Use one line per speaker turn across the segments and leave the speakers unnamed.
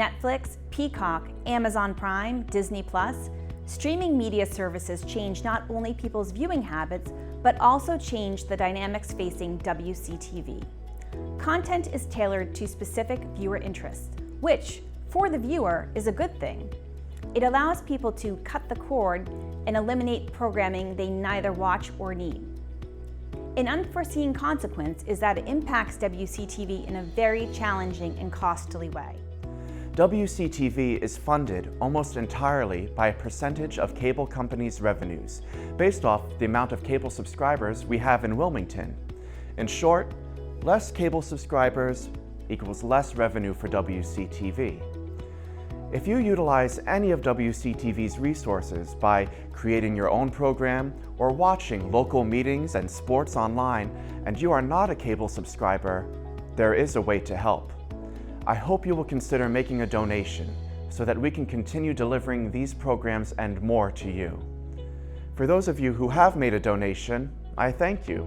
Netflix, Peacock, Amazon Prime, Disney+, streaming media services change not only people's viewing habits, but also change the dynamics facing WCTV. Content is tailored to specific viewer interests, which, for the viewer, is a good thing. It allows people to cut the cord and eliminate programming they neither watch or need. An unforeseen consequence is that it impacts WCTV in a very challenging and costly way.
WCTV is funded almost entirely by a percentage of cable companies' revenues, based off the amount of cable subscribers we have in Wilmington. In short, less cable subscribers equals less revenue for WCTV. If you utilize any of WCTV's resources by creating your own program or watching local meetings and sports online, and you are not a cable subscriber, there is a way to help. I hope you will consider making a donation so that we can continue delivering these programs and more to you. For those of you who have made a donation, I thank you.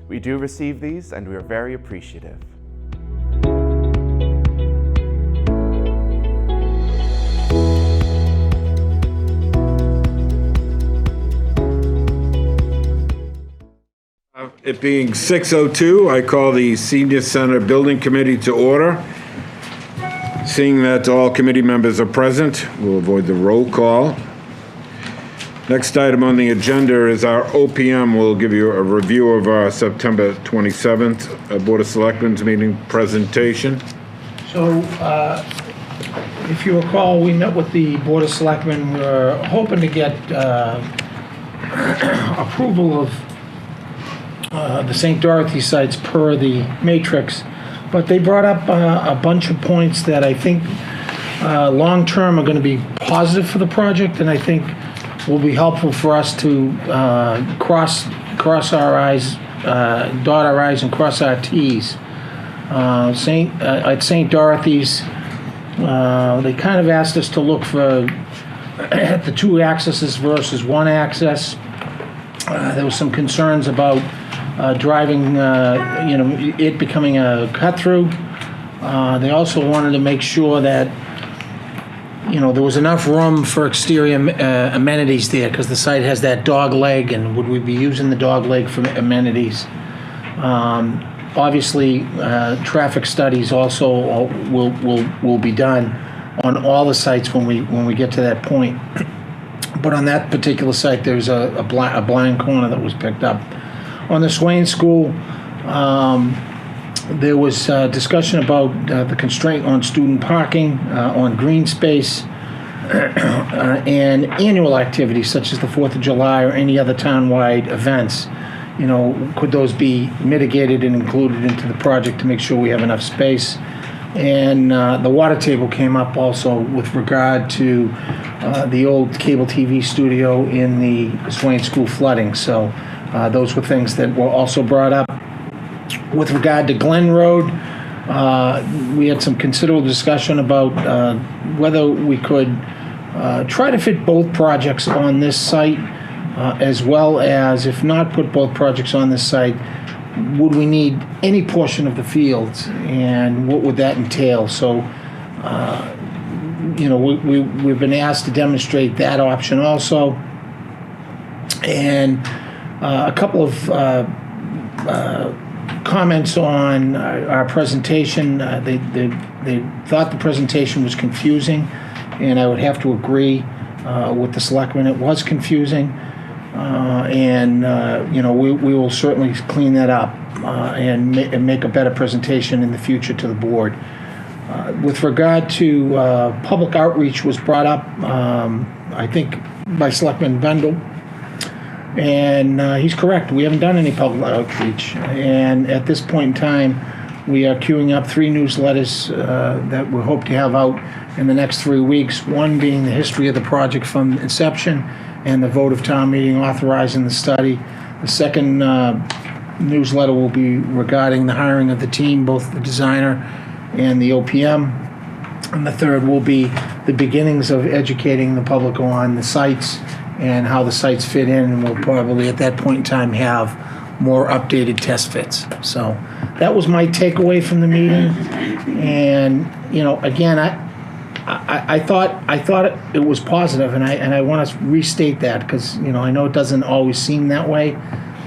We do receive these and we are very appreciative.
It being 6:02, I call the Senior Center Building Committee to order. Seeing that all committee members are present, we'll avoid the roll call. Next item on the agenda is our OPM. We'll give you a review of our September 27th Board of Selectmen's meeting presentation.
So, if you recall, we met with the Board of Selectmen. We were hoping to get approval of the St. Dorothys sites per the matrix, but they brought up a bunch of points that I think long-term are going to be positive for the project, and I think will be helpful for us to cross our I's, dot our I's and cross our T's. At St. Dorothy's, they kind of asked us to look for at the two accesses versus one access. There was some concerns about driving, it becoming a cut-through. They also wanted to make sure that, there was enough room for exterior amenities there, because the site has that dog leg, and would we be using the dog leg for amenities? Obviously, traffic studies also will be done on all the sites when we get to that point. But on that particular site, there's a blind corner that was picked up. On the Swain School, there was discussion about the constraint on student parking, on green space, and annual activities such as the 4th of July or any other town-wide events. Could those be mitigated and included into the project to make sure we have enough space? And the water table came up also with regard to the old cable TV studio in the Swain School flooding. So those were things that were also brought up. With regard to Glen Road, we had some considerable discussion about whether we could try to fit both projects on this site, as well as, if not put both projects on this site, would we need any portion of the fields, and what would that entail? So, we've been asked to demonstrate that option also. And a couple of comments on our presentation. They thought the presentation was confusing, and I would have to agree with the selectmen. It was confusing, we will certainly clean that up and make a better presentation in the future to the board. With regard to public outreach was brought up, I think, by Selectman Vendel. And he's correct. We haven't done any public outreach. And at this point in time, we are queuing up 3 newsletters that we hope to have out in the next 3 weeks. One being the history of the project from inception and the vote of town meeting authorizing the study. The second newsletter will be regarding the hiring of the team, both the designer and the OPM. And the third will be the beginnings of educating the public on the sites and how the sites fit in, and we'll probably at that point in time have more updated test fits. So that was my takeaway from the meeting. And, again, I thought it was positive, and I want to restate that because I know it doesn't always seem that way,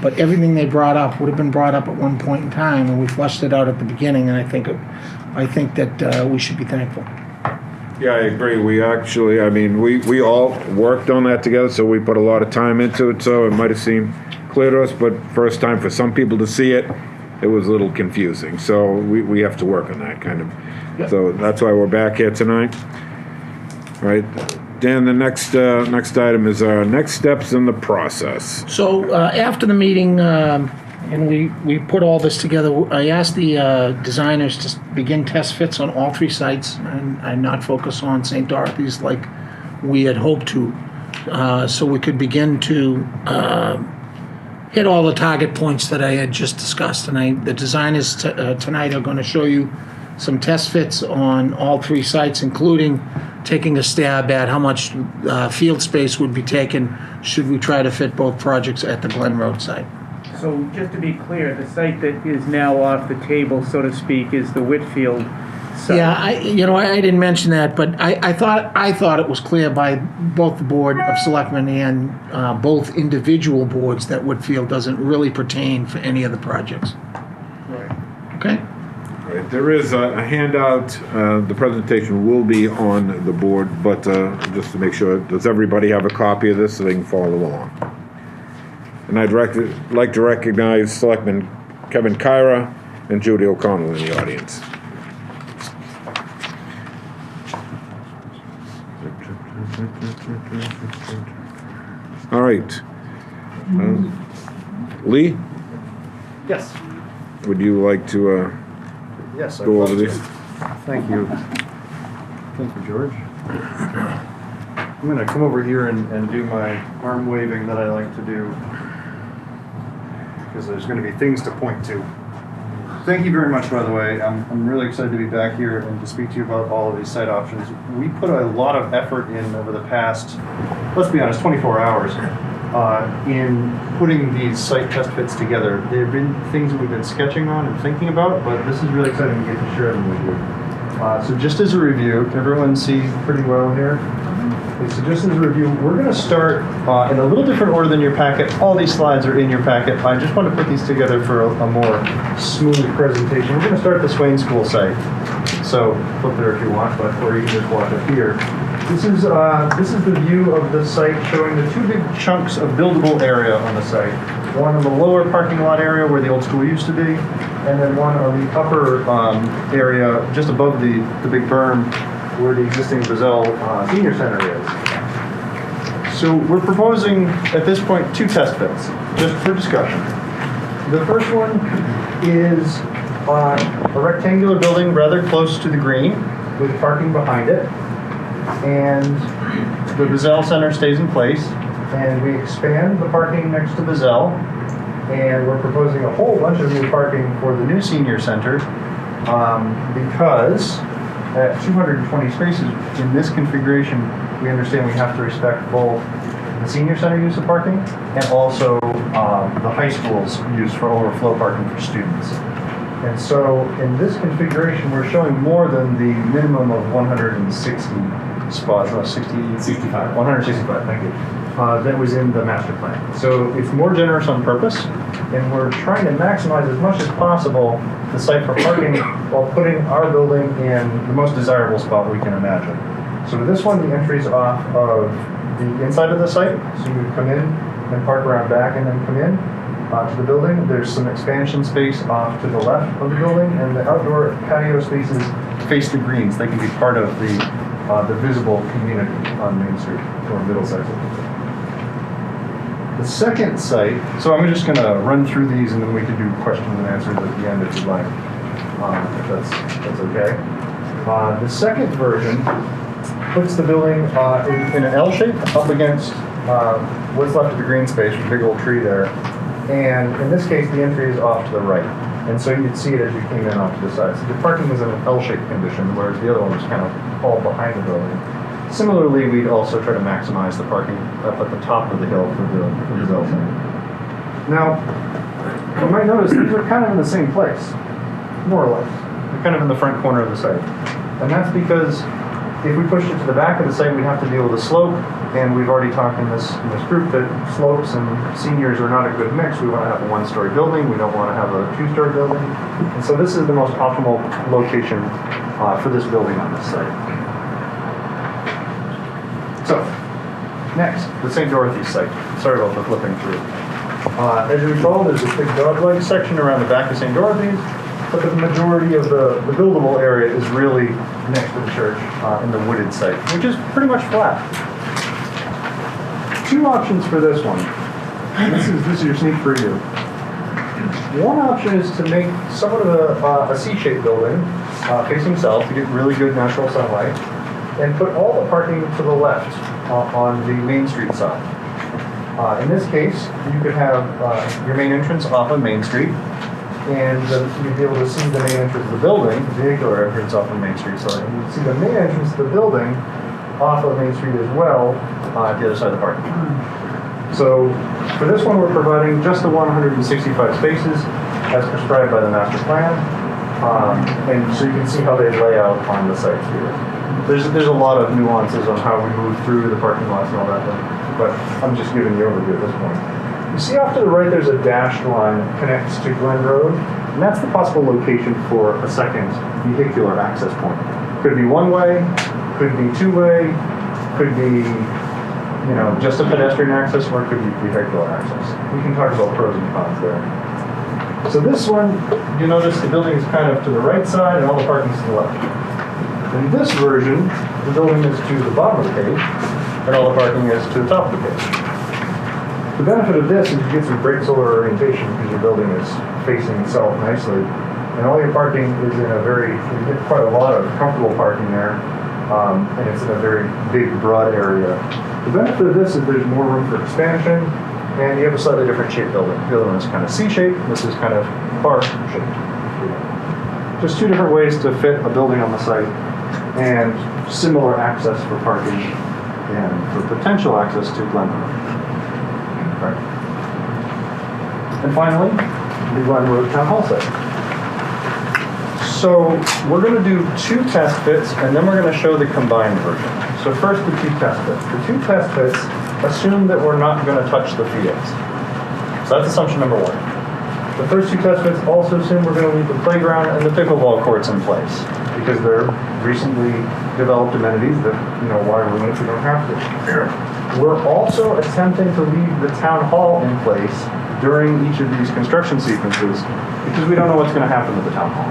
but everything they brought up would have been brought up at one point in time, and we flushed it out at the beginning, and I think that we should be thankful.
Yeah, I agree. We actually, we all worked on that together, so we put a lot of time into it, so it might have seemed clear to us, but first time for some people to see it, it was a little confusing. So we have to work on that kind of.
Yep.
So that's why we're back here tonight. All right, Dan, the next item is our next steps in the process.
So after the meeting, and we put all this together, I asked the designers to begin test fits on all 3 sites and not focus on St. Dorothy's like we had hoped to, so we could begin to hit all the target points that I had just discussed. And the designers tonight are going to show you some test fits on all 3 sites, including taking a stab at how much field space would be taken should we try to fit both projects at the Glen Road site.
So just to be clear, the site that is now off the table, so to speak, is the Whitfield site.
Yeah, I didn't mention that, but I thought it was clear by both the Board of Selectmen and both individual boards that Whitfield doesn't really pertain for any of the projects.
Right.
Okay?
All right, there is a handout. The presentation will be on the board, but just to make sure, does everybody have a copy of this so they can follow along? And I'd like to recognize Selectmen Kevin Kyra and Judy O'Connell in the audience. All right. Lee,
Yes.
would you like to
Yes. I'd
go
love
over
to.
these?
Thank you. Thank you, George. I'm going to come over here and do my arm waving that I like to do because there's going to be things to point to. Thank you very much, by the way. I'm really excited to be back here and to speak to you about all of these site options. We put a lot of effort in over the past, let's be honest, 24 hours in putting these site test fits together. There have been things that we've been sketching on and thinking about, but this is really exciting to get to share them with you. So just as a review, can everyone see pretty well here? Okay, so just as a review, we're going to start in a little different order than your packet. All these slides are in your packet. I just want to put these together for a more smooth presentation. We're going to start at the Swain School site. So flip there if you want, or you can just watch it here. This is the view of the site showing the 2 big chunks of buildable area on the site. One in the lower parking lot area where the old school used to be, and then one on the upper area just above the big berm where the existing Brazil Senior Center is. So we're proposing at this point 2 test fits, just for discussion. The first one is a rectangular building rather close to the green with parking behind it. And the Brazil Center stays in place, and we expand the parking next to Brazil, and we're proposing a whole bunch of new parking for the new Senior Center because at 220 spaces in this configuration, we understand we have to respect both the Senior Center use of parking and also the high school's use for overflow parking for students. And so in this configuration, we're showing more than the minimum of 160 spots, 165, thank you, that was in the master plan. So it's more generous on purpose, and we're trying to maximize as much as possible the site for parking while putting our building in the most desirable spot we can imagine. So with this one, the entry's off of the inside of the site, so you would come in and park around back and then come in to the building. There's some expansion space off to the left of the building, and the outdoor patio spaces face the greens. They can be part of the visible community on Main Street or Middlesex. The second site, so I'm just going to run through these and then we can do questions and answers at the end if you'd like, if that's okay. The second version puts the building in an L shape up against what's left of the green space with a big old tree there. And in this case, the entry is off to the right. And so you'd see it as you came in off to the side. So the parking was in an L-shaped condition, whereas the other one was kind of all behind the building. Similarly, we'd also try to maximize the parking up at the top of the hill for the Zell Center. Now, you might notice these are kind of in the same place, more or less. They're kind of in the front corner of the site. And that's because If we pushed it to the back of the site, we'd have to deal with the slope, and we've already talked in this group that slopes and seniors are not a good mix. We want to have a one-story building. We don't want to have a two-story building. And so this is the most optimal location for this building on this site. So, next, the St. Dorothys Site. Sorry about the flipping through. As you recall, there's this big dog-leg section around the back of St. Dorothys, but the majority of the buildable area is really next to the church in the wooded site, which is pretty much flat. Two options for this one. This is your sneak preview. One option is to make somewhat of a C-shaped building facing south to get really good natural sunlight, and put all the parking to the left on the Main Street side. In this case, you could have your main entrance off of Main Street, and you'd be able to see the main entrance of the building, the vehicular entrance off of Main Street, sorry, and you'd see the main entrance of the building off of Main Street as well at the other side of the parking lot. So for this one, we're providing just the 165 spaces as prescribed by the master plan, and so you can see how they lay out on the site here. There's a lot of nuances on how we move through the parking lots and all that, but I'm just giving the overview at this point. You see off to the right there's a dashed line that connects to Glen Road, and that's the possible location for a second vehicular access point. Could be one-way, could be two-way, could be, just a pedestrian access, or it could be vehicular access. We can talk about pros and cons there. So this one, you notice the building is kind of to the right side and all the parking is to the left. In this version, the building is to the bottom of the page, and all the parking is to the top of the page. The benefit of this is you get some great solar orientation because your building is facing itself nicely, and all your parking is in you get quite a lot of comfortable parking there, and it's in a very big, broad area. The benefit of this is there's more room for expansion, and you have a slightly different shaped building. The other one is kind of C-shaped, this is kind of bar-shaped. Just two different ways to fit a building on the site, and similar access for parking and for potential access to Glen Road. Right. And finally, the Glen Roadtown Hale site. So we're going to do 2 test fits, and then we're going to show the combined version. So first, the 2 test fits. The 2 test fits assume that we're not going to touch the fields. So that's assumption number 1. The first 2 test fits also assume we're going to leave the playground and the pickleball courts in place, because they're recently developed amenities that, why ruin it if we don't have to. We're also attempting to leave the town hall in place during each of these construction sequences, because we don't know what's going to happen to the town hall.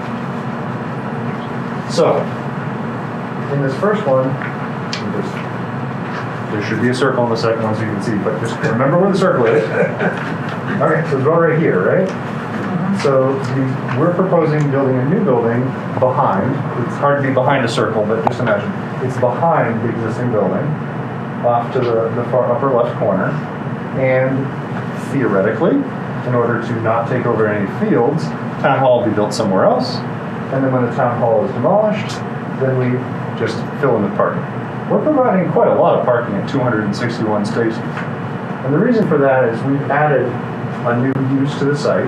So, in this first one, there should be a circle on the second one so you can see, but just remember where the circle is. Okay, so it's about right here, right? So we're proposing building a new building behind. It's hard to be behind a circle, but just imagine it's behind the existing building, off to the far upper left corner. And theoretically, in order to not take over any fields, town hall will be built somewhere else. And then when the town hall is demolished, then we just fill in with parking. We're providing quite a lot of parking at 261 stations. And the reason for that is we've added a new use to the site,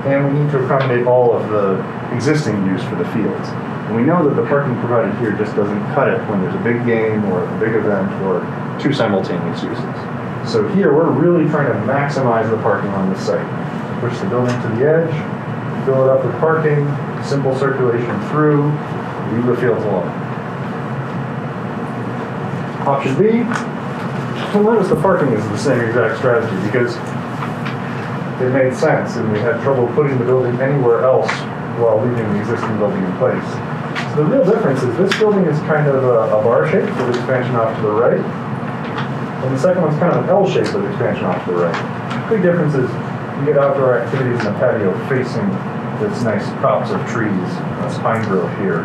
and we need to accommodate all of the existing use for the fields. And we know that the parking provided here just doesn't cut it when there's a big game or a big event or 2 simultaneous uses. So here we're really trying to maximize the parking on this site. Push the building to the edge, fill it up with parking, simple circulation through, leave the fields alone. Option B, you'll notice the parking is the same exact strategy because it made sense and we had trouble putting the building anywhere else while leaving the existing building in place. So the real difference is this building is kind of a bar shape with expansion off to the right, and the second one's kind of an L shape with expansion off to the right. The big difference is you get outdoor activities in the patio facing this nice crops of trees, this pine grove here,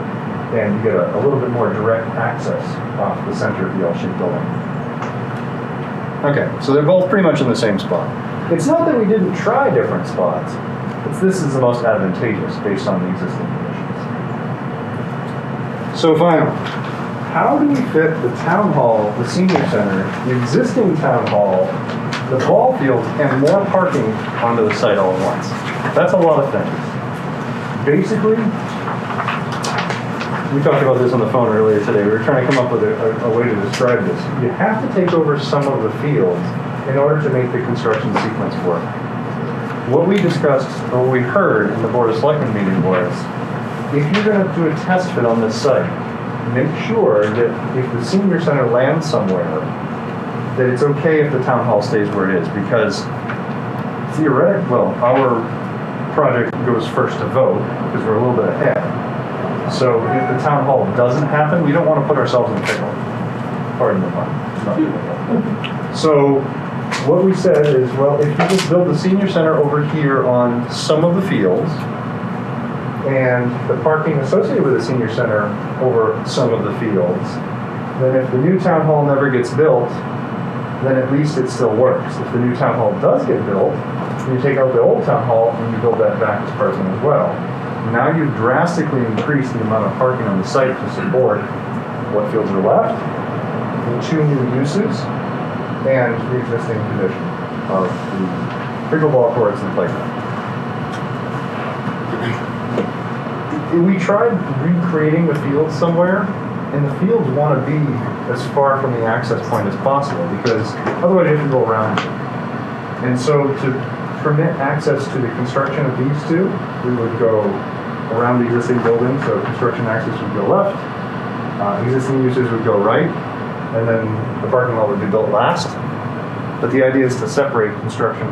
and you get a little bit more direct access off the center of the L-shaped building. Okay, so they're both pretty much in the same spot. It's not that we didn't try different spots, this is the most advantageous based on the existing conditions. So finally, how do we fit the town hall, the senior center, the existing town hall, the ball field, and more parking onto the site all at once? That's a lot of things. Basically, we talked about this on the phone earlier today. We were trying to come up with a way to describe this. You have to take over some of the fields in order to make the construction sequence work. What we discussed, or what we heard in the Board of Selectmen meeting was, if you're going to do a test fit on this site, make sure that if the senior center lands somewhere, that it's okay if the town hall stays where it is, because our project goes first to vote because we're a little bit ahead. So if the town hall doesn't happen, we don't want to put ourselves in a pickle. Pardon the pun. So what we said is, well, if you just build the senior center over here on some of the fields, and the parking associated with the senior center over some of the fields, then if the new town hall never gets built, then at least it still works. If the new town hall does get built, you take out the old town hall and you build that back as parking as well. Now you've drastically increased the amount of parking on the site to support what fields are left, the 2 new uses, and the existing condition of the pickleball courts and playground. We tried recreating the fields somewhere, and the fields want to be as far from the access point as possible, because otherwise you have to go around it. And so to permit access to the construction of these two, we would go around the existing building, so construction access would go left, existing uses would go right, and then the parking lot would be built last. But the idea is to separate construction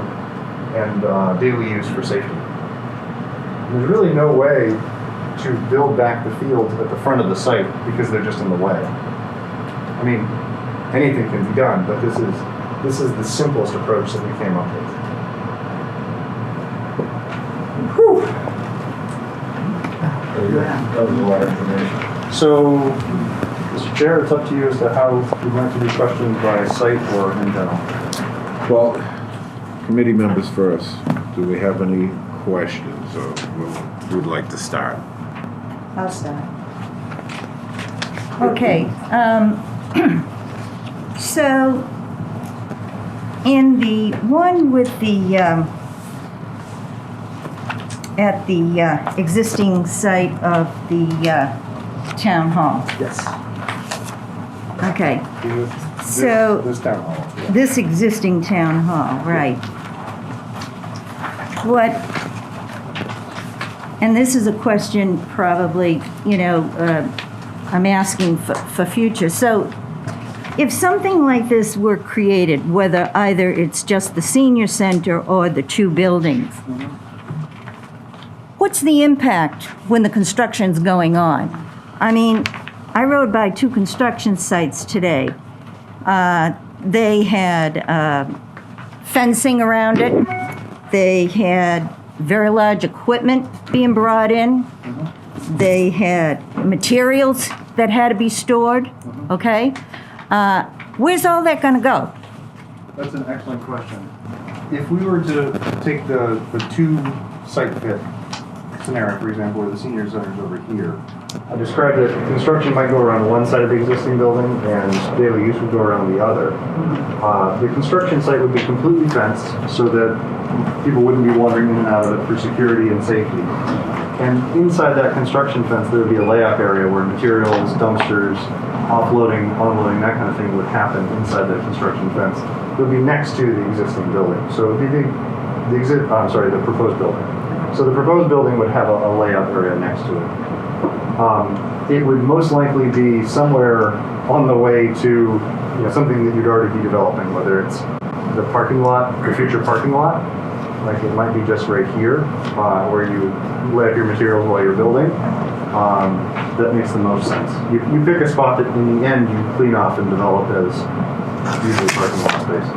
and daily use for safety. There's really no way to build back the fields at the front of the site because they're just in the way. I mean, anything can be done, but this is the simplest approach that we came up with. Whew.
That was a lot of information.
So, Mr. Chair, it's up to you as to how you want to do questions by site or in general.
Well, committee members first. Do we have any questions, or who would like to start?
I'll start. Okay, so in the one with the, at the existing site of the town hall.
Yes.
Okay, so
This town hall. Yeah.
this existing town hall, right. What, and this is a question probably, I'm asking for future. So if something like this were created, whether either it's just the senior center or the 2 buildings, what's the impact when the construction's going on? I mean, I rode by 2 construction sites today. They had fencing around it. They had very large equipment being brought in. They had materials that had to be stored, okay? Where's all that gonna go?
That's an excellent question. If we were to take the 2 site fit scenario, for example, where the senior center is over here, I described that construction might go around one side of the existing building and daily use would go around the other. The construction site would be completely fenced so that people wouldn't be wandering in and out of it for security and safety. And inside that construction fence, there would be a layup area where materials, dumpsters, offloading, unloading, that kind of thing would happen inside that construction fence. It would be next to the existing building. So it would be the proposed building. So the proposed building would have a layup area next to it. It would most likely be somewhere on the way to something that you'd already be developing, whether it's the parking lot, the future parking lot, like it might be just right here, where you lay up your materials while you're building. That makes the most sense. You pick a spot that in the end you clean off and develop as usually parking lot space.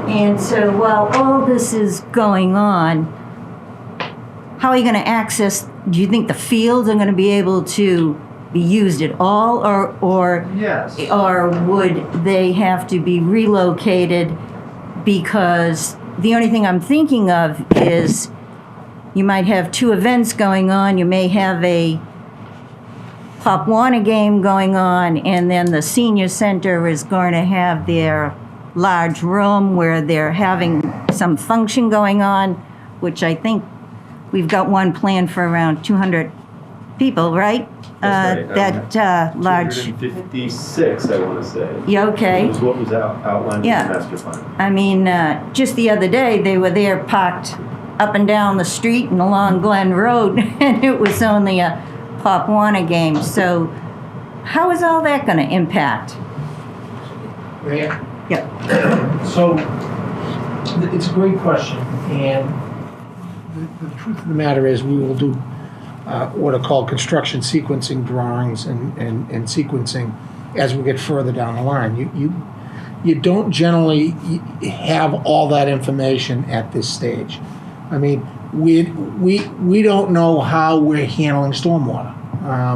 And so while all this is going on, how are you going to access, do you think the fields are going to be able to be used at all, or
Yes.
or would they have to be relocated? Because the only thing I'm thinking of is you might have 2 events going on. You may have a Pop Warner game going on, and then the senior center is going to have their large room where they're having some function going on, which I think we've got one planned for around 250 people, right?
That's right.
That large,
256, I want to say.
yeah, okay.
Was what was outlined in
Yeah.
the master plan.
I mean, just the other day, they were there parked up and down the street and along Glen Road, and it was only a Pop Warner game. So how is all that going to impact?
Mayor?
Yeah.
So, it's a great question, and the truth of the matter is, we will do what are called construction sequencing drawings and sequencing as we get further down the line. You don't generally have all that information at this stage. I mean, we don't know how we're handling stormwater.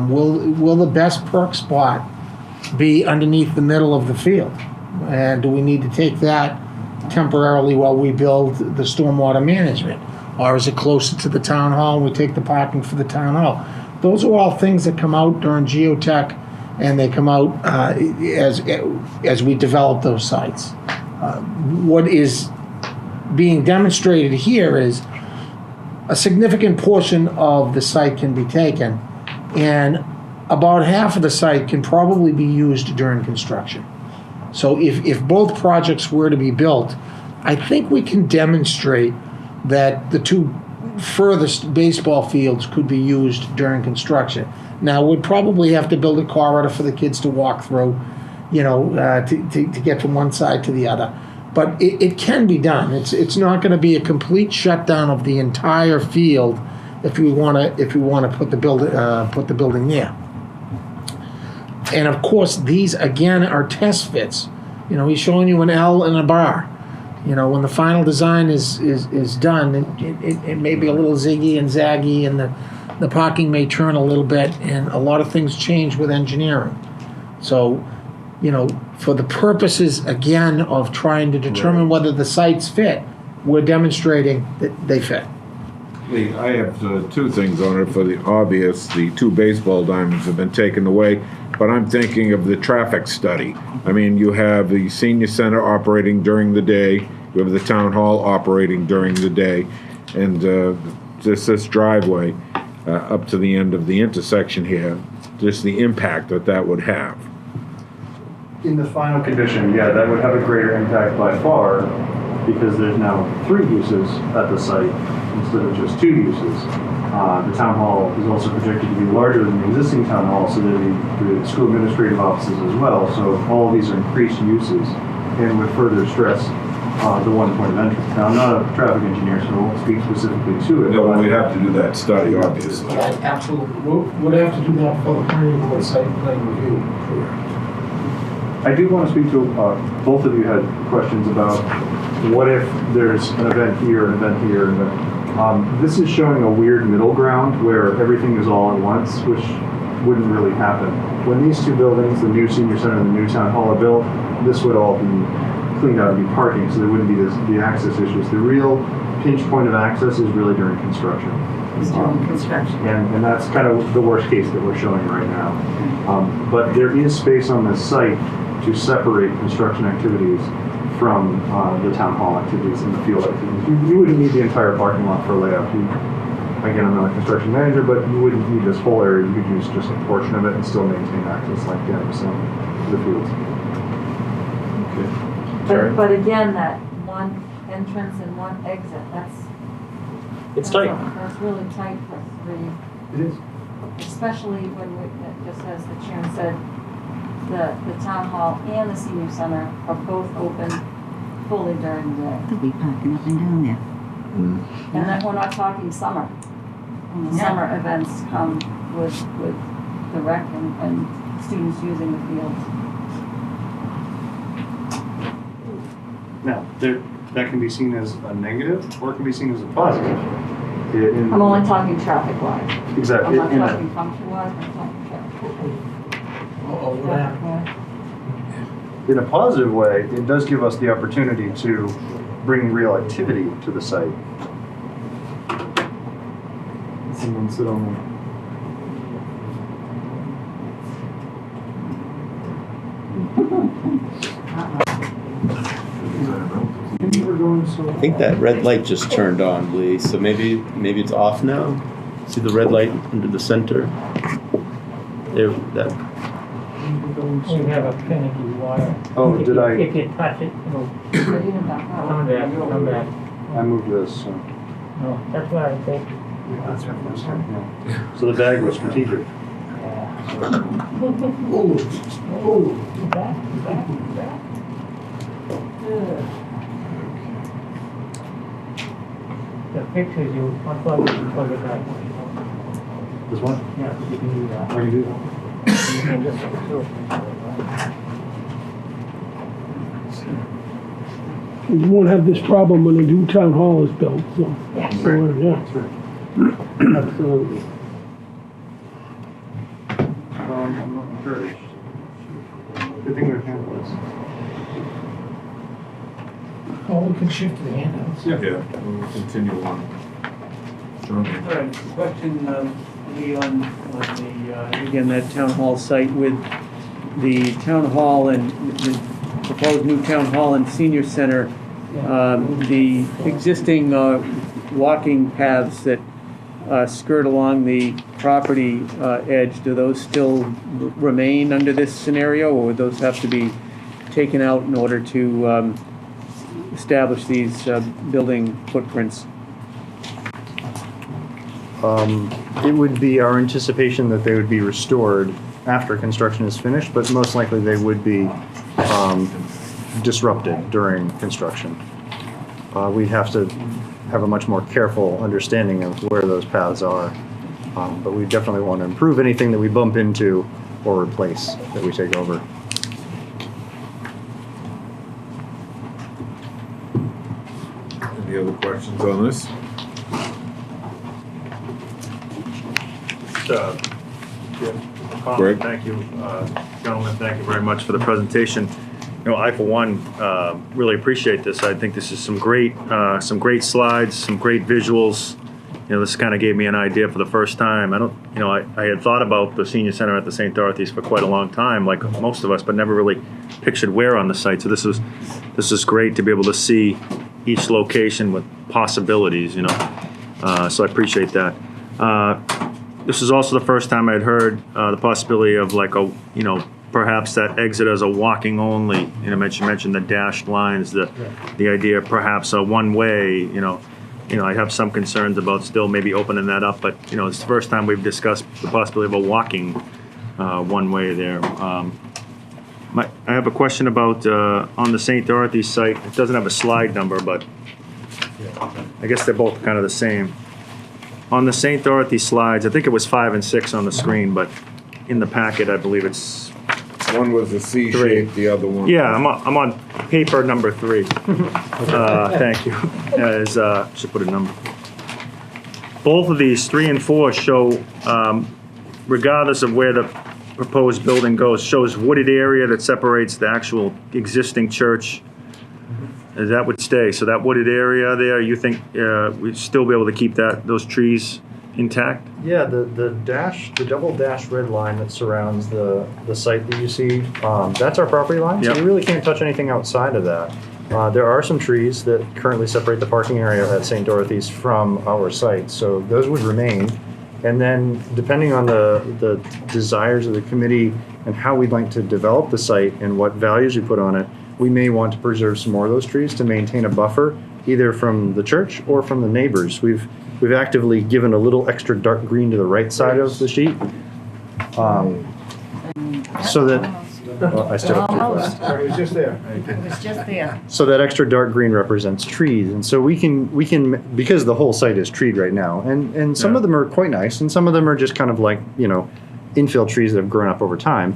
Will the best perk spot be underneath the middle of the field? And do we need to take that temporarily while we build the stormwater management? Or is it closer to the town hall and we take the parking for the town hall? Those are all things that come out during geotech, and they come out as we develop those sites. What is being demonstrated here is a significant portion of the site can be taken, and about half of the site can probably be used during construction. So if both projects were to be built, I think we can demonstrate that the two furthest baseball fields could be used during construction. Now, we'd probably have to build a corridor for the kids to walk through, to get from one side to the other. But it can be done. It's not going to be a complete shutdown of the entire field if we want to put the building there. And of course, these again are test fits. He's showing you an L and a bar. When the final design is done, it may be a little ziggy and zaggy, and the parking may turn a little bit, and a lot of things change with engineering. So, for the purposes, again, of trying to determine whether the sites fit, we're demonstrating that they fit.
I have two things on it. For the obvious, the two baseball diamonds have been taken away, but I'm thinking of the traffic study. I mean, you have the senior center operating during the day, you have the town hall operating during the day, and this driveway up to the end of the intersection here, just the impact that would have.
In the final condition, yeah, that would have a greater impact by far, because there's now 3 uses at the site instead of just 2 uses. The town hall is also projected to be larger than the existing town hall, so there'll be the school administrative offices as well. So all of these are increased uses, and would further stress the one point of entrance. Now, I'm not a traffic engineer, so I won't speak specifically to it.
No, we'd have to do that study, obviously.
Absolutely. We'd have to do that for the planning board site plan review.
I do want to speak to, both of you had questions about what if there's an event here, an event here, an event. This is showing a weird middle ground where everything is all at once, which wouldn't really happen. When these two buildings, the new senior center and the new town hall, are built, this would all be cleaned out and be parking, so there wouldn't be the access issues. The real pinch point of access is really during construction.
It's during construction.
And that's kind of the worst case that we're showing right now. But there is space on this site to separate construction activities from the town hall activities and the field activities. You wouldn't need the entire parking lot for layout. Again, I'm not a construction manager, but you wouldn't need this whole area. You could use just a portion of it and still maintain access like Dan was saying to the fields. Okay.
But again, that one entrance and one exit,
It's tight.
That's really tight for 3.
It is.
Especially when just as the chairman said, the town hall and the senior center are both open fully during the day.
They'll be parking up and down there.
And that we're not talking summer. When the summer events come with the rec and students using the fields.
Now, that can be seen as a negative, or it can be seen as a positive.
I'm only talking traffic-wise.
Exactly.
I'm not talking function-wise, I'm talking traffic-wise.
In a positive way, it does give us the opportunity to bring real activity to the site. Someone sit on the...
I think that red light just turned on, Lee, so maybe it's off now? See the red light under the center? There, that.
We have a finicky wire.
Oh, did I?
If you touch it, it'll come back.
I moved this. So.
No, that's what I think.
Yeah. So the bag was strategic.
Back. The pictures you unplug it back.
This one?
Yeah, you can do that.
I can do that.
You can just do it.
You won't have this problem when the new town hall is built, so.
Yes.
So, yeah,
That's right.
absolutely.
I'm not encouraged. Good thing we've handled this.
Oh, we can shift to the handouts.
Yeah, we'll continue on.
All right, question, Lee, on the, again, that town hall site with the town hall and the proposed new town hall and senior center, the existing walking paths that skirt along the property edge, do those still remain under this scenario, or would those have to be taken out in order to establish these building footprints?
It would be our anticipation that they would be restored after construction is finished, but most likely they would be disrupted during construction. We'd have to have a much more careful understanding of where those paths are, but we definitely want to improve anything that we bump into or replace that we take over.
Any other questions on this? Greg?
Thank you, gentlemen. Thank you very much for the presentation. You know, I, for one, really appreciate this. I think this is some great slides, some great visuals. You know, this kind of gave me an idea for the first time. I had thought about the senior center at the St. Dorothys for quite a long time, like most of us, but never really pictured where on the site. So this is great to be able to see each location with possibilities. You know, so I appreciate that. This is also the first time I'd heard the possibility of like a, you know, perhaps that exit as a walking only. You know, you mentioned the dashed lines, the idea of perhaps a one-way. You know, I have some concerns about still maybe opening that up, but you know, it's the first time we've discussed the possibility of a walking one-way there. I have a question about on the St. Dorothys site. It doesn't have a slide number, but I guess they're both kind of the same. On the St. Dorothy slides, I think it was 5 and 6 on the screen, but in the packet, I believe it's
One was a C
3.
shape, the other one.
Yeah, I'm on paper number 3. Thank you. Should put a number. Both of these, 3 and 4, show, regardless of where the proposed building goes, shows wooded area that separates the actual existing church. That would stay. So that wooded area there, you think we'd still be able to keep those trees intact?
Yeah, the double dash red line that surrounds the site that you see, that's our property line.
Yep.
So we really can't touch anything outside of that. There are some trees that currently separate the parking area at St. Dorothy's from our site, so those would remain. And then depending on the desires of the committee and how we'd like to develop the site and what values we put on it, we may want to preserve some more of those trees to maintain a buffer, either from the church or from the neighbors. We've actively given a little extra dark green to the right side of the sheet, so that I still have to list.
Sorry, it was just there.
It was just there.
So that extra dark green represents trees, and so we can because the whole site is treed right now, and some of them are quite nice, and some of them are just kind of like, you know, infill trees that have grown up over time.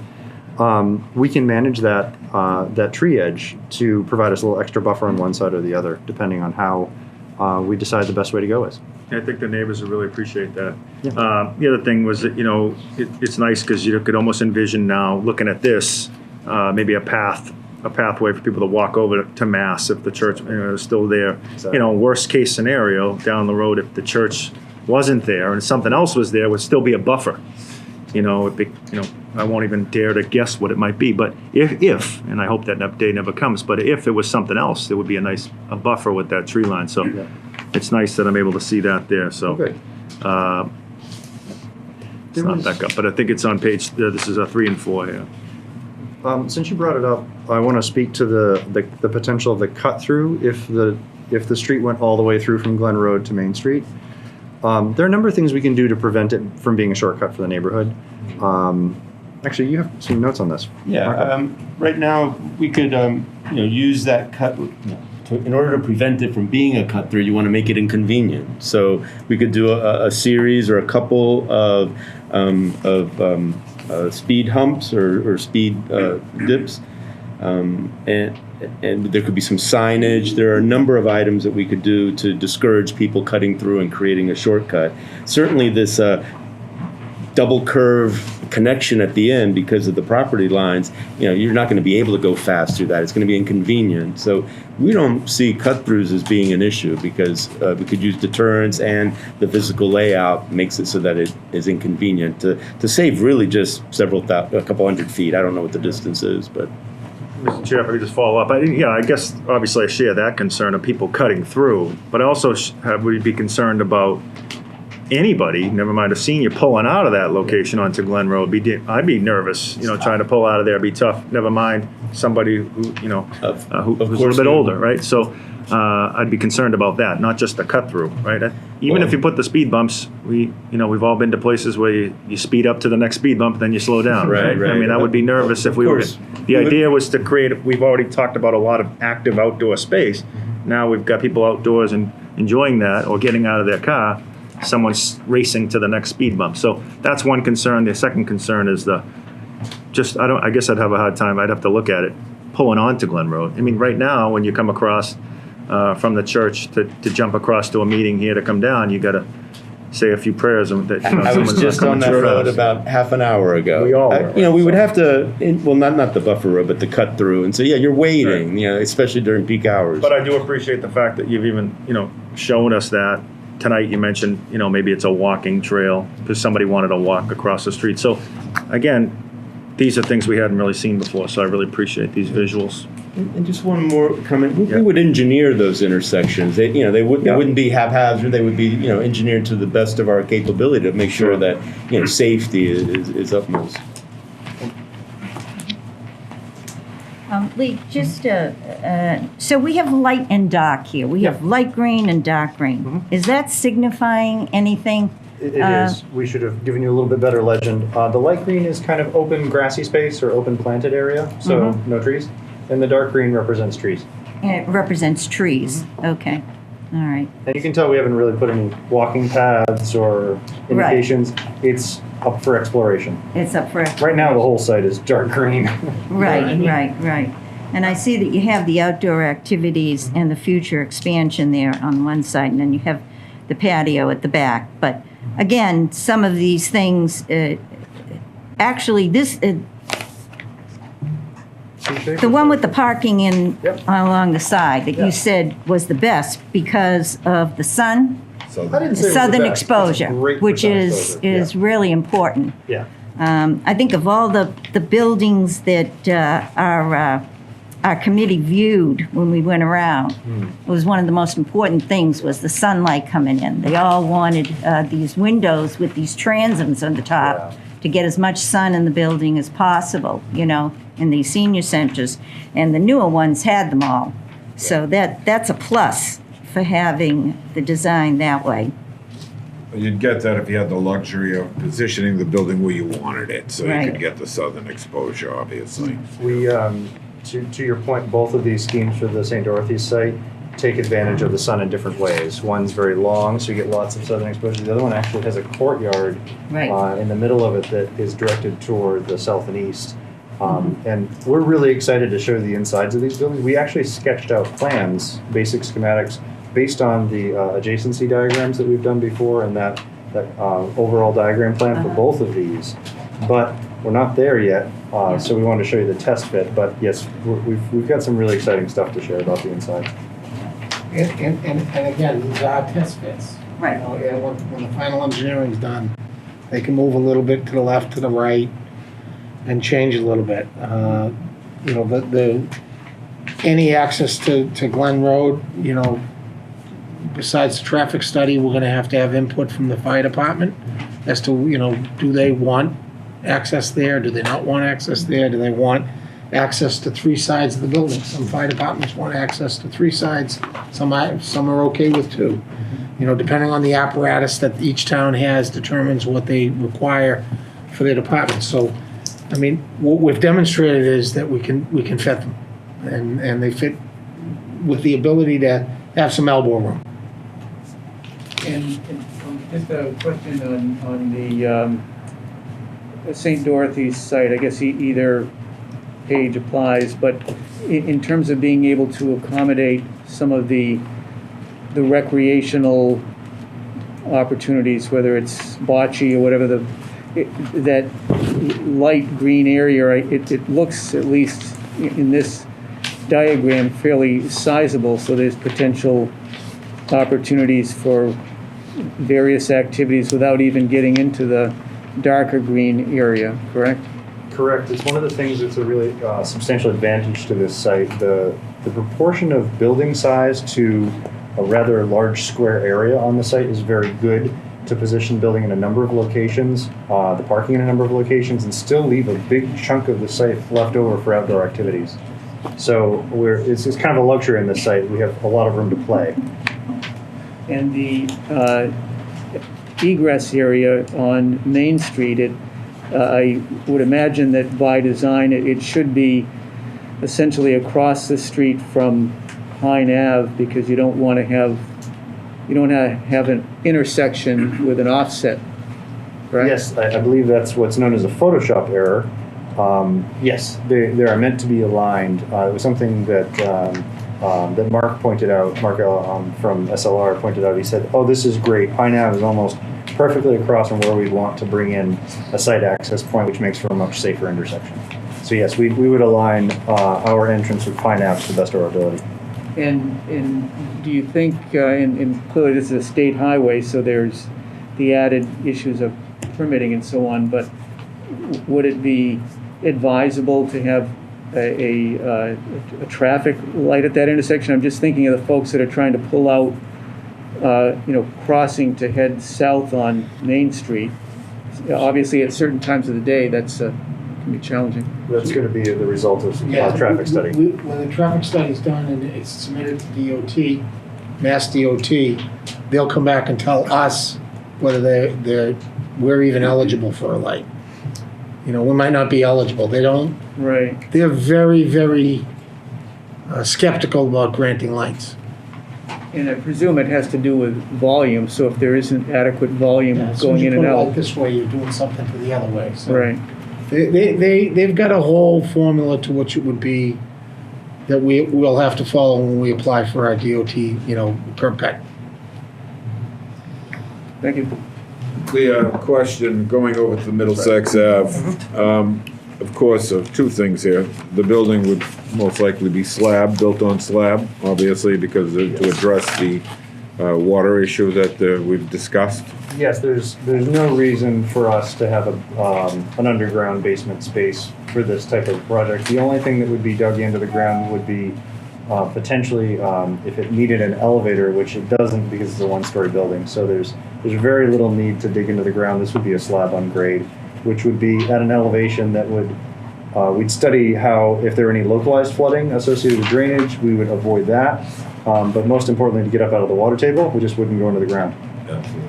We can manage that tree edge to provide us a little extra buffer on one side or the other, depending on how we decide the best way to go is.
I think the neighbors would really appreciate that.
Yeah.
The other thing was that, you know, it's nice because you could almost envision now, looking at this, maybe a pathway for people to walk over to Mass if the church, you know, is still there.
Exactly.
You know, worst case scenario, down the road, if the church wasn't there and something else was there, would still be a buffer. You know, I won't even dare to guess what it might be, but if, and I hope that day never comes, but if it was something else, there would be a buffer with that tree line. So it's nice that I'm able to see that there. So,
Okay.
It's not back up, but I think it's on page, this is a 3 and 4 here.
Since you brought it up, I want to speak to the potential of the cut through if the street went all the way through from Glen Road to Main Street. There are a number of things we can do to prevent it from being a shortcut for the neighborhood. Actually, you have some notes on this.
Yeah, right now, we could, use that cut, in order to prevent it from being a cut through, you want to make it inconvenient. So we could do a series or a couple of speed humps or speed dips. And there could be some signage. There are a number of items that we could do to discourage people cutting through and creating a shortcut. Certainly this double curve connection at the end, because of the property lines, you're not going to be able to go fast through that. It's going to be inconvenient. So we don't see cut-throughs as being an issue, because we could use deterrence, and the physical layout makes it so that it is inconvenient to save really just a couple hundred feet. I don't know what the distance is, but.
Mr. Chair, if I could just follow up. I guess obviously I share that concern of people cutting through, but I also would be concerned about anybody, never mind a senior, pulling out of that location onto Glen Road. I'd be nervous, trying to pull out of there, be tough. Never mind somebody who, who's a little bit older, right? So I'd be concerned about that, not just the cut through, right? Even if you put the speed bumps, we've all been to places where you speed up to the next speed bump, then you slow down, right? I mean, I would be nervous if we were. The idea was to create. We've already talked about a lot of active outdoor space. Now we've got people outdoors and enjoying that, or getting out of their car. Someone's racing to the next speed bump. So that's one concern. The second concern is I guess I'd have a hard time. I'd have to look at it pulling onto Glen Road. I mean, right now when you come across from the church to jump across to a meeting here to come down, you got to say a few prayers.
I was just on that road about half an hour ago.
We all were.
We would have to, not the buffer road, but the cut through. And so, you're waiting, right. Especially during peak hours.
But I do appreciate the fact that you've even, shown us that. Tonight you mentioned, maybe it's a walking trail because somebody wanted to walk across the street. So again, these are things we hadn't really seen before, so I really appreciate these visuals.
And just one more comment. We would engineer those intersections. They wouldn't be haphazard. They would be, engineered to the best of our capability to make sure that, safety is utmost.
Lee, just so we have light and dark here. We have light green and dark green. Mm-hmm. Is that signifying anything?
It is. We should have given you a little bit better legend. The light green is kind of open grassy space or open planted area, so no trees. And the dark green represents trees.
And it represents trees. Mm-hmm. Okay. All right.
And you can tell we haven't really put any walking paths or indications. Right. It's up for exploration.
It's up for exploration.
Right now, the whole site is dark green.
Right. And I see that you have the outdoor activities and the future expansion there on one side, and then you have the patio at the back. But again, some of these things, actually, this. The one with the parking along the side that you said was the best because of the sun, southern exposure, which is really important.
Yeah.
I think of all the buildings that our committee viewed when we went around, it was one of the most important things was the sunlight coming in. They all wanted these windows with these transoms on the top to get as much sun in the building as possible, in these senior centers. And the newer ones had them all. So that's a plus for having the design that way.
You'd get that if you had the luxury of positioning the building where you wanted it, so
Right.
you could get the southern exposure, obviously.
We, to your point, both of these schemes for the St. Dorothys site take advantage of the sun in different ways. One's very long, so you get lots of southern exposure. The other one actually has a courtyard in the middle of it that is directed toward the south and east. And we're really excited to show the insides of these buildings. We actually sketched out plans, basic schematics, based on the adjacency diagrams that we've done before and that overall diagram plan for both of these. But we're not there yet, so we wanted to show you the test fit. But yes, we've got some really exciting stuff to share about the inside.
And again, these are test fits.
Right.
When the final engineering's done, they can move a little bit to the left, to the right, and change a little bit. Any access to Glen Road, besides the traffic study, we're gonna have to have input from the fire department as to, do they want access there? Do they not want access there? Do they want access to 3 sides of the building? Some fire departments want access to 3 sides, some are okay with 2. Depending on the apparatus that each town has determines what they require for their department. So, I mean, what we've demonstrated is that we can fit them, and they fit with the ability to have some elbow room.
And just a question on the St. Dorothy's site. I guess either page applies, but in terms of being able to accommodate some of the recreational opportunities, whether it's bocce or whatever, that light green area, it looks, at least in this diagram, fairly sizable, so there's potential opportunities for various activities without even getting into the darker green area, correct?
Correct. It's one of the things that's a really substantial advantage to this site. The proportion of building size to a rather large square area on the site is very good to position building in a number of locations, the parking in a number of locations, and still leave a big chunk of the site left over for outdoor activities. So it's kind of a luxury in this site. We have a lot of room to play.
And the egress area on Main Street, I would imagine that by design it should be essentially across the street from Pine Ave, because you don't want to have an intersection with an offset, right?
Yes, I believe that's what's known as a Photoshop error. Yes, they are meant to be aligned. It was something that that Mark pointed out. Mark from SLR pointed out. He said, "Oh, this is great. Pine Ave is almost perfectly across from where we'd want to bring in a site access point, which makes for a much safer intersection." So yes, we would align our entrance with Pine Ave to the best of our ability.
And do you think, and clearly this is a state highway, so there's the added issues of permitting and so on, but would it be advisable to have a traffic light at that intersection? I'm just thinking of the folks that are trying to pull out, crossing to head south on Main Street. Obviously, at certain times of the day, that's can be challenging.
That's going to be the result of traffic study.
When the traffic study is done and it's submitted to DOT, Mass DOT, they'll come back and tell us whether we're even eligible for a light. We might not be eligible. They don't.
Right.
They're very, very skeptical about granting lights.
And I presume it has to do with volume. So if there isn't adequate volume going in and out,
Like this way, you're doing something to the other way. So
right.
They've got a whole formula to which it would be that we'll have to follow when we apply for our DOT, curb cut.
Thank you.
The question going over to Middlesex Ave, of course, 2 things here. The building would most likely be built on slab, obviously, because to address the water issue that we've discussed.
Yes, there's no reason for us to have an underground basement space for this type of project. The only thing that would be dug into the ground would be potentially if it needed an elevator, which it doesn't because it's a 1-story building. So there's very little need to dig into the ground. This would be a slab on grade, which would be at an elevation that would, we'd study how, if there were any localized flooding associated with drainage, we would avoid that. But most importantly, to get up out of the water table, we just wouldn't go into the ground.
Absolutely.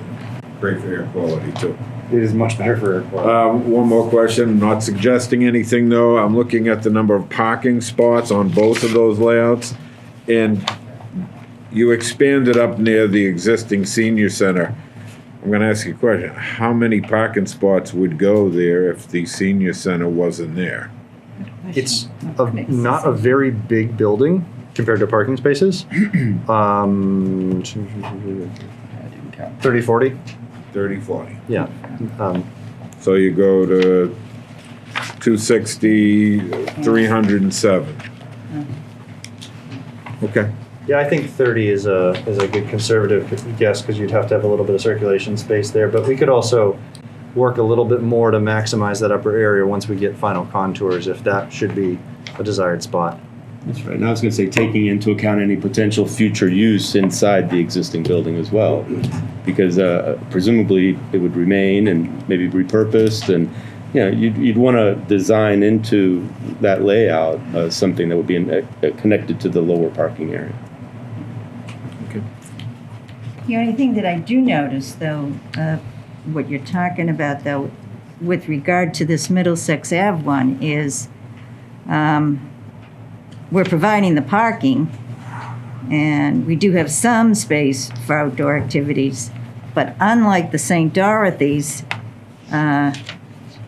Great for air quality, too.
It is much better for air quality.
One more question, not suggesting anything, though. I'm looking at the number of parking spots on both of those layouts, and you expanded up near the existing senior center. I'm going to ask you a question. How many parking spots would go there if the senior center wasn't there?
It's not a very big building compared to parking spaces. 30, 40?
30, 40.
Yeah.
So you go to 260, 307. Okay.
Yeah, I think 30 is a good conservative guess because you'd have to have a little bit of circulation space there. But we could also work a little bit more to maximize that upper area once we get final contours, if that should be a desired spot.
That's right. And I was going to say, taking into account any potential future use inside the existing building as well, because presumably it would remain and maybe repurposed, and you'd want to design into that layout something that would be connected to the lower parking area.
Okay.
The only thing that I do notice, though, what you're talking about, though, with regard to this Middlesex Ave one, is we're providing the parking, and we do have some space for outdoor activities, but unlike the St. Dorothy's,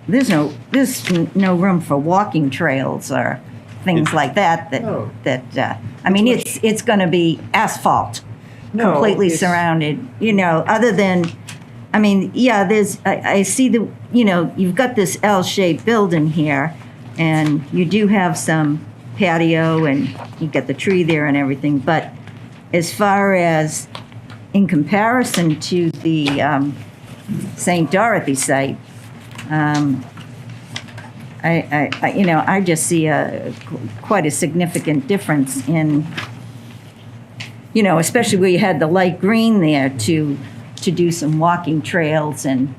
there's no room for walking trails or things like that. I mean, it's going to be asphalt, completely surrounded. Other than, I mean, yeah, I see you've got this L-shaped building here, and you do have some patio, and you got the tree there and everything. But as far as in comparison to the St. Dorothy site, I just see quite a significant difference in, especially where you had the light green there to do some walking trails and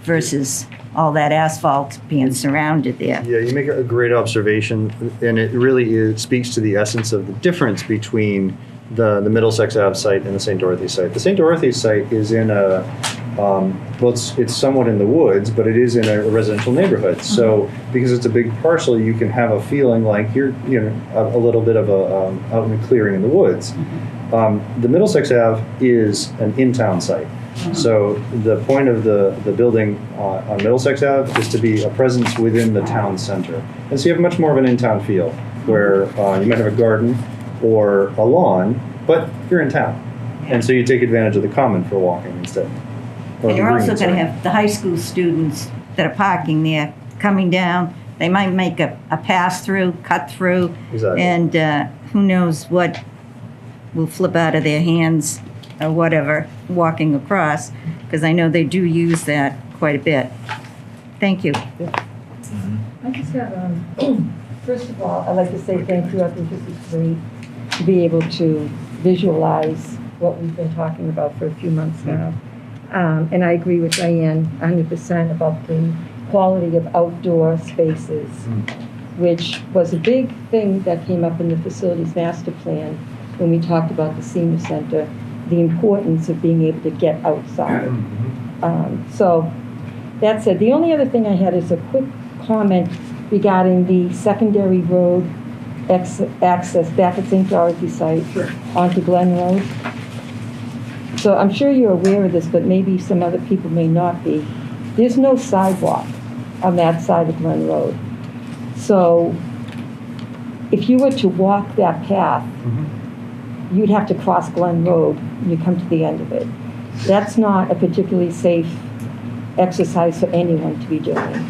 versus all that asphalt being surrounded there.
Yeah, you make a great observation, and it really speaks to the essence of the difference between the Middlesex Ave site and the St. Dorothy site. The St. Dorothy site is in it's somewhat in the woods, but it is in a residential neighborhood. So because it's a big parcel, you can have a feeling like you're a little bit of out in a clearing in the woods. The Middlesex Ave is an in-town site. So the point of the building on Middlesex Ave is to be a presence within the town center. And so you have much more of an in-town feel, where you might have a garden or a lawn, but you're in town. And so you take advantage of the common for walking instead.
And you're also going to have the high school students that are parking there coming down. They might make a pass-through, cut-through,
Exactly.
and who knows what will flip out of their hands or whatever, walking across, because I know they do use that quite a bit. Thank you.
I just have, first of all, I'd like to say thank you. I think this is great to be able to visualize what we've been talking about for a few months now. And I agree with Diane 100% about the quality of outdoor spaces, which was a big thing that came up in the facilities master plan when we talked about the senior center, the importance of being able to get outside. So that said, the only other thing I had is a quick comment regarding the secondary road access back at St. Dorothy site onto Glen Road. So I'm sure you're aware of this, but maybe some other people may not be. There's no sidewalk on that side of Glen Road. So if you were to walk that path, you'd have to cross Glen Road when you come to the end of it. That's not a particularly safe exercise for anyone to be doing.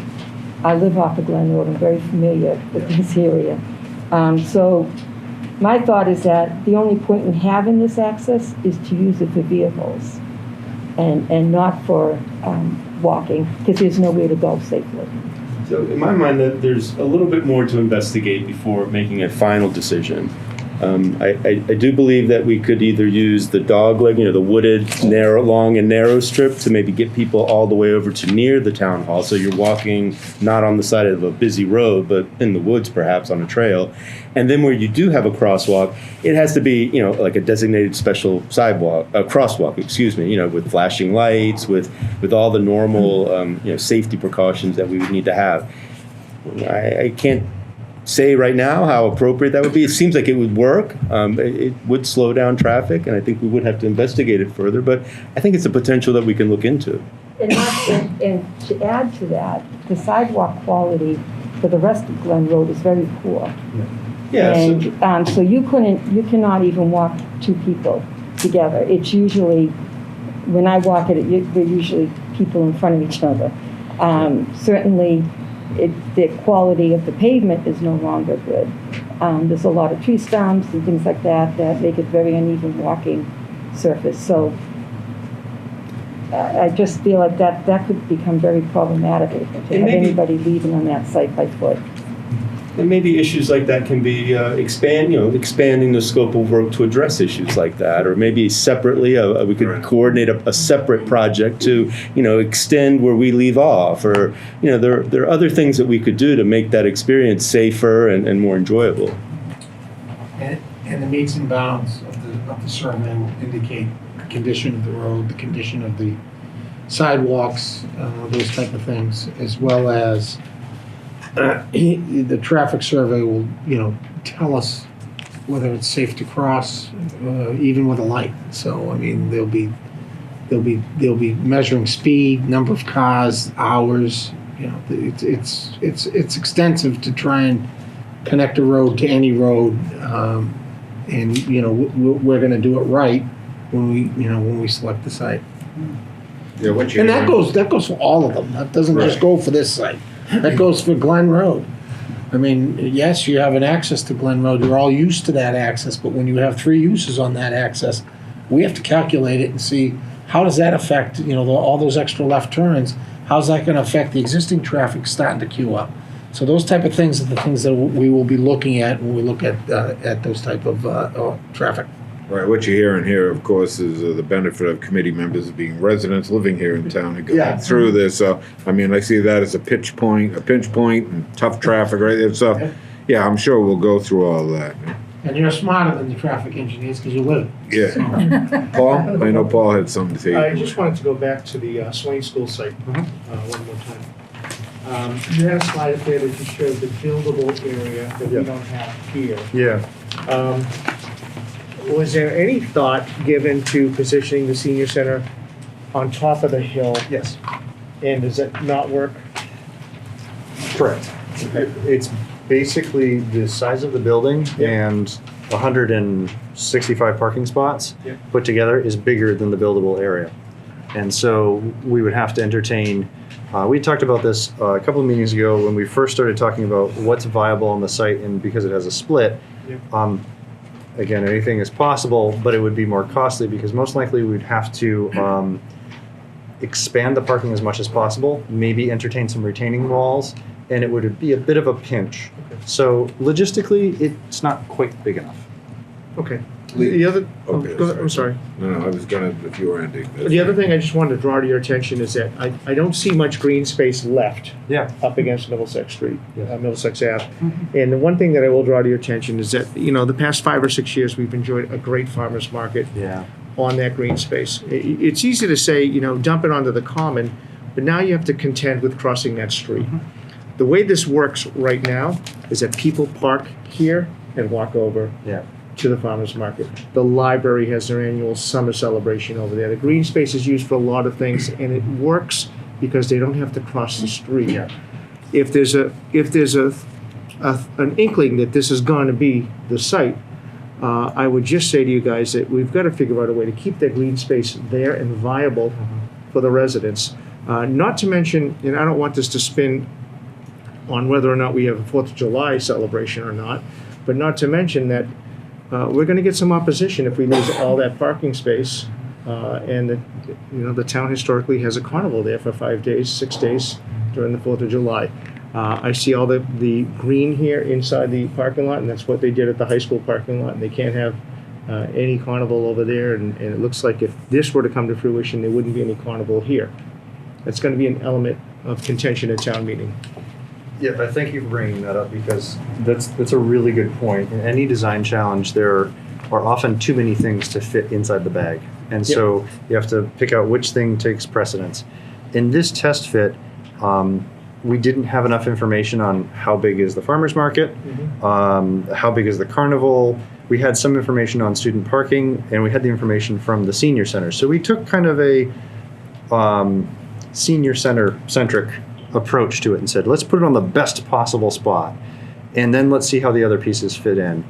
I live off of Glen Road. I'm very familiar with this area. So my thought is that the only point in having this access is to use it for vehicles and not for walking, because there's nowhere to go safely.
So in my mind, that there's a little bit more to investigate before making a final decision. I do believe that we could either use the dogleg, the wooded, long and narrow strip to maybe get people all the way over to near the town hall. So you're walking not on the side of a busy road, but in the woods, perhaps on a trail. And then where you do have a crosswalk, it has to be, like a designated special crosswalk, with flashing lights, with all the normal, safety precautions that we would need to have. I can't say right now how appropriate that would be. It seems like it would work. It would slow down traffic, and I think we would have to investigate it further, but I think it's a potential that we can look into.
And to add to that, the sidewalk quality for the rest of Glen Road is very poor.
Yeah.
And so you cannot even walk two people together. It's usually, when I walk it, they're usually people in front of each other. Certainly, the quality of the pavement is no longer good. There's a lot of tree stumps and things like that make it very uneven walking surface. So I just feel like that could become very problematic to have anybody leaving on that site by foot.
And maybe issues like that can be expanding the scope of work to address issues like that, or maybe separately we could coordinate a separate project to extend where we leave off, or there are other things that we could do to make that experience safer and more enjoyable.
And the meets and bounds of the survey will indicate the condition of the road, the condition of the sidewalks, those type of things, as well as the traffic survey will, tell us whether it's safe to cross, even with a light. So, I mean, they'll be measuring speed, number of cars, hours. It's extensive to try and connect a road to any road, and we're going to do it right when we select the site.
Yeah,
And that goes for all of them. That doesn't just go for this site. That goes for Glen Road. I mean, yes, you have an access to Glen Road. You're all used to that access, but when you have 3 uses on that access, we have to calculate it and see how does that affect, all those extra left turns. How's that going to affect the existing traffic starting to queue up? So those type of things are the things that we will be looking at when we look at those type of traffic.
Right, what you're hearing here, of course, is the benefit of committee members being residents living here in town and going through this. So, I mean, I see that as a pinch point, and tough traffic right there. So, yeah, I'm sure we'll go through all that.
And you're smarter than the traffic engineers because you live it.
Yeah.
So.
Paul? I know Paul had something to say.
I just wanted to go back to the Swain School site one more time. You had a slide up there that you showed the buildable area that we don't have here.
Yeah.
Was there any thought given to positioning the senior center on top of the hill?
Yes.
And does it not work?
Correct. It's basically the size of the building and 165 parking spots put together is bigger than the buildable area. And so we would have to entertain, we talked about this a couple of meetings ago when we first started talking about what's viable on the site, and because it has a split, again, anything is possible, but it would be more costly because most likely we'd have to expand the parking as much as possible, maybe entertain some retaining walls, and it would be a bit of a pinch. So logistically, it's not quite big enough.
Okay. The other,
Okay,
go ahead, I'm sorry.
No, I was gonna, if you were ending.
The other thing I just wanted to draw to your attention is that I don't see much green space left up against Middlesex Street, Middlesex Ave. And the one thing that I will draw to your attention is that, the past 5 or 6 years, we've enjoyed a great farmer's market on that green space. It's easy to say, dump it onto the common, but now you have to contend with crossing that street. The way this works right now is that people park here and walk over to the farmer's market. The library has their annual summer celebration over there. The green space is used for a lot of things, and it works because they don't have to cross the street. If there's an inkling that this is going to be the site, I would just say to you guys that we've got to figure out a way to keep that green space there and viable for the residents. Not to mention, and I don't want this to spin on whether or not we have a 4th of July celebration or not, but not to mention that we're going to get some opposition if we lose all that parking space, and the town historically has a carnival there for 5 days, 6 days during the 4th of July. I see all the green here inside the parking lot, and that's what they did at the high school parking lot, and they can't have any carnival over there, and it looks like if this were to come to fruition, there wouldn't be any carnival here. That's going to be an element of contention at town meeting.
Yeah, I thank you for bringing that up because that's a really good point. In any design challenge, there are often too many things to fit inside the bag. And so you have to pick out which thing takes precedence. In this test fit, we didn't have enough information on how big is the farmer's market, how big is the carnival. We had some information on student parking, and we had the information from the senior center. So we took kind of a senior center-centric approach to it and said, let's put it on the best possible spot, and then let's see how the other pieces fit in.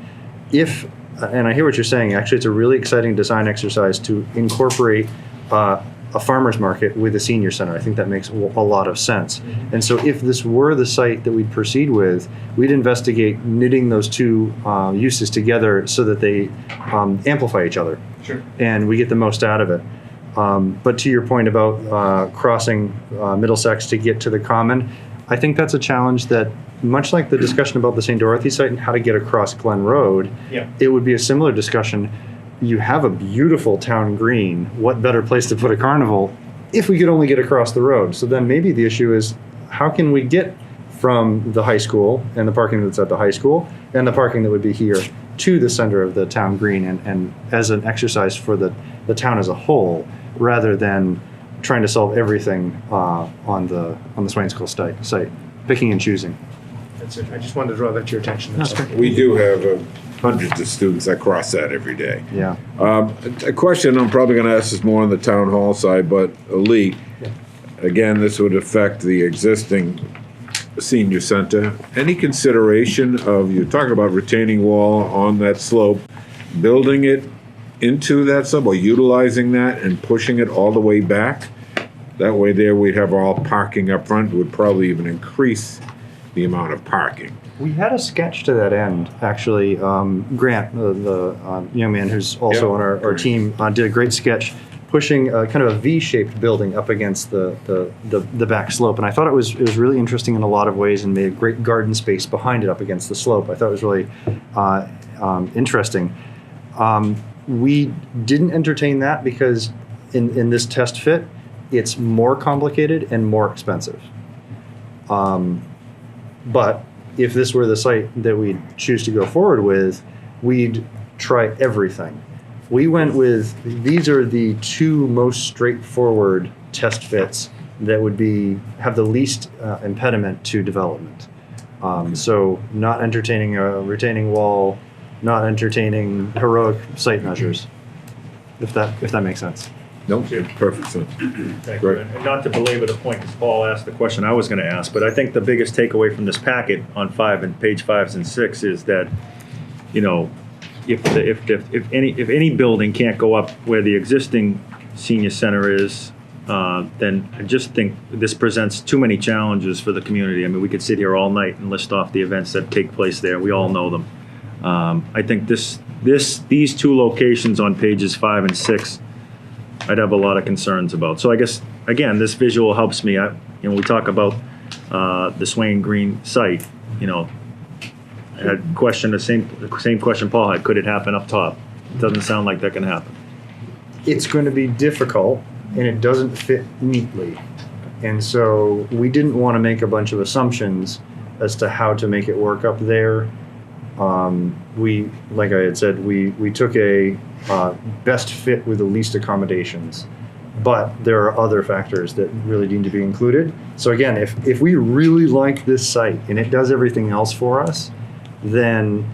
And I hear what you're saying, actually it's a really exciting design exercise to incorporate a farmer's market with a senior center. I think that makes a lot of sense. And so if this were the site that we'd proceed with, we'd investigate knitting those two uses together so that they amplify each other.
Sure.
And we get the most out of it. But to your point about crossing Middlesex to get to the common, I think that's a challenge that
much like the discussion about the St. Dorothys Site and how to get across Glen Road, it would be a similar discussion. You have a beautiful town green. What better place to put a carnival if we could only get across the road? So then maybe the issue is, how can we get from the high school and the parking that's at the high school and the parking that would be here to the center of the town green, and as an exercise for the town as a whole, rather than trying to solve everything on the Swain School site, picking and choosing.
That's it. I just wanted to draw that to your attention.
That's great.
We do have hundreds of students that cross that every day.
Yeah.
A question, I'm probably going to ask this more on the town hall side, but Lee, again, this would affect the existing senior center. Any consideration of, you're talking about retaining wall on that slope, building it into that slope or utilizing that and pushing it all the way back? That way there we'd have all parking up front, would probably even increase the amount of parking.
We had a sketch to that end, actually. Grant, the young man who's also on our team, did a great sketch pushing kind of a V-shaped building up against the back slope. And I thought it was really interesting in a lot of ways and made a great garden space behind it up against the slope. I thought it was really interesting. We didn't entertain that because in this test fit, it's more complicated and more expensive. But if this were the site that we'd choose to go forward with, we'd try everything. We went with, these are the two most straightforward test fits that would have the least impediment to development. So not entertaining a retaining wall, not entertaining heroic site measures, if that makes sense.
Nope, perfect sense.
Thank you. And not to belabor the point, because Paul asked the question I was going to ask, but I think the biggest takeaway from this packet on page 5 and 6 is that, you know, if any building can't go up where the existing senior center is, then I just think this presents too many challenges for the community. I mean, we could sit here all night and list off the events that take place there. We all know them. I think these two locations on pages 5 and 6, I'd have a lot of concerns about. So I guess, again, this visual helps me. We talk about the Swain Green site, you know, I had questioned the same question Paul had. Could it happen up top? It doesn't sound like that can happen.
It's going to be difficult, and it doesn't fit neatly. And so we didn't want to make a bunch of assumptions as to how to make it work up there. We, like I had said, we took a best fit with the least accommodations. But there are other factors that really need to be included. So again, if we really like this site and it does everything else for us, then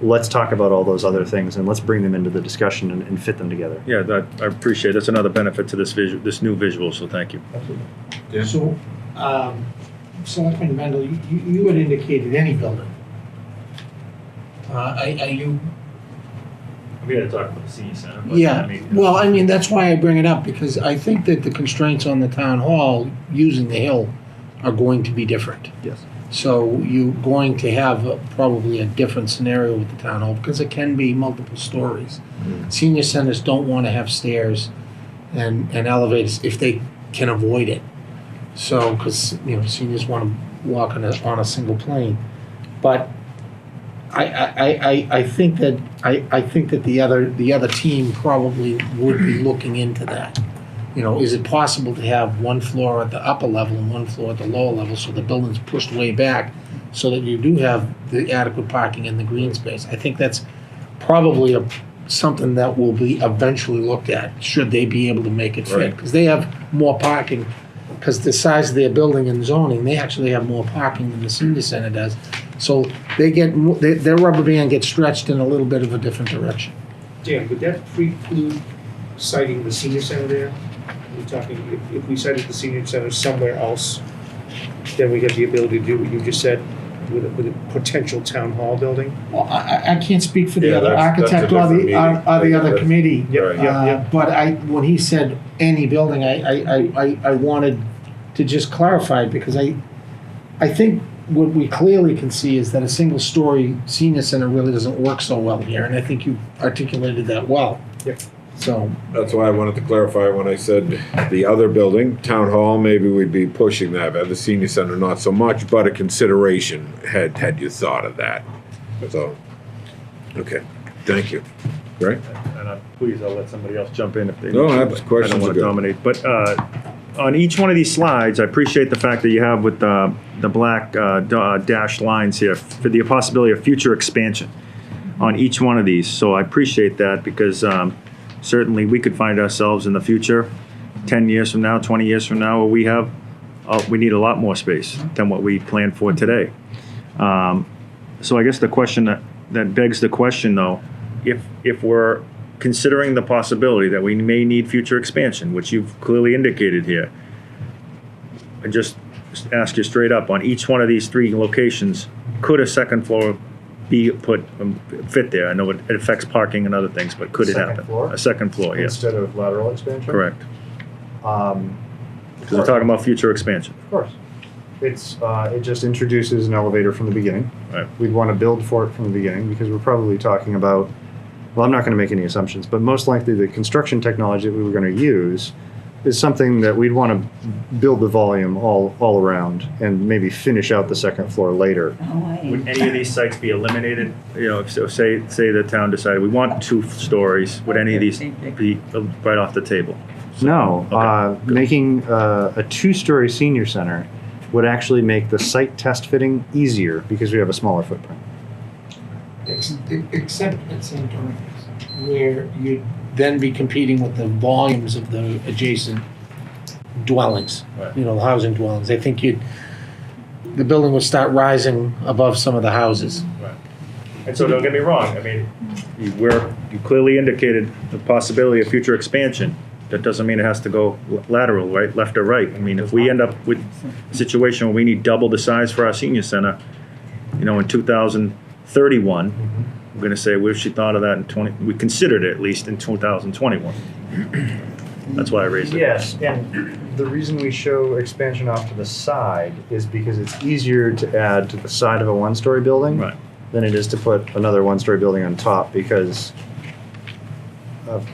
let's talk about all those other things and let's bring them into the discussion and fit them together.
Yeah, I appreciate it. That's another benefit to this new visual, so thank you.
Absolutely. Yeah. So, Selectman Mendel, you had indicated any building. Are you?
We had to talk about the senior center.
Well, I mean, that's why I bring it up, because I think that the constraints on the town hall using the hill are going to be different.
Yes.
So you're going to have probably a different scenario with the town hall because it can be multiple stories. Mm-hmm. Senior centers don't want to have stairs and elevators if they can avoid it. So, because seniors want to walk on a single plane, but I think that the other team probably would be looking into that. Is it possible to have one floor at the upper level and one floor at the lower level so the building's pushed way back so that you do have the adequate parking in the green space? I think that's probably something that will be eventually looked at, should they be able to make it fit. Because they have more parking, because the size of their building and zoning, they actually have more parking than the senior center does. So their rubber band gets stretched in a little bit of a different direction.
Dan, would that preclude citing the senior center there? We're talking, if we cited the senior center somewhere else, then we have the ability to do what you just said with a potential town hall building?
Well, I can't speak for the other architect or the other committee. But when he said any building, I wanted to just clarify it, because I think what we clearly can see is that a single-story senior center really doesn't work so well here, and I think you articulated that well.
Yep.
So,
That's why I wanted to clarify when I said the other building, Town Hall, maybe we'd be pushing that, but the senior center, not so much, but a consideration, had you thought of that. So, okay, thank you. Right?
And please, I'll let somebody else jump in if they
No,
need to,
that's
but I
questions
don't
are
want to
good.
dominate. But on each one of these slides, I appreciate the fact that you have with the black dashed lines here for the possibility of future expansion on each one of these. So I appreciate that because certainly we could find ourselves in the future, 10 years from now, 20 years from now, where we need a lot more space than what we planned for today. So I guess the question that begs the question, though, if we're considering the possibility that we may need future expansion, which you've clearly indicated here, I just ask you straight up, on each one of these 3 locations, could a second floor be fit there? I know it affects parking and other things, but could it
Second
happen?
floor?
A second floor, yes.
Instead of lateral expansion?
Correct.
Of
Because we're talking about future expansion.
course. It just introduces an elevator from the beginning.
Right.
We'd want to build for it from the beginning because we're probably talking about, well, I'm not going to make any assumptions, but most likely the construction technology that we were going to use is something that we'd want to build the volume all around and maybe finish out the second floor later.
Would any of these sites be eliminated? You know, if say the town decided we want 2 stories, would any of these be right off the table?
No,
Okay,
making a 2-story senior center would actually make the site test fitting easier because we have a smaller footprint.
except at St. Dorothy's, where you'd then be competing with the volumes of the adjacent dwellings,
Right.
the housing dwellings. I think the building would start rising above some of the houses.
Right. And so don't get me wrong, I mean, you clearly indicated the possibility of future expansion. That doesn't mean it has to go lateral, right, left or right. I mean, if we end up with a situation where we need double the size for our senior center, in 2031, we're gonna say, where she thought of that we considered it at least in 2021. That's why I raised it.
Yes, and the reason we show expansion off to the side is because it's easier to add to the side of a 1-story building
Right.
than it is to put another 1-story building on top because of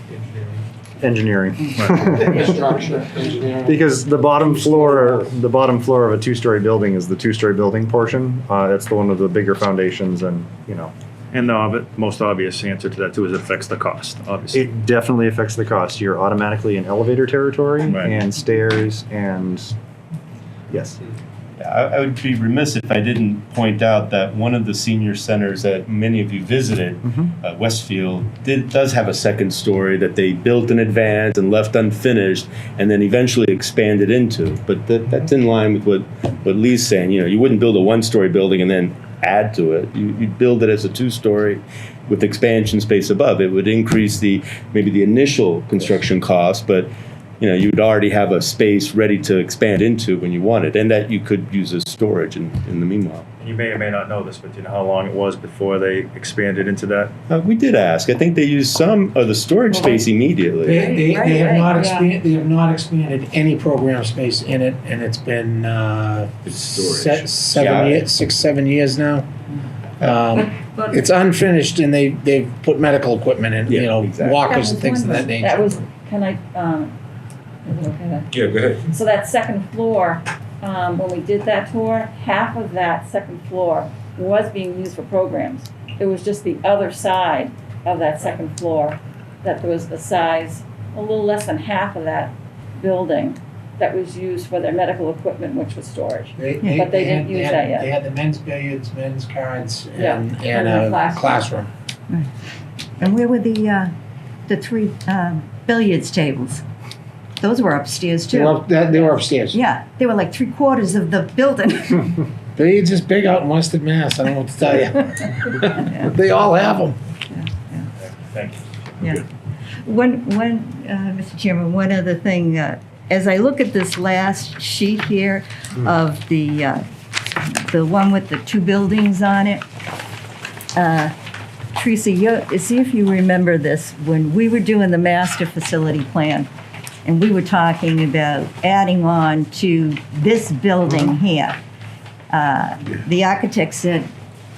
engineering.
Infrastructure, engineering.
Because the bottom floor of a 2-story building is the 2-story building portion. That's the one with the bigger foundations and,
And the most obvious answer to that too is it affects the cost, obviously.
it definitely affects the cost. You're automatically in elevator territory
Right.
and stairs and, yes.
I would be remiss if I didn't point out that one of the senior centers that many of you visited, Westfield, does have a second story that they built in advance and left unfinished and then eventually expanded into. But that's in line with what Lee's saying. You wouldn't build a 1-story building and then add to it. You'd build it as a 2-story with expansion space above. It would increase maybe the initial construction cost, but you'd already have a space ready to expand into when you want it, and that you could use as storage in the meanwhile.
You may or may not know this, but do you know how long it was before they expanded into that?
We did ask. I think they used some of the storage space immediately.
They have not
yeah.
expanded. They have not expanded any program space in it, and it's been
It's storage.
7 years now.
But
It's unfinished, and they've put medical equipment in,
Yeah, exactly.
walkers and things of that nature.
That was, can I, is it okay then?
Yeah, go ahead.
So that second floor, when we did that tour, half of that second floor was being used for programs. It was just the other side of that second floor that there was the size, a little less than half of that building that was used for their medical equipment, which was storage. But they didn't use that yet.
They had the men's billiards, men's cards,
Yeah,
and
and
a
the
classroom.
And where were the 3 billiards tables? Those were upstairs too.
They were upstairs.
Yeah, they were like 3/4 of the building.
Billiards is big out in Western Mass. I don't know what to tell you. They all have them.
Thank you.
Yeah. Mr. Chairman, one other thing, as I look at this last sheet here of the one with the 2 buildings on it, Teresa, see if you remember this, when we were doing the master facility plan, and we were talking about adding on to this building here, the architect said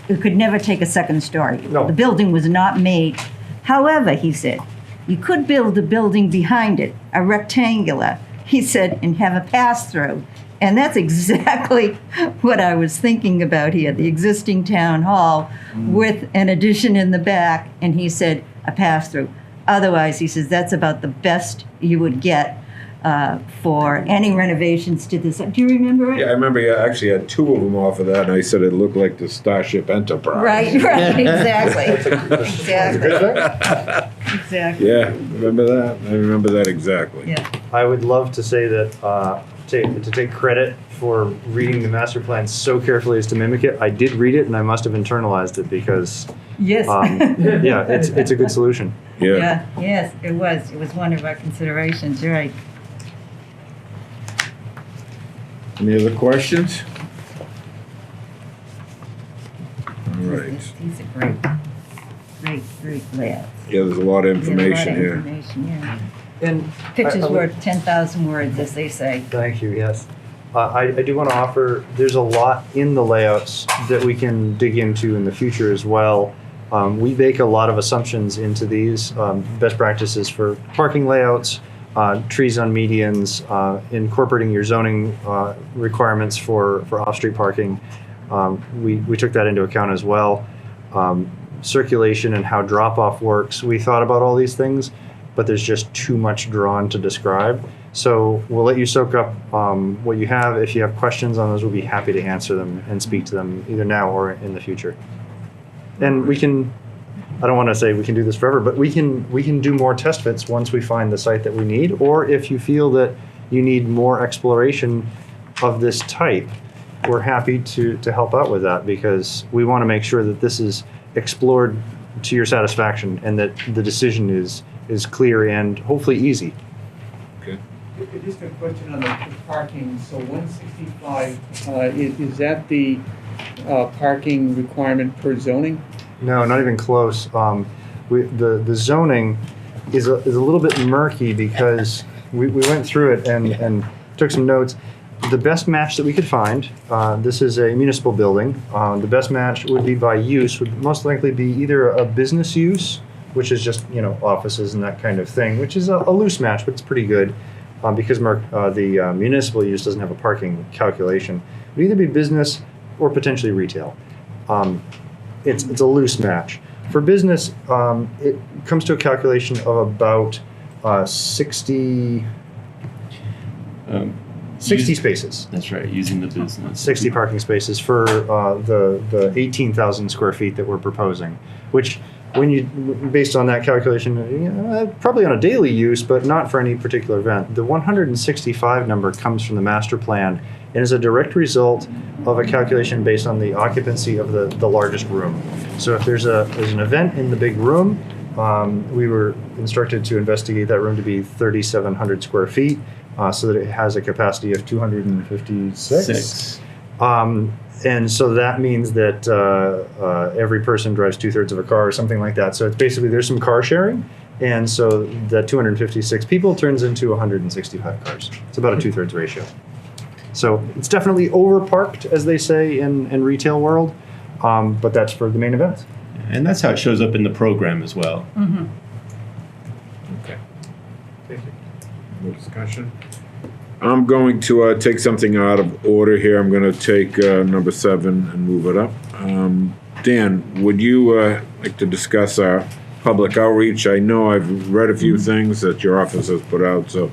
it could never take a second story.
No.
The building was not made. However, he said, you could build a building behind it, a rectangular, he said, and have a pass-through. And that's exactly what I was thinking about here, the existing town hall with an addition in the back, and he said a pass-through. Otherwise, he says, that's about the best you would get for any renovations to this. Do you remember it?
Yeah, I remember you actually had two of them off of that, and I said it looked like the Starship Enterprise.
Right, exactly. Exactly.
Yeah, remember that? I remember that exactly.
Yeah.
I would love to say that, to take credit for reading the master plan so carefully as to mimic it. I did read it, and I must have internalized it because,
Yes.
yeah, it's a good solution.
Yeah.
Yes, it was. It was one of our considerations, right.
Any other questions? All right.
These are great layouts.
Yeah, there's a lot of information here.
Yeah.
And
Pictures
I-
worth 10,000 words, as they say.
Thank you, yes. I do want to offer, there's a lot in the layouts that we can dig into in the future as well. We bake a lot of assumptions into these, best practices for parking layouts, trees on medians, incorporating your zoning requirements for off-street parking. We took that into account as well. Circulation and how drop-off works. We thought about all these things, but there's just too much drawn to describe. So we'll let you soak up what you have. If you have questions on those, we'll be happy to answer them and speak to them either now or in the future. And we can, I don't want to say we can do this forever, but we can do more test fits once we find the site that we need, or if you feel that you need more exploration of this type, we're happy to help out with that, because we want to make sure that this is explored to your satisfaction and that the decision is clear and hopefully easy.
Okay.
Just a question on the parking. So 165, is that the parking requirement per zoning?
No, not even close. The zoning is a little bit murky because we went through it and took some notes. The best match that we could find, this is a municipal building. The best match would be by use, would most likely be either a business use, which is just, offices and that kind of thing, which is a loose match, but it's pretty good because the municipal use doesn't have a parking calculation. It would either be business or potentially retail. It's a loose match. For business, it comes to a calculation of about 60 spaces.
That's right, using the business.
60 parking spaces for the 18,000 square feet that we're proposing, which based on that calculation, probably on a daily use, but not for any particular event. The 165 number comes from the master plan and is a direct result of a calculation based on the occupancy of the largest room. So if there's an event in the big room, we were instructed to investigate that room to be 3,700 square feet, so that it has a capacity of 256. And so that means that every person drives 2/3 of a car or something like that. So it's basically, there's some car sharing. And so that 256 people turns into 165 cars. It's about a 2/3 ratio. So it's definitely over-parked, as they say in retail world, but that's for the main events.
And that's how it shows up in the program as well.
Mm-hmm.
Okay. Thank you. More discussion? I'm going to take something out of order here. I'm going to take number 7 and move it up. Dan, would you like to discuss our public outreach? I know I've read a few things that your office has put out, so.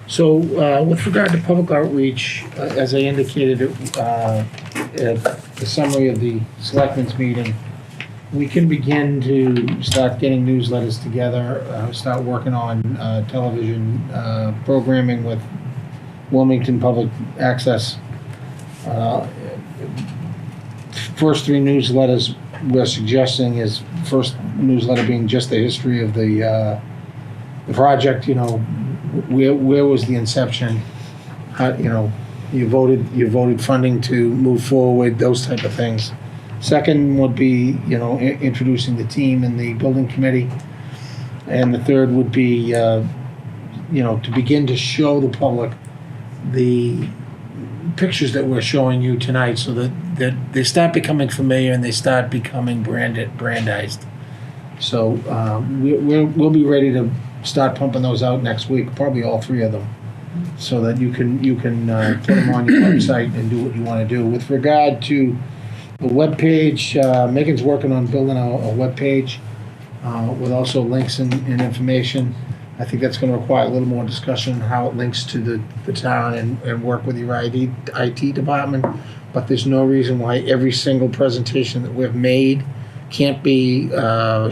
So, with regard to public outreach, as I indicated at the summary of the selectmen's meeting, we can begin to start getting newsletters together, start working on television programming with Wilmington Public Access. First 3 newsletters we're suggesting is, first newsletter being just the history of the project, where was the inception, how, you voted funding to move forward, those type of things. Second would be, introducing the team and the building committee. And the third would be, to begin to show the public the pictures that we're showing you tonight, so that they start becoming familiar and they start becoming brandized. So we'll be ready to start pumping those out next week, probably all 3 of them, so that you can put them on your website and do what you want to do. With regard to the webpage, Megan's working on building a webpage with also links and information. I think that's going to require a little more discussion on how it links to the town and work with your IT department. But there's no reason why every single presentation that we've made can't be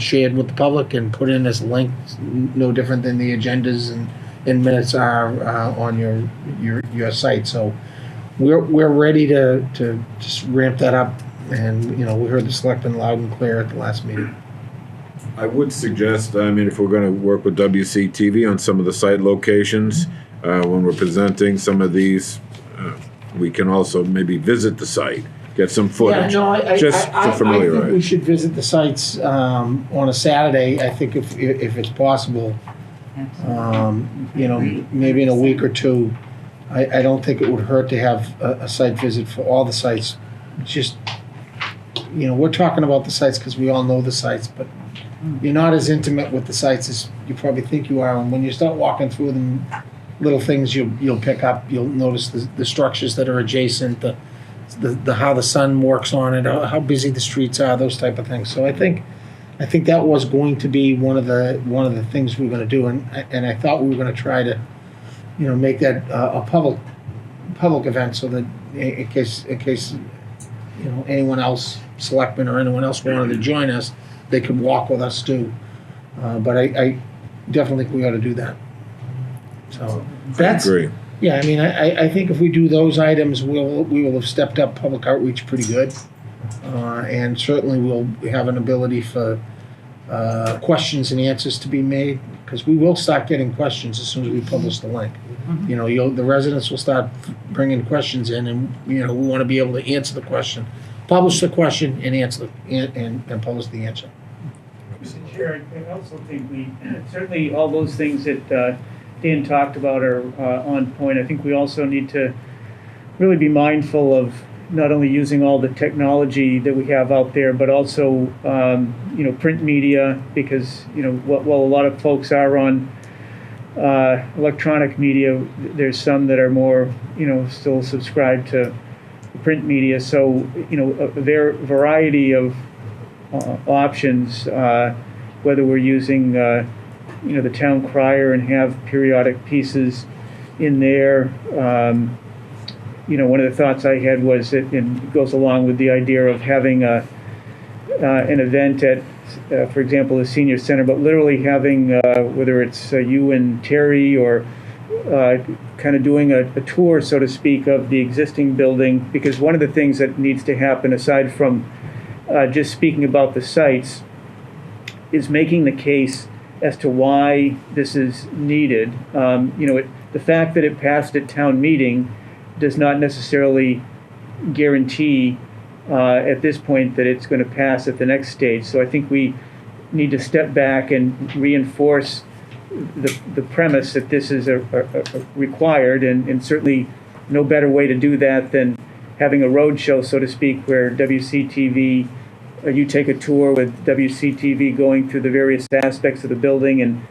shared with the public and put in as links, no different than the agendas and minutes are on your site. So we're ready to just ramp that up. And, we heard the selectmen loud and clear at the last meeting.
I would suggest, if we're going to work with WCTV on some of the site locations, when we're presenting some of these, we can also maybe visit the site, get some footage, just to familiarize.
I think we should visit the sites on a Saturday. I think if it's possible, maybe in a week or two. I don't think it would hurt to have a site visit for all the sites. Just, we're talking about the sites because we all know the sites, but you're not as intimate with the sites as you probably think you are. And when you start walking through them, little things you'll pick up. You'll notice the structures that are adjacent, the how the sun works on it, how busy the streets are, those type of things. So I think that was going to be one of the things we were going to do, and I thought we were going to try to, make that a public event, so that in case anyone else, selectmen or anyone else wanted to join us, they could walk with us too. But I definitely think we ought to do that. So that's
great.
Yeah, I think if we do those items, we will have stepped up public outreach pretty good, and certainly we'll have an ability for questions and answers to be made, because we will start getting questions as soon as we publish the link. The residents will start bringing questions in, and we want to be able to answer the question, publish the question, and answer and publish the answer.
Mr. Chair, I also think we certainly all those things that Dan talked about are on point. I think we also need to really be mindful of not only using all the technology that we have out there, but also print media, because while a lot of folks are on electronic media, there's some that are more still subscribed to print media. So a variety of options, whether we're using the town crier and have periodic pieces in there. One of the thoughts I had was that, and it goes along with the idea of having an event at, for example, the senior center, but literally having, whether it's you and Terry, or kind of doing a tour, so to speak, of the existing building, because one of the things that needs to happen, aside from just speaking about the sites, is making the case as to why this is needed. The fact that it passed at town meeting does not necessarily guarantee at this point that it's going to pass at the next stage. So I think we need to step back and reinforce the premise that this is a required, and certainly no better way to do that than having a road show, so to speak, where WCTV, you take a tour with WCTV going through the various aspects of the building, and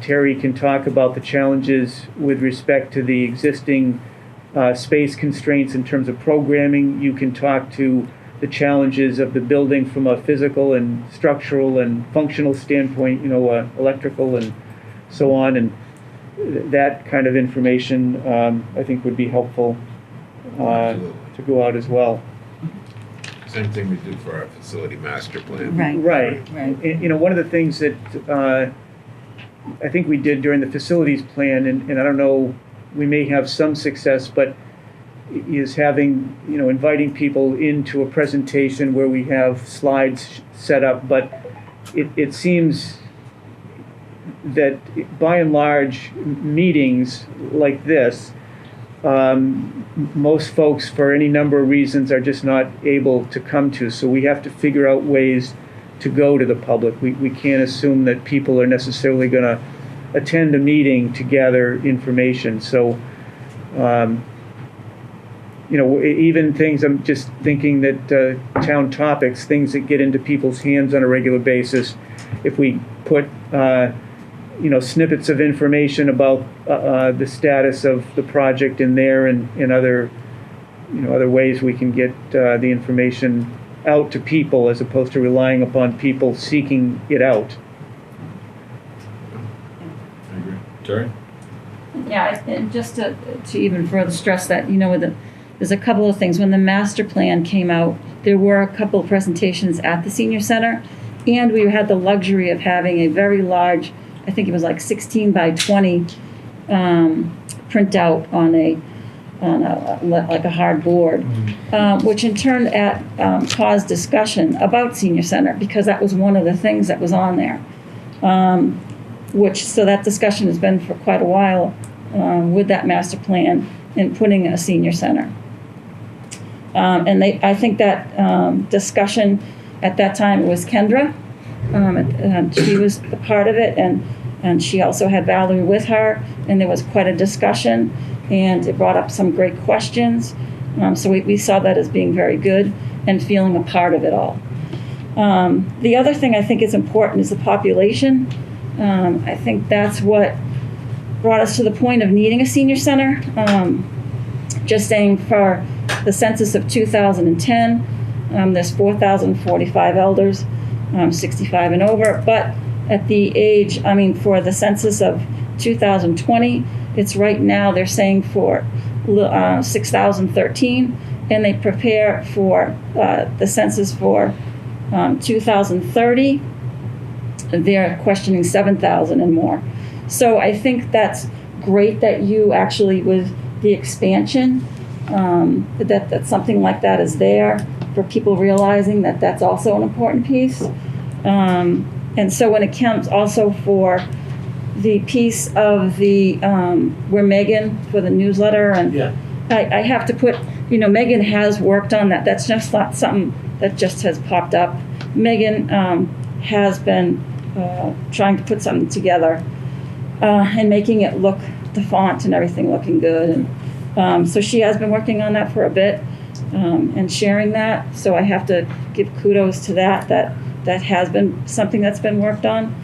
Terry can talk about the challenges with respect to the existing space constraints in terms of programming. You can talk to the challenges of the building from a physical and structural and functional standpoint, electrical and so on, and that kind of information I think would be helpful to go out as well.
Same thing we do for our facility master plan.
Right. And, one of the things that I think we did during the facilities plan, and I don't know, we may have some success, but is having, inviting people into a presentation where we have slides set up, but it seems that by and large, meetings like this, most folks, for any number of reasons, are just not able to come to. So we have to figure out ways to go to the public. We can't assume that people are necessarily going to attend a meeting to gather information. So, even things, I'm just thinking that town topics, things that get into people's hands on a regular basis, if we put, snippets of information about the status of the project in there and other, other ways we can get the information out to people as opposed to relying upon people seeking it out.
I agree. Terry?
Yeah, and just to even further stress that, there's a couple of things. When the master plan came out, there were a couple of presentations at the senior center, and we had the luxury of having a very large, I think it was like 16 by 20 printout on like a hard board, which in turn caused discussion about senior center, because that was one of the things that was on there. So that discussion has been for quite a while with that master plan and putting a senior center. I think that discussion at that time, it was Kendra. She was a part of it, and she also had Valerie with her, and there was quite a discussion, and it brought up some great questions. So we saw that as being very good and feeling a part of it all. The other thing I think is important is the population. I think that's what brought us to the point of needing a senior center. Just saying, for the census of 2010, there's 4,045 elders, 65 and over. But at the age, for the census of 2020, it's right now they're saying for 6,013, and they prepare for the census for 2030. They're questioning 7,000 and more. So I think that's great that you actually, with the expansion, that something like that is there, for people realizing that that's also an important piece. And so when it comes also for the piece of the, where Megan, for the newsletter, and I have to put, Megan has worked on that. That's just not something that just has popped up. Megan has been trying to put something together and making it look, the font and everything looking good. And so she has been working on that for a bit and sharing that. So I have to give kudos to that has been something that's been worked on.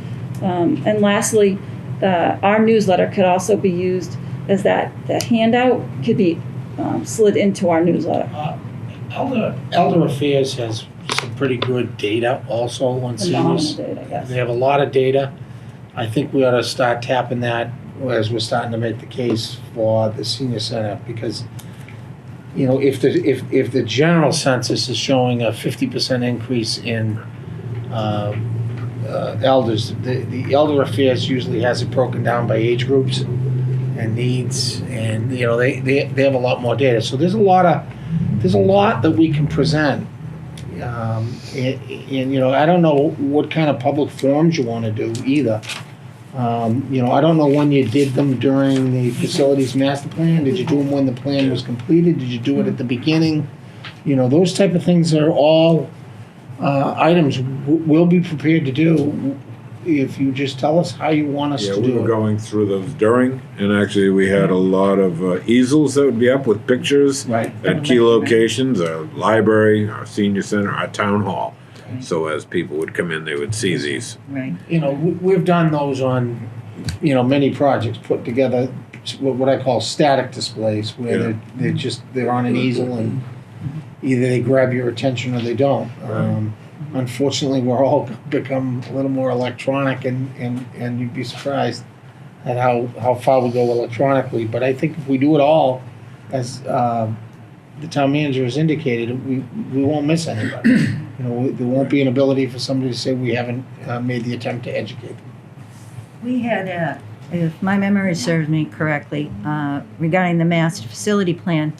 And lastly, our newsletter could also be used as that handout could be slid into our newsletter.
Elder Affairs has some pretty good data also on seniors.
Data, yes.
They have a lot of data. I think we ought to start tapping that as we're starting to make the case for the senior center, because if the general census is showing a 50% increase in elders, the Elder Affairs usually has it broken down by age groups and needs, and they have a lot more data. So there's a lot that we can present. And I don't know what kind of public forums you want to do either. I don't know when you did them during the facilities master plan. Did you do them when the plan was completed? Did you do it at the beginning? Those type of things are all items we'll be prepared to do if you just tell us how you want us to do it.
Yeah, we were going through those during, and actually we had a lot of easels that would be up with pictures at key locations, our library, our senior center, our town hall. So as people would come in, they would see these.
Right.
We've done those on, many projects, put together what I call static displays, where they're on an easel and either they grab your attention or they don't. Unfortunately, we're all become a little more electronic, and you'd be surprised at how far we go electronically. But I think if we do it all, as the town manager has indicated, we won't miss anybody. There won't be an ability for somebody to say we haven't made the attempt to educate them.
We had, if my memory serves me correctly, regarding the master facility plan,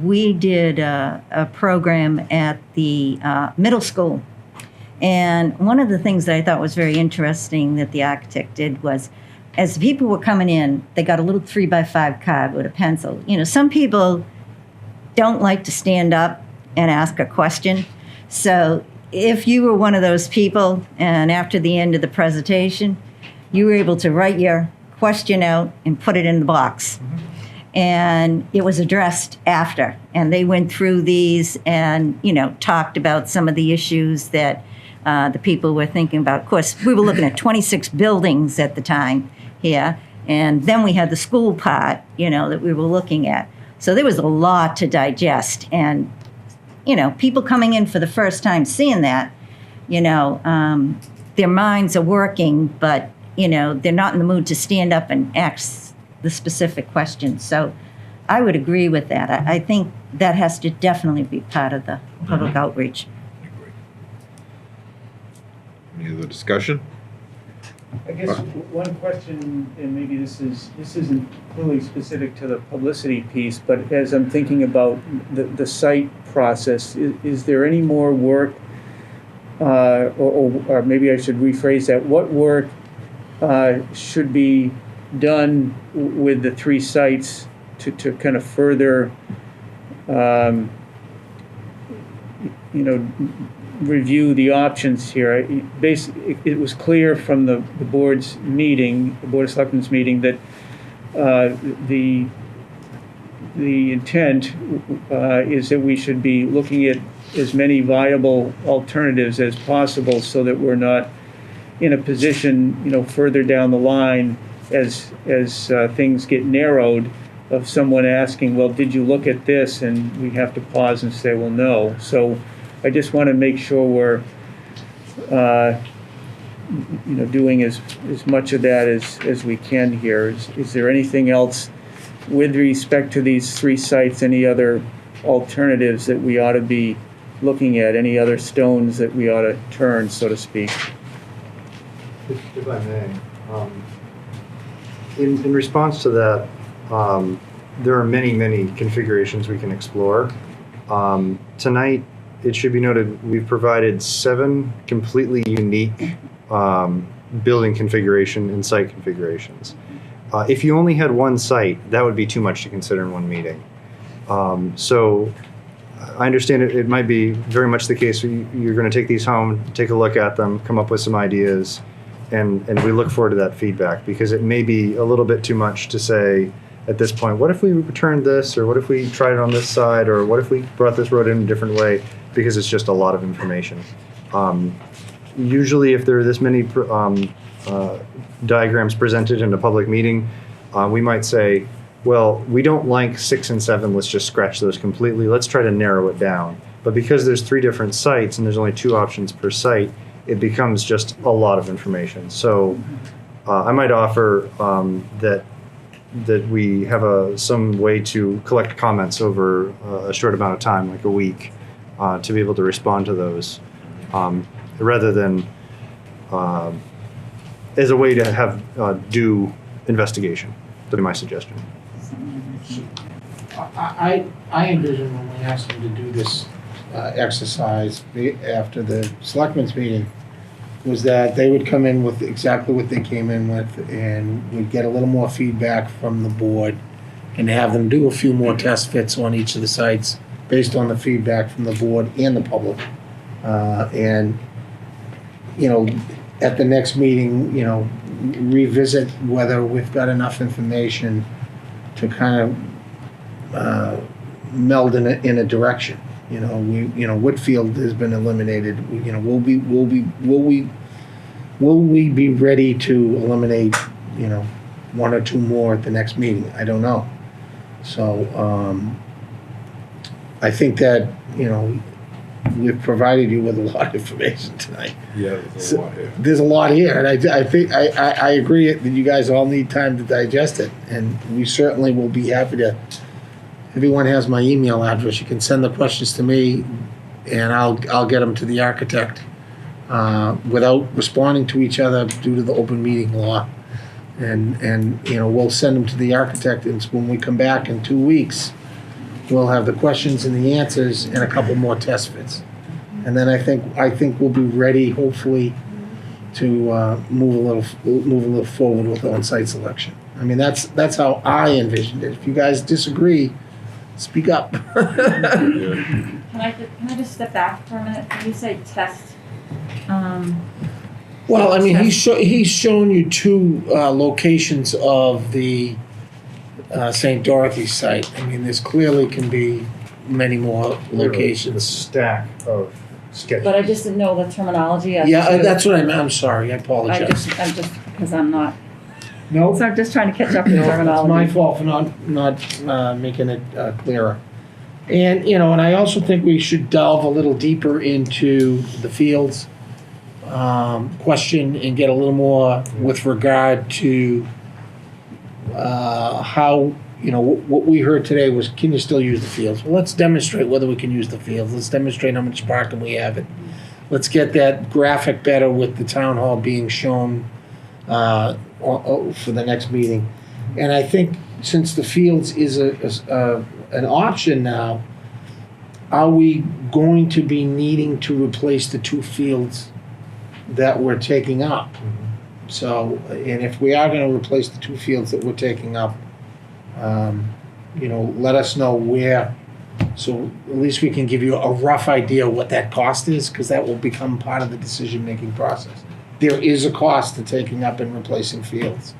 we did a program at the middle school. And one of the things that I thought was very interesting that the architect did was, as people were coming in, they got a little 3x5 card with a pencil. Some people don't like to stand up and ask a question. So if you were one of those people, and after the end of the presentation, you were able to write your question out and put it in the box. And it was addressed after. And they went through these and, talked about some of the issues that the people were thinking about. Of course, we were looking at 26 buildings at the time here. And then we had the school part, that we were looking at. So there was a lot to digest. And, people coming in for the first time seeing that, their minds are working, but, they're not in the mood to stand up and ask the specific questions. So I would agree with that. I think that has to definitely be part of the public outreach.
Any other discussion?
I guess one question, and maybe this isn't really specific to the publicity piece, but as I'm thinking about the site process, is there any more work, or maybe I should rephrase that, what work should be done with the 3 sites to kind of further, review the options here? Basically, it was clear from the board's meeting, the Board of Selectmen's meeting, that the intent is that we should be looking at as many viable alternatives as possible, so that we're not in a position, further down the line as things get narrowed, of someone asking, well, did you look at this? And we have to pause and say, well, no. So I just want to make sure we're, doing as much of that as we can here. Is there anything else with respect to these 3 sites, any other alternatives that we ought to be looking at, any other stones that we ought to turn, so to speak?
If I may, in response to that, there are many configurations we can explore. Tonight, it should be noted, we've provided 7 completely unique building configuration and site configurations. If you only had one site, that would be too much to consider in one meeting. So I understand it might be very much the case you're going to take these home, take a look at them, come up with some ideas, and we look forward to that feedback, because it may be a little bit too much to say at this point, what if we returned this, or what if we tried it on this side, or what if we brought this road in a different way, because it's just a lot of information. Usually if there are this many diagrams presented in a public meeting, we might say, well, we don't like 6 and 7, let's just scratch those completely, let's try to narrow it down. But because there's 3 different sites and there's only 2 options per site, it becomes just a lot of information. So I might offer that we have some way to collect comments over a short amount of time, like a week, to be able to respond to those, rather than as a way to have due investigation. That'd be my suggestion.
I envision when we asked them to do this exercise after the selectmen's meeting, was that they would come in with exactly what they came in with, and we'd get a little more feedback from the board, and have them do a few more test fits on each of the sites based on the feedback from the board and the public. And, at the next meeting, revisit whether we've got enough information to kind of meld in a direction. Whitfield has been eliminated. Will we be ready to eliminate, 1 or 2 more at the next meeting? I don't know. So I think that we've provided you with a lot of information tonight.
Yeah,
There's a lot here, and I think I agree that you guys all need time to digest it, and we certainly will be happy to. Everyone has my email address. You can send the questions to me, and I'll get them to the architect without responding to each other due to the open meeting law. And we'll send them to the architect, and when we come back in 2 weeks, we'll have the questions and the answers and a couple more test fits. And then I think we'll be ready, hopefully, to move a little forward with on-site selection. I mean, that's how I envisioned it. If you guys disagree, speak up.
Can I just step back for a minute? When you say test,
Well, I mean, he's shown you 2 locations of the St. Dorothys Site. I mean, there's clearly can be many more
The
locations.
stack of sketches.
But I just didn't know the terminology. as
Yeah,
to-
that's what I meant. I'm sorry. I apologize.
I'm just, because I'm not,
No,
so I'm just trying to catch up with the
no, it's
terminology.
my fault for not making it clearer. And, and I also think we should delve a little deeper into the fields question and get a little more with regard to how, what we heard today was, can you still use the fields? Well, let's demonstrate whether we can use the fields. Let's demonstrate how much parking we have it. Let's get that graphic better with the town hall being shown for the next meeting. And I think since the fields is an option now, are we going to be needing to replace the 2 fields that we're taking up? So, and if we are going to replace the 2 fields that we're taking up, let us know where, so at least we can give you a rough idea what that cost is, because that will become part of the decision-making process. There is a cost to taking up and replacing fields.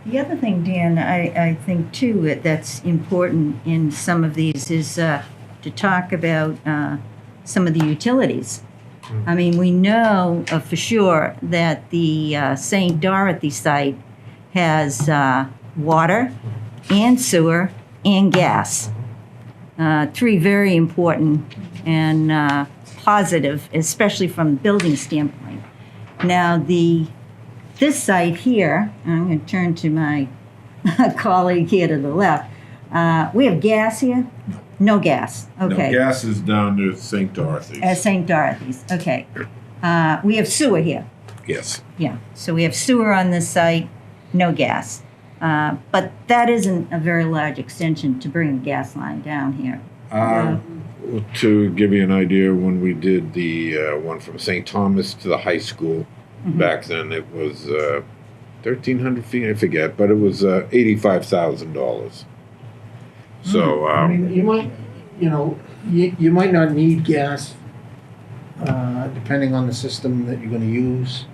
The other thing, Dan, I think too, that's important in some of these is to talk about some of the utilities. I mean, we know for sure that the St. Dorothys Site has water and sewer and gas. 3 very important and positive, especially from a building standpoint. Now, this site here, and I'm going to turn to my colleague here to the left. We have gas here? No gas. Okay.
No, gas is down to St. Dorothy's.
St. Dorothy's. Okay. We have sewer here.
Yes.
Yeah. So we have sewer on this site, no gas. But that isn't a very large extension to bring a gas line down here.
To give you an idea, when we did the one from St. Thomas to the high school, back then it was 1,300 feet, I forget, but it was $85,000. So
I mean, you might, you might not need gas, depending on the system that you're going to use.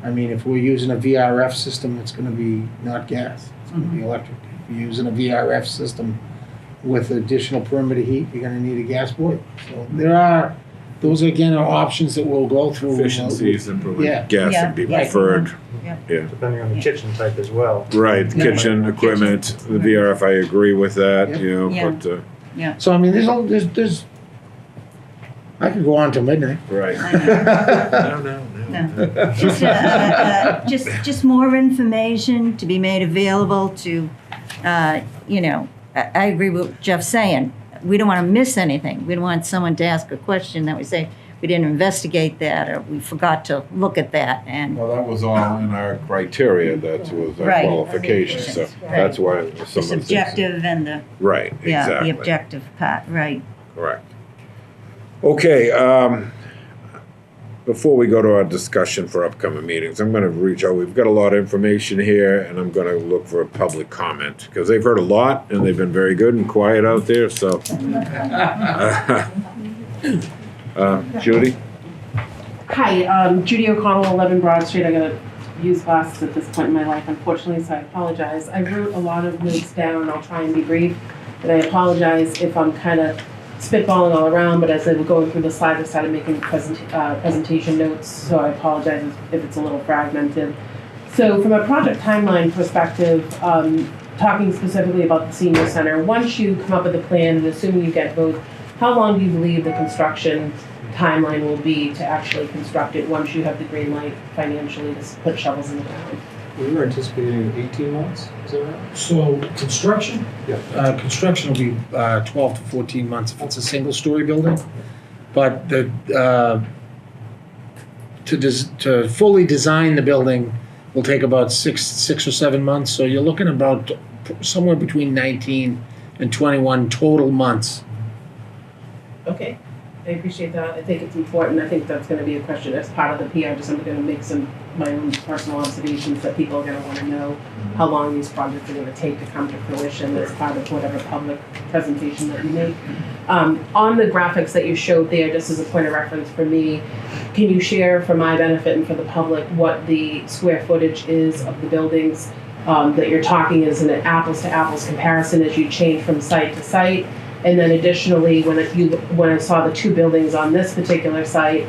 I mean, if we're using a VRF system, it's going to be not gas; it's going to be electric. If you're using a VRF system with additional perimeter heat, you're going to need a gas boiler. So those again are options that we'll go through.
efficiencies and probably
Yeah.
gas
Yeah.
would be
Yeah.
preferred.
Yeah.
Yeah.
Depending on the kitchen type as well.
Right, kitchen equipment, the VRF, I agree with that,
Yeah.
but,
So I mean, there's. I could go on till midnight.
right.
No. Just more information to be made available to, I agree with what Jeff's saying. We don't want to miss anything. We don't want someone to ask a question that we say, we didn't investigate that, or we forgot to look at that, and,
Well, that was all in our criteria, that was our
Right.
qualification, so that's why some
the
of the things.
subjective and the,
Right,
yeah, the
exactly,
objective part, right.
correct. Okay, before we go to our discussion for upcoming meetings, I'm gonna reach out, we've got a lot of information here, and I'm gonna look for a public comment, because they've heard a lot, and they've been very good and quiet out there, so. Judy?
Hi, Judy O'Connell, 11 Broad Street. I gotta use glasses at this point in my life, unfortunately, so I apologize. I wrote a lot of notes down. I'll try and be brief, and I apologize if I'm kind of spitballing all around, but as I was going through the slides, I started making presentation notes, so I apologize if it's a little fragmented. So from a project timeline perspective, talking specifically about the senior center, once you come up with a plan, and assuming you get both, how long do you believe the construction timeline will be to actually construct it once you have the green light financially to put shovels in the ground?
We were anticipating 18 months, is that right?
So construction?
Yeah.
Construction will be 12 to 14 months if it's a single-story building. But to fully design the building will take about six or 7 months. So you're looking about somewhere between 19 and 21 total months.
Okay, I appreciate that. I think it's important. I think that's going to be a question as part of the PR. Just I'm going to make my own personal observations that people are going to want to know how long these projects are going to take to come to fruition as part of whatever public presentation that you make. On the graphics that you showed there, just as a point of reference for me, can you share for my benefit and for the public what the square footage is of the buildings that you're talking is an apples to apples comparison as you change from site to site. And then additionally, when I saw the two buildings on this particular site,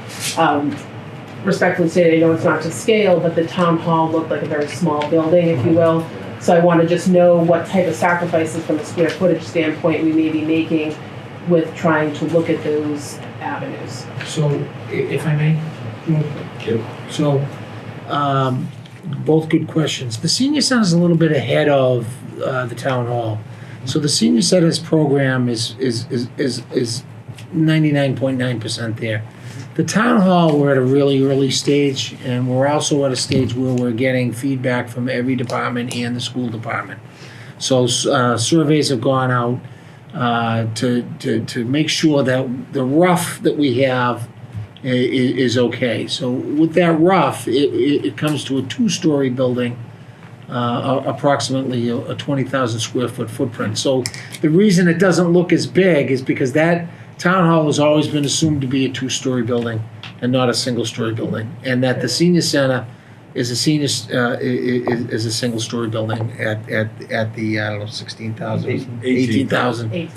respectfully stated, I know it's not to scale, but the town hall looked like a very small building, if you will. So I want to just know what type of sacrifices from a square footage standpoint we may be making with trying to look at those avenues.
So, if I may? So, both good questions. The senior center is a little bit ahead of the town hall. So the senior center's program is 99.9% there. The town hall, we're at a really early stage, and we're also at a stage where we're getting feedback from every department and the school department. So surveys have gone out to make sure that the rough that we have is okay. So with that rough, it comes to a two-story building, approximately a 20,000 square foot footprint. So the reason it doesn't look as big is because that town hall has always been assumed to be a two-story building and not a single-story building, and that the senior center is a single-story building at the I don't know 16,000, 18,000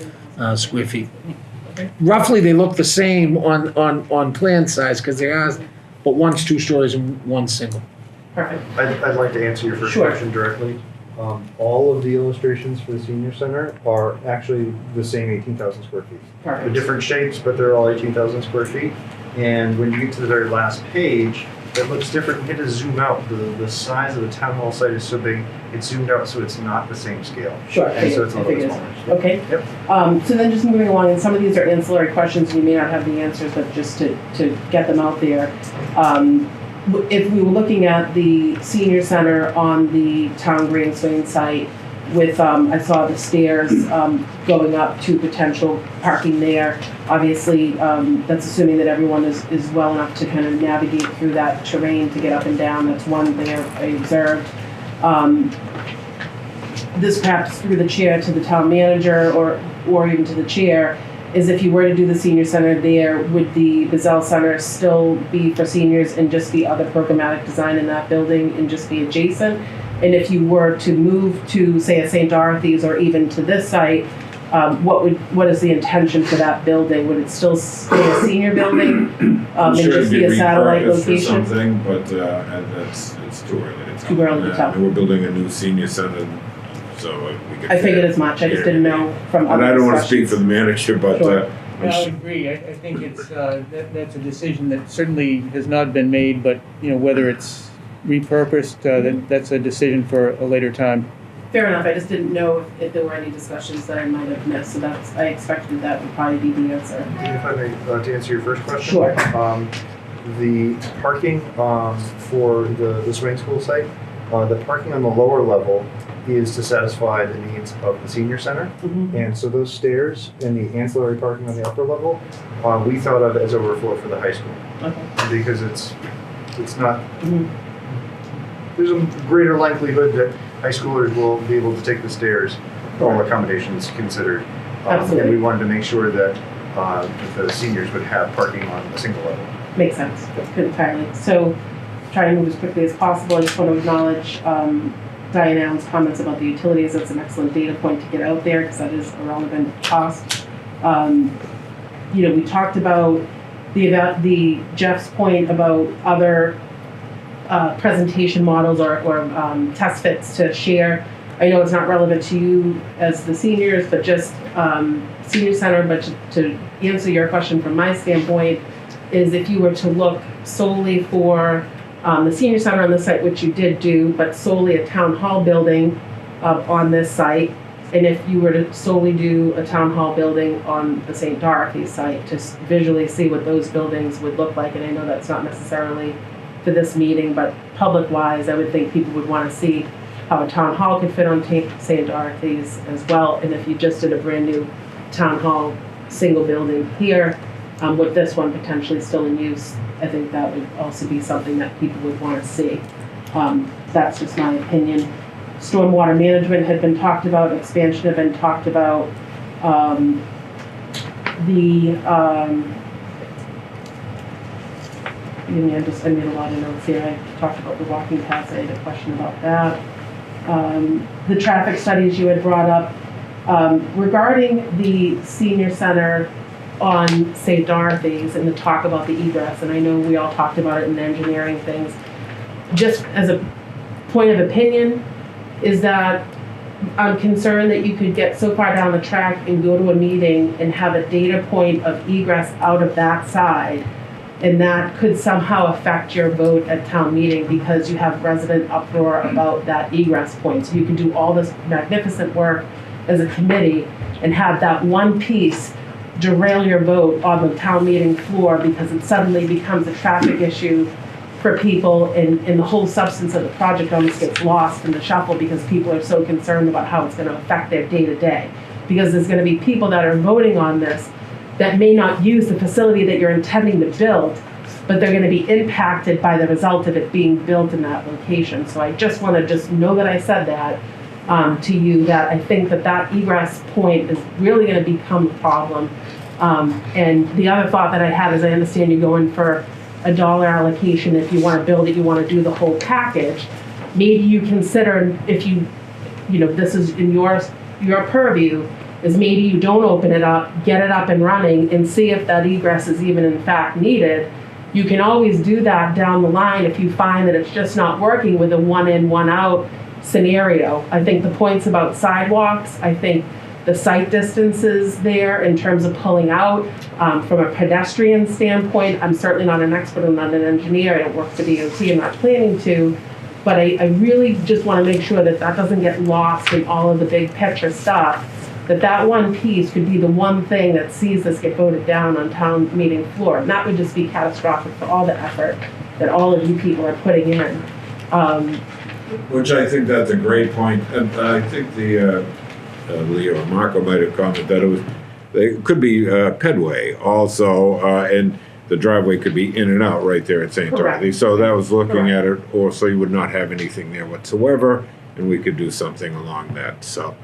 square feet. Roughly, they look the same on plan size because they are, but one's 2 stories and one's single.
Perfect.
I'd like to answer your first question directly. All of the illustrations for the senior center are actually the same 18,000 square feet.
Perfect.
They're different shapes, but they're all 18,000 square feet. And when you get to the very last page, it looks different. You get to zoom out. The size of the town hall site is so big, it's zoomed out so it's not the same scale.
Sure.
And so it's a little bit smaller.
Okay.
Yep.
So then just moving along, and some of these are ancillary questions, and you may not have the answers, but just to get them out there. If we were looking at the senior center on the town green swing site with, I saw the stairs going up to potential parking there. Obviously, that's assuming that everyone is well enough to kind of navigate through that terrain to get up and down. That's one thing I observed. This perhaps through the chair to the town manager or even to the chair, is if you were to do the senior center there, would the Bazell Center still be for seniors and just be other programmatic design in that building and just be adjacent? And if you were to move to, say, a St. Dorothy's or even to this site, what is the intention for that building? Would it still stay a senior building and just be a satellite location?
Something, but it's too early. It's
too early to tell.
We're building a new senior center, so we could.
I figured as much. I just didn't know from other
And I don't want to
discussions.
speak for the manager, but.
Sure.
I would agree. I think it's that's a decision that certainly has not been made, but whether it's repurposed, that's a decision for a later time.
Fair enough. I just didn't know if there were any discussions that I might have missed. So I expected that would probably be the answer.
If I may, to answer your first question.
Sure.
The parking for the swing school site, the parking on the lower level is to satisfy the needs of the senior center.
Mm-hmm.
And so those stairs and the ancillary parking on the upper level, we thought of as overflow for the high school.
Okay.
Because it's not, there's a greater likelihood that high schoolers will be able to take the stairs, all accommodations considered.
Absolutely.
And we wanted to make sure that the seniors would have parking on a single level.
Makes sense. That's good entirely. So try to move as quickly as possible. I just want to acknowledge Diane Allen's comments about the utilities. That's an excellent data point to get out there because that is a relevant cost. We talked about the Jeff's point about other presentation models or test fits to share. I know it's not relevant to you as the seniors, but just senior center. But to answer your question from my standpoint, is if you were to look solely for the senior center on the site, which you did do, but solely a town hall building on this site, and if you were to solely do a town hall building on the St. Dorothy's site, to visually see what those buildings would look like. And I know that's not necessarily for this meeting, but public-wise, I would think people would want to see how a town hall could fit on St. Dorothy's as well. And if you just did a brand new town hall single building here, with this one potentially still in use, I think that would also be something that people would want to see. That's just my opinion. Stormwater management had been talked about, expansion had been talked about. I made a lot of notes here. I talked about the walking paths. I had a question about that. the traffic studies you had brought up. Regarding the senior center on St. Dorothy's and the talk about the egress, and I know we all talked about it in engineering things, just as a point of opinion, is that I'm concerned that you could get so far down the track and go to a meeting and have a data point of egress out of that side, and that could somehow affect your vote at town meeting because you have resident uproar about that egress point. So you can do all this magnificent work as a committee and have that one piece derail your vote on the town meeting floor because it suddenly becomes a traffic issue for people, and the whole substance of the project almost gets lost in the shuffle because people are so concerned about how it's going to affect their day-to-day. Because there's going to be people that are voting on this that may not use the facility that you're intending to build, but they're going to be impacted by the result of it being built in that location. So I just want to just know that I said that to you, that I think that that egress point is really going to become a problem. And the other thought that I had is I understand you're going for a dollar allocation. If you want to build it, you want to do the whole package. Maybe you consider, if you know, this is in your purview, is maybe you don't open it up, get it up and running, and see if that egress is even in fact needed. You can always do that down the line if you find that it's just not working with a one in, one out scenario. I think the points about sidewalks, I think the site distances there in terms of pulling out, from a pedestrian standpoint, I'm certainly not an expert, I'm not an engineer, I don't work for DOT, I'm not planning to, but I really just want to make sure that that doesn't get lost in all of the big picture stuff, that one piece could be the one thing that sees this get voted down on town meeting floor. And that would just be catastrophic for all the effort that all of you people are putting in.
Which I think that's a great point. And I think the Leo or Marco might have commented that it could be pedway also, and the driveway could be in and out right there at St. Dorothy. So that was looking at it, or so you would not have anything there whatsoever, and we could do something along that. So,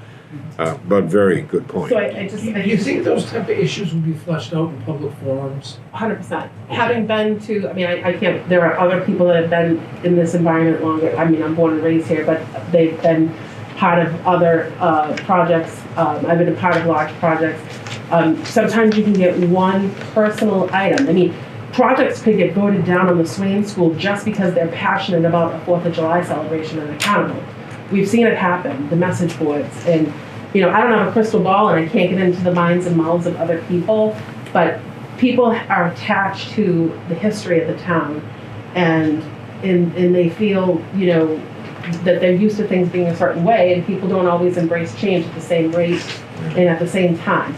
but very good point.
So I just,
Do you think those type of issues will be fleshed out in public forums?
100%. Having been to, I mean, I can't, there are other people that have been in this environment longer. I mean, I'm born and raised here, but they've been part of other projects. I've been a part of large projects. Sometimes you can get one personal item. I mean, projects could get voted down on the Swain School just because they're passionate about a 4th of July celebration and accountable. We've seen it happen, the message boards. And, you know, I don't have a crystal ball and I can't get into the minds and mouths of other people, but people are attached to the history of the town, and they feel, you know, that they're used to things being a certain way, and people don't always embrace change at the same rate and at the same time.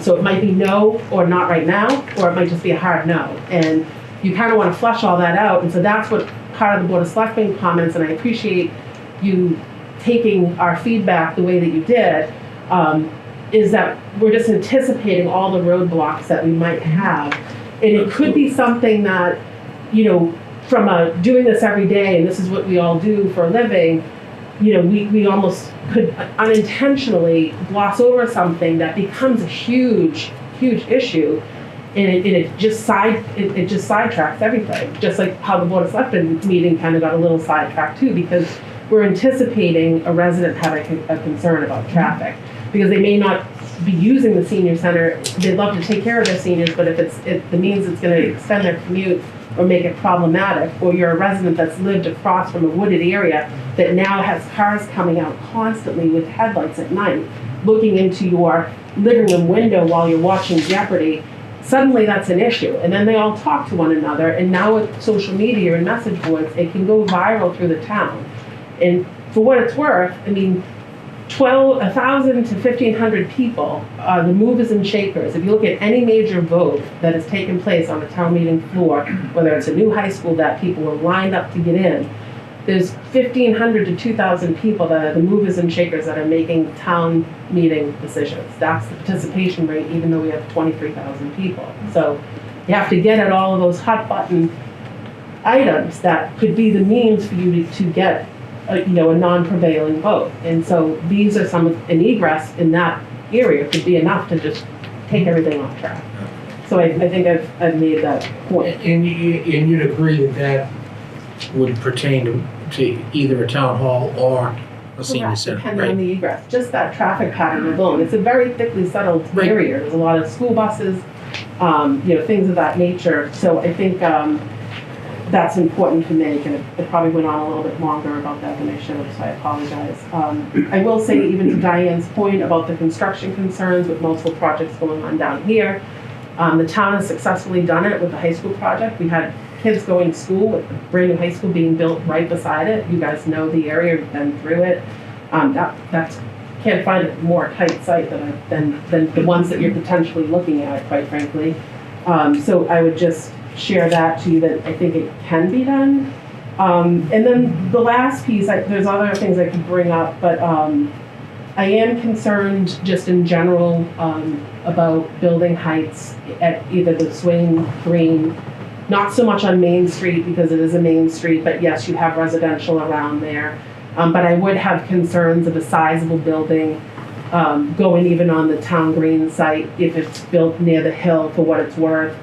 So it might be no or not right now, or it might just be a hard no. And you kind of want to flesh all that out. And so that's what part of the Board of Selectmen comments, and I appreciate you taking our feedback the way that you did, is that we're just anticipating all the roadblocks that we might have. And it could be something that, you know, from doing this every day, and this is what we all do for a living, you know, we almost could unintentionally gloss over something that becomes a huge issue, and it just sidetracks everything. Just like how the Board of Selectmen meeting kind of got a little sidetracked too, because we're anticipating a resident having a concern about traffic, because they may not be using the senior center. They'd love to take care of their seniors, but if it means it's going to extend their commute or make it problematic, or you're a resident that's lived across from a wooded area that now has cars coming out constantly with headlights at night, looking into your living room window while you're watching Jeopardy, suddenly that's an issue. And then they all talk to one another, and now with social media and message boards, it can go viral through the town. And for what it's worth, I mean, 1,000 to 1,500 people are the movers and shakers. If you look at any major vote that has taken place on the town meeting floor, whether it's a new high school that people were lined up to get in, there's 1,500 to 2,000 people that are the movers and shakers that are making town meeting decisions. That's the participation rate, even though we have 23,000 people. So you have to get at all of those hot button items that could be the means for you to get a non-prevailing vote. And so these are an egress in that area could be enough to just take everything off track. So I think I've made that point.
And you'd agree that would pertain to either a town hall or a senior
Correct,
center,
depending on
right?
the egress, just that traffic pattern alone. It's a very thickly settled
Right.
area. There's a lot of school buses, things of that nature. So I think that's important to make, and it probably went on a little bit longer about that than I should have, so I apologize. I will say, even to Diane's point about the construction concerns with multiple projects going on down here, the town has successfully done it with the high school project. We had kids going to school with a brand new high school being built right beside it. You guys know the area, you've been through it. That's can't find a more tight site than the ones that you're potentially looking at, quite frankly. So I would just share that to you, that I think it can be done. And then the last piece, there's other things I could bring up, but I am concerned just in general about building heights at either the Swain Green, not so much on Main Street because it is a main street, but yes, you have residential around there. But I would have concerns of a sizable building going even on the Town Green site if it's built near the hill, for what it's worth,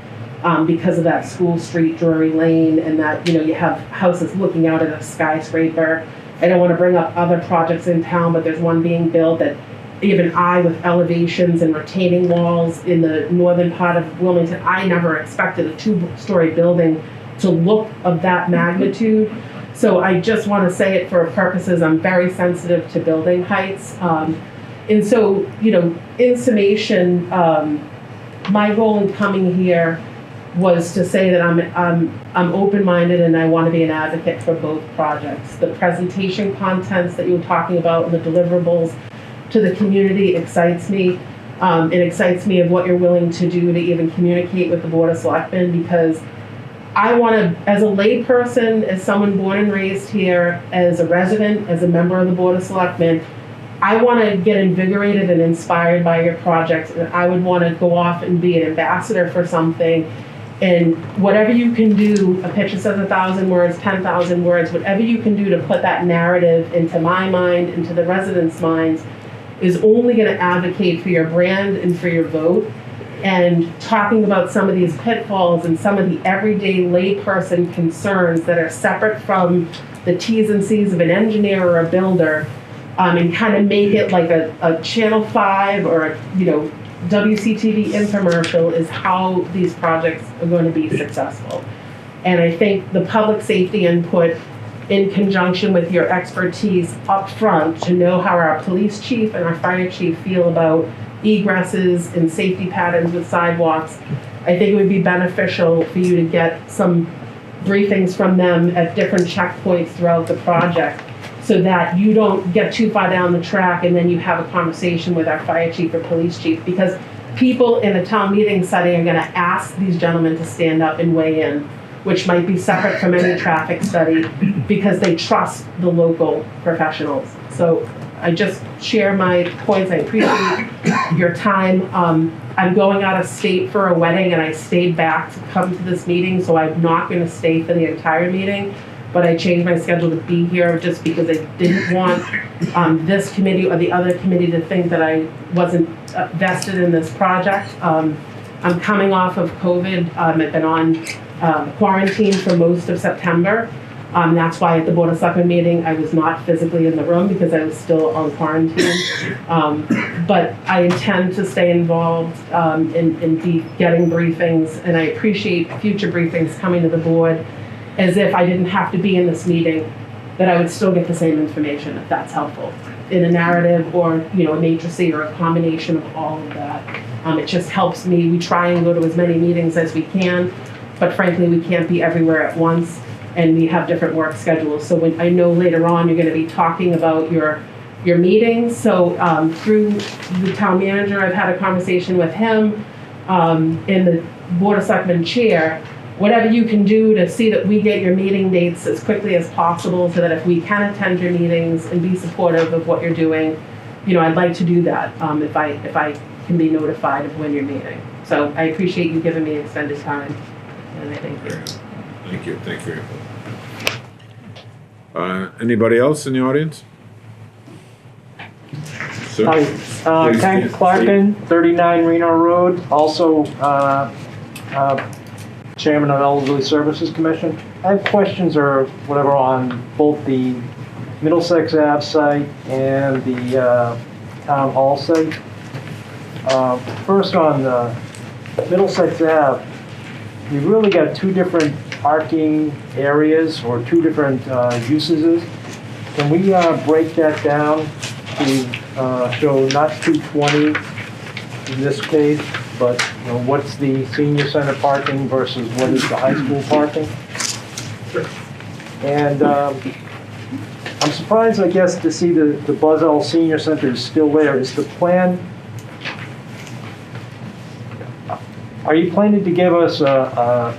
because of that School Street, Drury Lane, and that, you have houses looking out at a skyscraper. I don't want to bring up other projects in town, but there's one being built that even I, with elevations and retaining walls in the northern part of Wilmington, I never expected a 2-story building to look of that magnitude. So I just want to say it for purposes, I'm very sensitive to building heights. And so, in summation, my goal in coming here was to say that I'm open-minded and I want to be an advocate for both projects. The presentation contents that you were talking about and the deliverables to the community excites me. It excites me of what you're willing to do to even communicate with the Board of Selectmen, because I want to, as a layperson, as someone born and raised here, as a resident, as a member of the Board of Selectmen, I want to get invigorated and inspired by your projects, and I would want to go off and be an ambassador for something. And whatever you can do, a picture says 1,000 words, 10,000 words, whatever you can do to put that narrative into my mind, into the residents' minds, is only going to advocate for your brand and for your vote. And talking about some of these pitfalls and some of the everyday layperson concerns that are separate from the T's and C's of an engineer or a builder, and kind of make it like a Channel 5 or a WCTV infomercial, is how these projects are going to be successful. And I think the public safety input, in conjunction with your expertise up front, to know how our police chief and our fire chief feel about egresses and safety patterns with sidewalks, I think it would be beneficial for you to get some briefings from them at different checkpoints throughout the project, so that you don't get too far down the track and then you have a conversation with our fire chief or police chief, because people in a town meeting setting are going to ask these gentlemen to stand up and weigh in, which might be separate from any traffic study, because they trust the local professionals. So I just share my points. I appreciate your time. I'm going out of state for a wedding, and I stayed back to come to this meeting, so I'm not going to stay for the entire meeting. But I changed my schedule to be here just because I didn't want this committee or the other committee to think that I wasn't vested in this project. I'm coming off of COVID. I've been on quarantine for most of September. That's why at the Board of Selectmen meeting, I was not physically in the room, because I was still on quarantine. But I intend to stay involved and be getting briefings, and I appreciate future briefings coming to the board, as if I didn't have to be in this meeting, that I would still get the same information, if that's helpful, in a narrative or, a matrice or a combination of all of that. It just helps me. We try and go to as many meetings as we can, but frankly, we can't be everywhere at once, and we have different work schedules. So when I know later on you're going to be talking about your meetings, so through the town manager, I've had a conversation with him, and the Board of Selectmen chair, whatever you can do to see that we get your meeting dates as quickly as possible, so that if we can attend your meetings and be supportive of what you're doing, I'd like to do that if I can be notified of when you're meeting. So I appreciate you giving me extended time, and I thank you.
Thank you. Thank you. Anybody else in the audience? Sir?
Hi, Ken Clarkin, 39 Reno Road, also Chairman of Elderly Services Commission. I have questions or whatever on both the Middlesex Ave site and the Town Hall site. First on Middlesex Ave, we've really got two different parking areas or two different uses. Can we break that down to show not 220 in this case, but what's the senior center parking versus what is the high school parking? And I'm surprised, I guess, to see the Buzzell Senior Center is still there. Is the plan, are you planning to give us a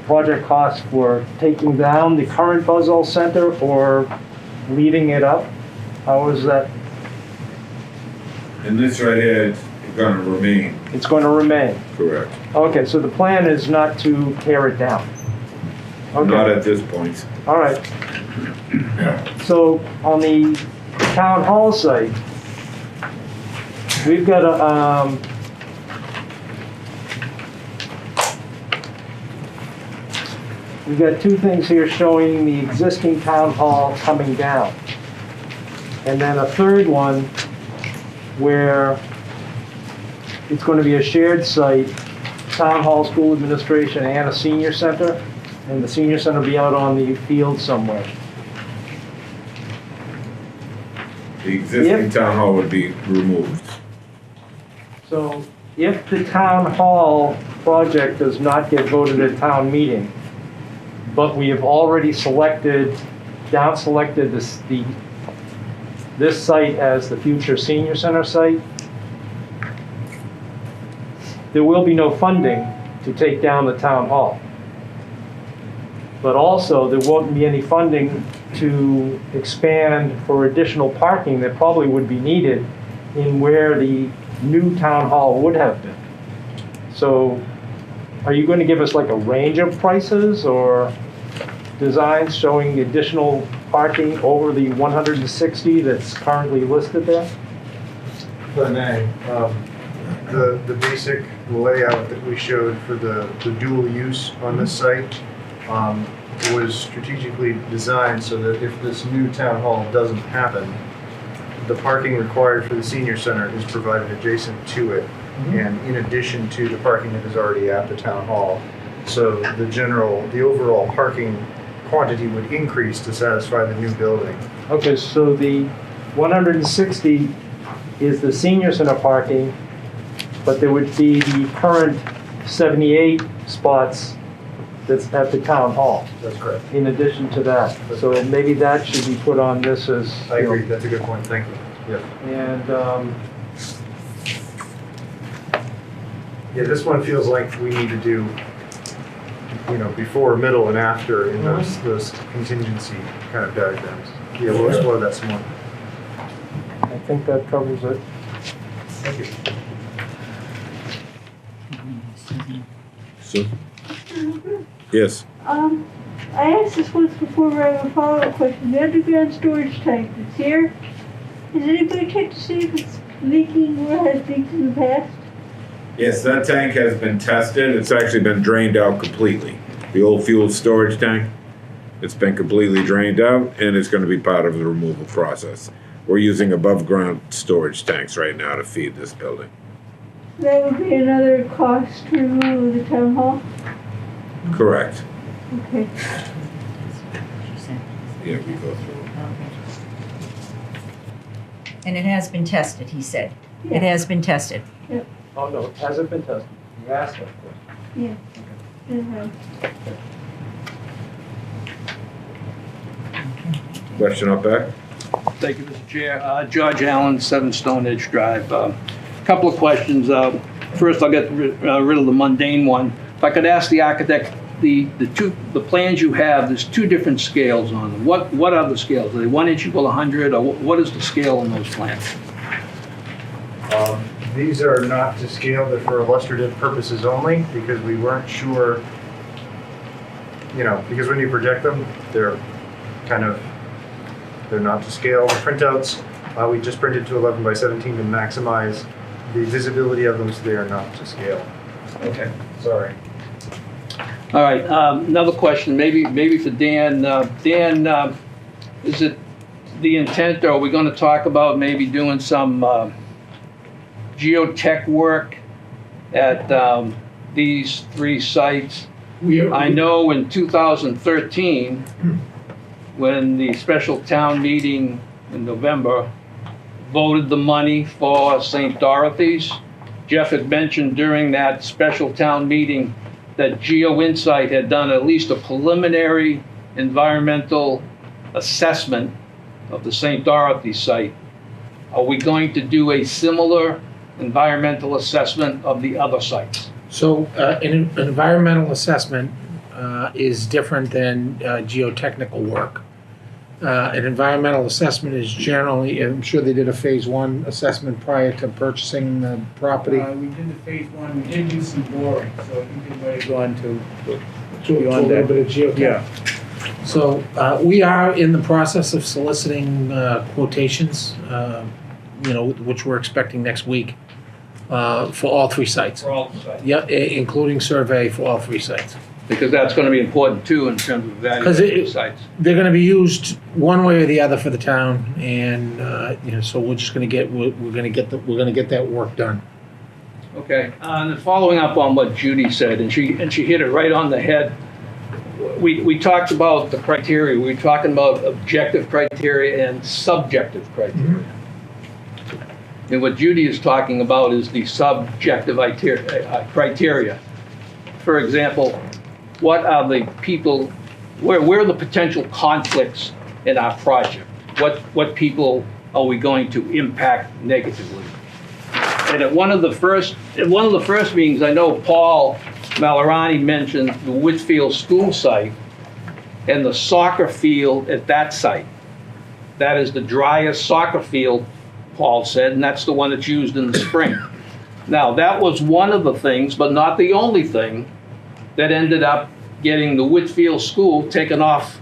project cost for taking down the current Buzzell Center or leaving it up? How is that?
And this right here is going to remain.
It's going to remain?
Correct.
Okay, so the plan is not to tear it down? Okay.
Not at this point.
All right. So on the Town Hall site, we've got a, we've got two things here showing the existing Town Hall coming down. And then a third one where it's going to be a shared site, Town Hall, School Administration, and a senior center. And the senior center will be out on the field somewhere.
The existing town hall would be removed.
So if the Town Hall project does not get voted at town meeting, but we have already down selected this site as the future senior center site, there will be no funding to take down the Town Hall. But also, there won't be any funding to expand for additional parking that probably would be needed in where the new Town Hall would have been. So, are you going to give us like a range of prices or designs showing additional parking over the 160 that's currently listed there?
If I may, the basic layout that we showed for the dual use on this site was strategically designed so that if this new town hall doesn't happen, the parking required for the senior center is provided adjacent to it, and in addition to the parking that is already at the town hall. So the overall parking quantity would increase to satisfy the new building.
Okay, so the 160 is the senior center parking, but there would be the current 78 spots that's at the town hall.
That's correct.
In addition to that. So maybe that should be put on this as...
I agree, that's a good point, thank you. Yeah.
And,
yeah, this one feels like we need to do, before, middle, and after in those contingency kind of diagrams. Yeah, we'll explore that some more.
I think that covers it.
Thank you.
So, yes.
I asked this once before, but I have a follow-up question. The underground storage tank that's here, has anybody checked to see if it's leaking or has leaked in the past?
Yes, that tank has been tested. It's actually been drained out completely. The old fuel storage tank, it's been completely drained out, and it's going to be part of the removal process. We're using above-ground storage tanks right now to feed this building.
That would be another cost to remove the town hall?
Correct.
Okay.
Yeah, we go through.
And it has been tested, he said. It has been tested.
Yep.
Oh, no, it hasn't been tested. You asked, of course.
Yeah.
Question up back?
Thank you, Mr. Chair. George Allen, 7 Stone Edge Drive. Couple of questions. First, I'll get rid of the mundane one. If I could ask the architect, the plans you have, there's 2 different scales on them. What are the scales? Are they 1 inch equal 100, or what is the scale on those plans?
These are not to scale, they're for illustrative purposes only, because we weren't sure, because when you project them, they're not to scale. The printouts, we just printed to 11 by 17 to maximize the visibility of them, so they are not to scale. Okay, sorry.
All right, another question, maybe for Dan. Dan, is it the intent, or are we gonna talk about maybe doing some geotech work at these 3 sites? I know in 2013, when the special town meeting in November voted the money for St. Dorothy's, Jeff had mentioned during that special town meeting that GeoInsight had done at least a preliminary environmental assessment of the St. Dorothys site. Are we going to do a similar environmental assessment of the other sites?
So an environmental assessment is different than geotechnical work. An environmental assessment is generally, I'm sure they did a phase 1 assessment prior to purchasing the property.
We did the phase 1, we did do some boring, so you can go on to
To a
beyond
little
that.
bit of geotech.
Yeah.
So we are in the process of soliciting quotations, which we're expecting next week for all 3 sites.
For all the sites?
Yeah, including survey for all 3 sites.
Because that's gonna be important too in terms of evaluating the sites.
They're going to be used one way or the other for the town, and so we're just going to get that work done.
Okay, and then following up on what Judy said, and she hit it right on the head. We talked about the criteria. We were talking about objective criteria and subjective criteria. And what Judy is talking about is the subjective criteria. For example, what are the people, where are the potential conflicts in our project? What people are we going to impact negatively? And at one of the first meetings, I know Paul Malorani mentioned the Whitfield School site and the soccer field at that site. That is the driest soccer field, Paul said, and that's the one that's used in the spring. Now, that was one of the things, but not the only thing, that ended up getting the Whitfield School taken off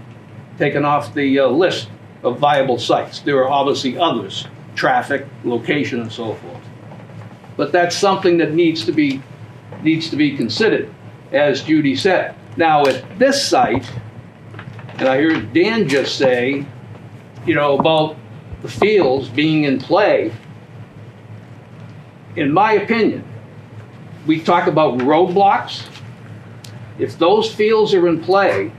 the list of viable sites. There are obviously others, traffic, location, and so forth. But that's something that needs to be considered, as Judy said. Now, at this site, and I heard Dan just say, about the fields being in play, in my opinion, we talk about roadblocks. If those fields are in play,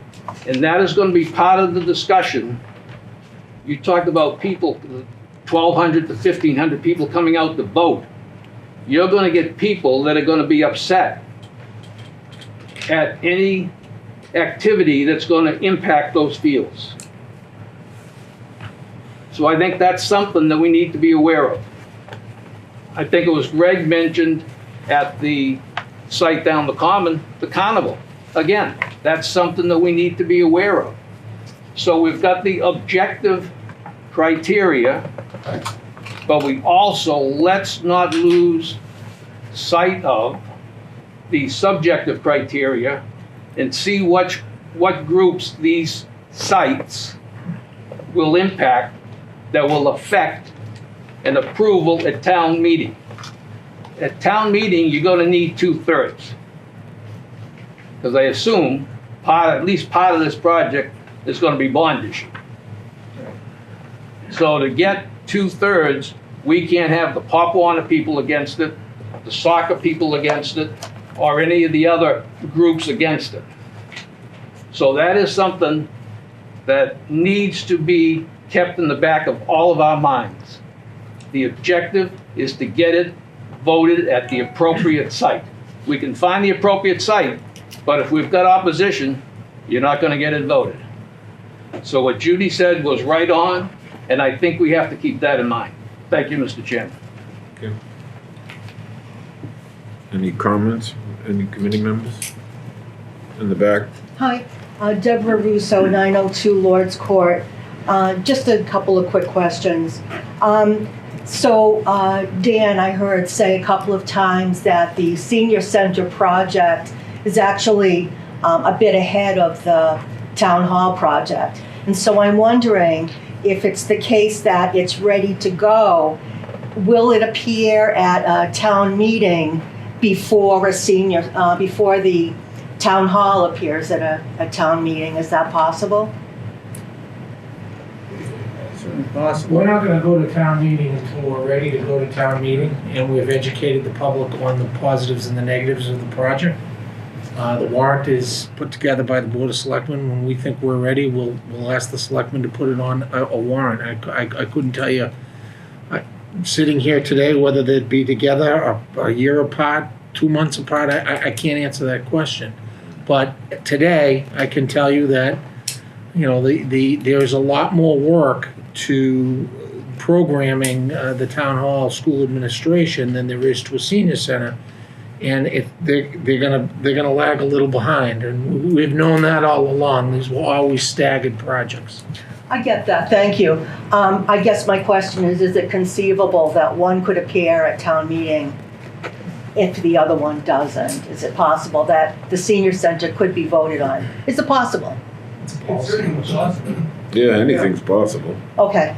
and that is going to be part of the discussion, you talked about people, 1,200 to 1,500 people coming out to vote. You're going to get people that are going to be upset at any activity that's going to impact those fields. So I think that's something that we need to be aware of. I think it was Greg mentioned at the site down the common, the carnival. Again, that's something that we need to be aware of. So we've got the objective criteria, but we also, let's not lose sight of the subjective criteria and see what groups these sites will impact that will affect an approval at town meeting. At town meeting, you're going to need 2/3. Because I assume at least part of this project is going to be bond issue. So to get 2/3, we can't have the Pop Warner people against it, the soccer people against it, or any of the other groups against it. So that is something that needs to be kept in the back of all of our minds. The objective is to get it voted at the appropriate site. We can find the appropriate site, but if we've got opposition, you're not going to get it voted. So what Judy said was right on, and I think we have to keep that in mind. Thank you, Mr. Chairman.
Okay. Any comments? Any committee members? In the back?
Hi, Deborah Russo, 902 Lord's Court. Just a couple of quick questions. Dan, I heard say a couple of times that the senior center project is actually a bit ahead of the town hall project. And so I'm wondering if it's the case that it's ready to go, will it appear at a town meeting before the town hall appears at a town meeting? Is that possible?
certainly possible.
We're not gonna go to town meeting until we're ready to go to town meeting, and we've educated the public on the positives and the negatives of the project. The warrant is put together by the Board of Selectmen. When we think we're ready, we'll ask the selectmen to put it on a warrant. I couldn't tell you, sitting here today, whether they'd be together a year apart, 2 months apart, I can't answer that question. But today, I can tell you that, you know, there's a lot more work to programming the town hall school administration than there is to a senior center. And they're gonna lag a little behind, and we've known that all along. These were always staggered projects.
I get that, thank you. I guess my question is it conceivable that one could appear at town meeting if the other one doesn't? Is it possible that the senior center could be voted on? Is it possible?
It's possible.
Yeah, anything's possible.
Okay.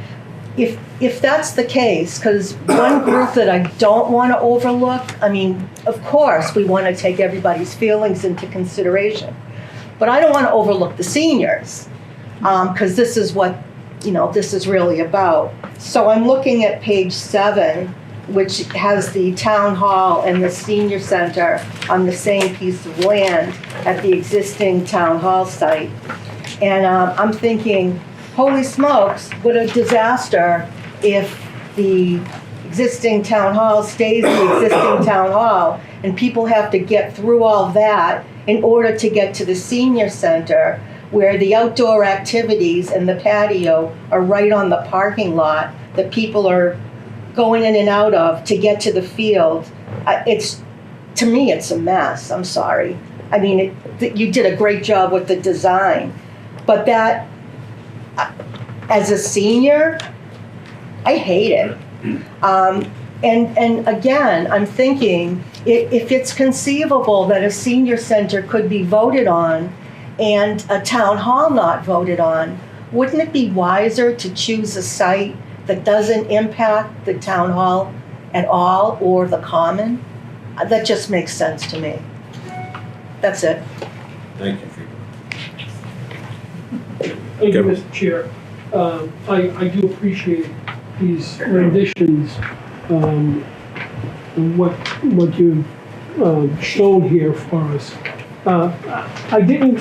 If that's the case, because one group that I don't want to overlook, I mean, of course, we want to take everybody's feelings into consideration, but I don't want to overlook the seniors, because this is what, you know, this is really about. So I'm looking at page 7, which has the town hall and the senior center on the same piece of land at the existing town hall site. And I'm thinking, holy smokes, what a disaster if the existing town hall stays the existing town hall and people have to get through all that in order to get to the senior center where the outdoor activities and the patio are right on the parking lot that people are going in and out of to get to the field. To me, it's a mess. I'm sorry. I mean, you did a great job with the design, but that, as a senior, I hate it. And again, I'm thinking, if it's conceivable that a senior center could be voted on and a town hall not voted on, wouldn't it be wiser to choose a site that doesn't impact the town hall at all or the common? That just makes sense to me. That's it.
Thank you.
Thank you, Mr. Chair. I do appreciate these renditions, and what you've shown here for us. I didn't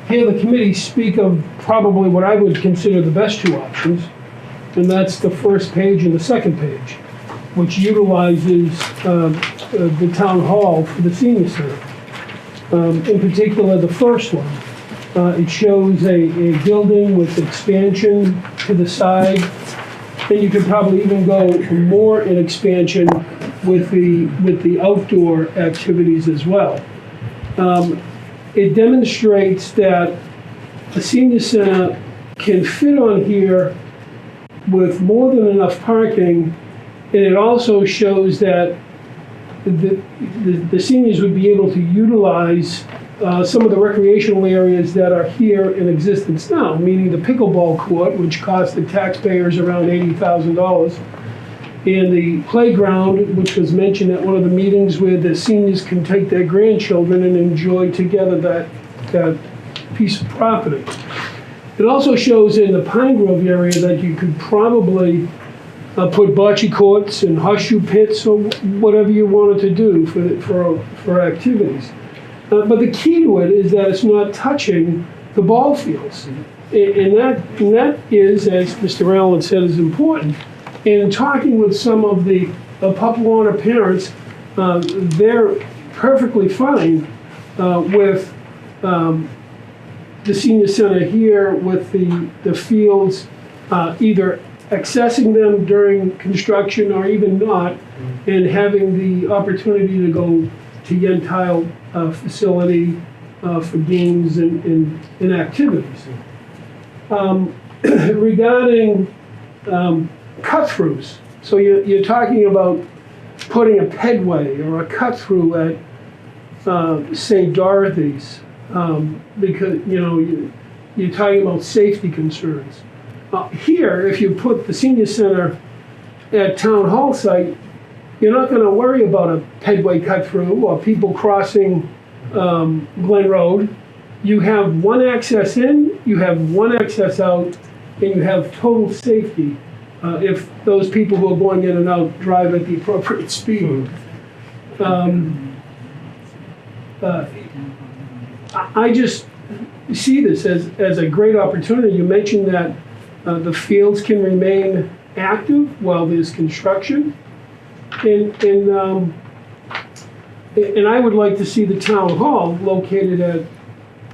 hear the committee speak of probably what I would consider the best two options, and that's the first page and the second page, which utilizes the town hall for the senior center. In particular, the first one. It shows a building with expansion to the side. Then you could probably even go more in expansion with the outdoor activities as well. It demonstrates that the senior center can fit on here with more than enough parking, and it also shows that the seniors would be able to utilize some of the recreational areas that are here in existence now, meaning the pickleball court, which cost the taxpayers around $80,000, and the playground, which was mentioned at one of the meetings where the seniors can take their grandchildren and enjoy together that piece of property. It also shows in the Pine Grove area that you could probably put bocce courts and horseshoe pits or whatever you wanted to do for activities. But the key to it is that it's not touching the ball fields. And that is, as Mr. Allen said, is important. In talking with some of the Pup-Warner parents, they're perfectly fine with the senior center here with the fields, either accessing them during construction or even not, and having the opportunity to go to Yentile facility for games and activities. Regarding cut-throughs, so you're talking about putting a pedway or a cut-through at St. Dorothy's, because you're talking about safety concerns. Here, if you put the senior center at Town Hall site, you're not going to worry about a pedway cut-through or people crossing Glen Road. You have one access in, you have one access out, and you have total safety if those people who are going in and out drive at the appropriate speed. I just see this as a great opportunity. You mentioned that the fields can remain active while there's construction. And I would like to see the town hall located at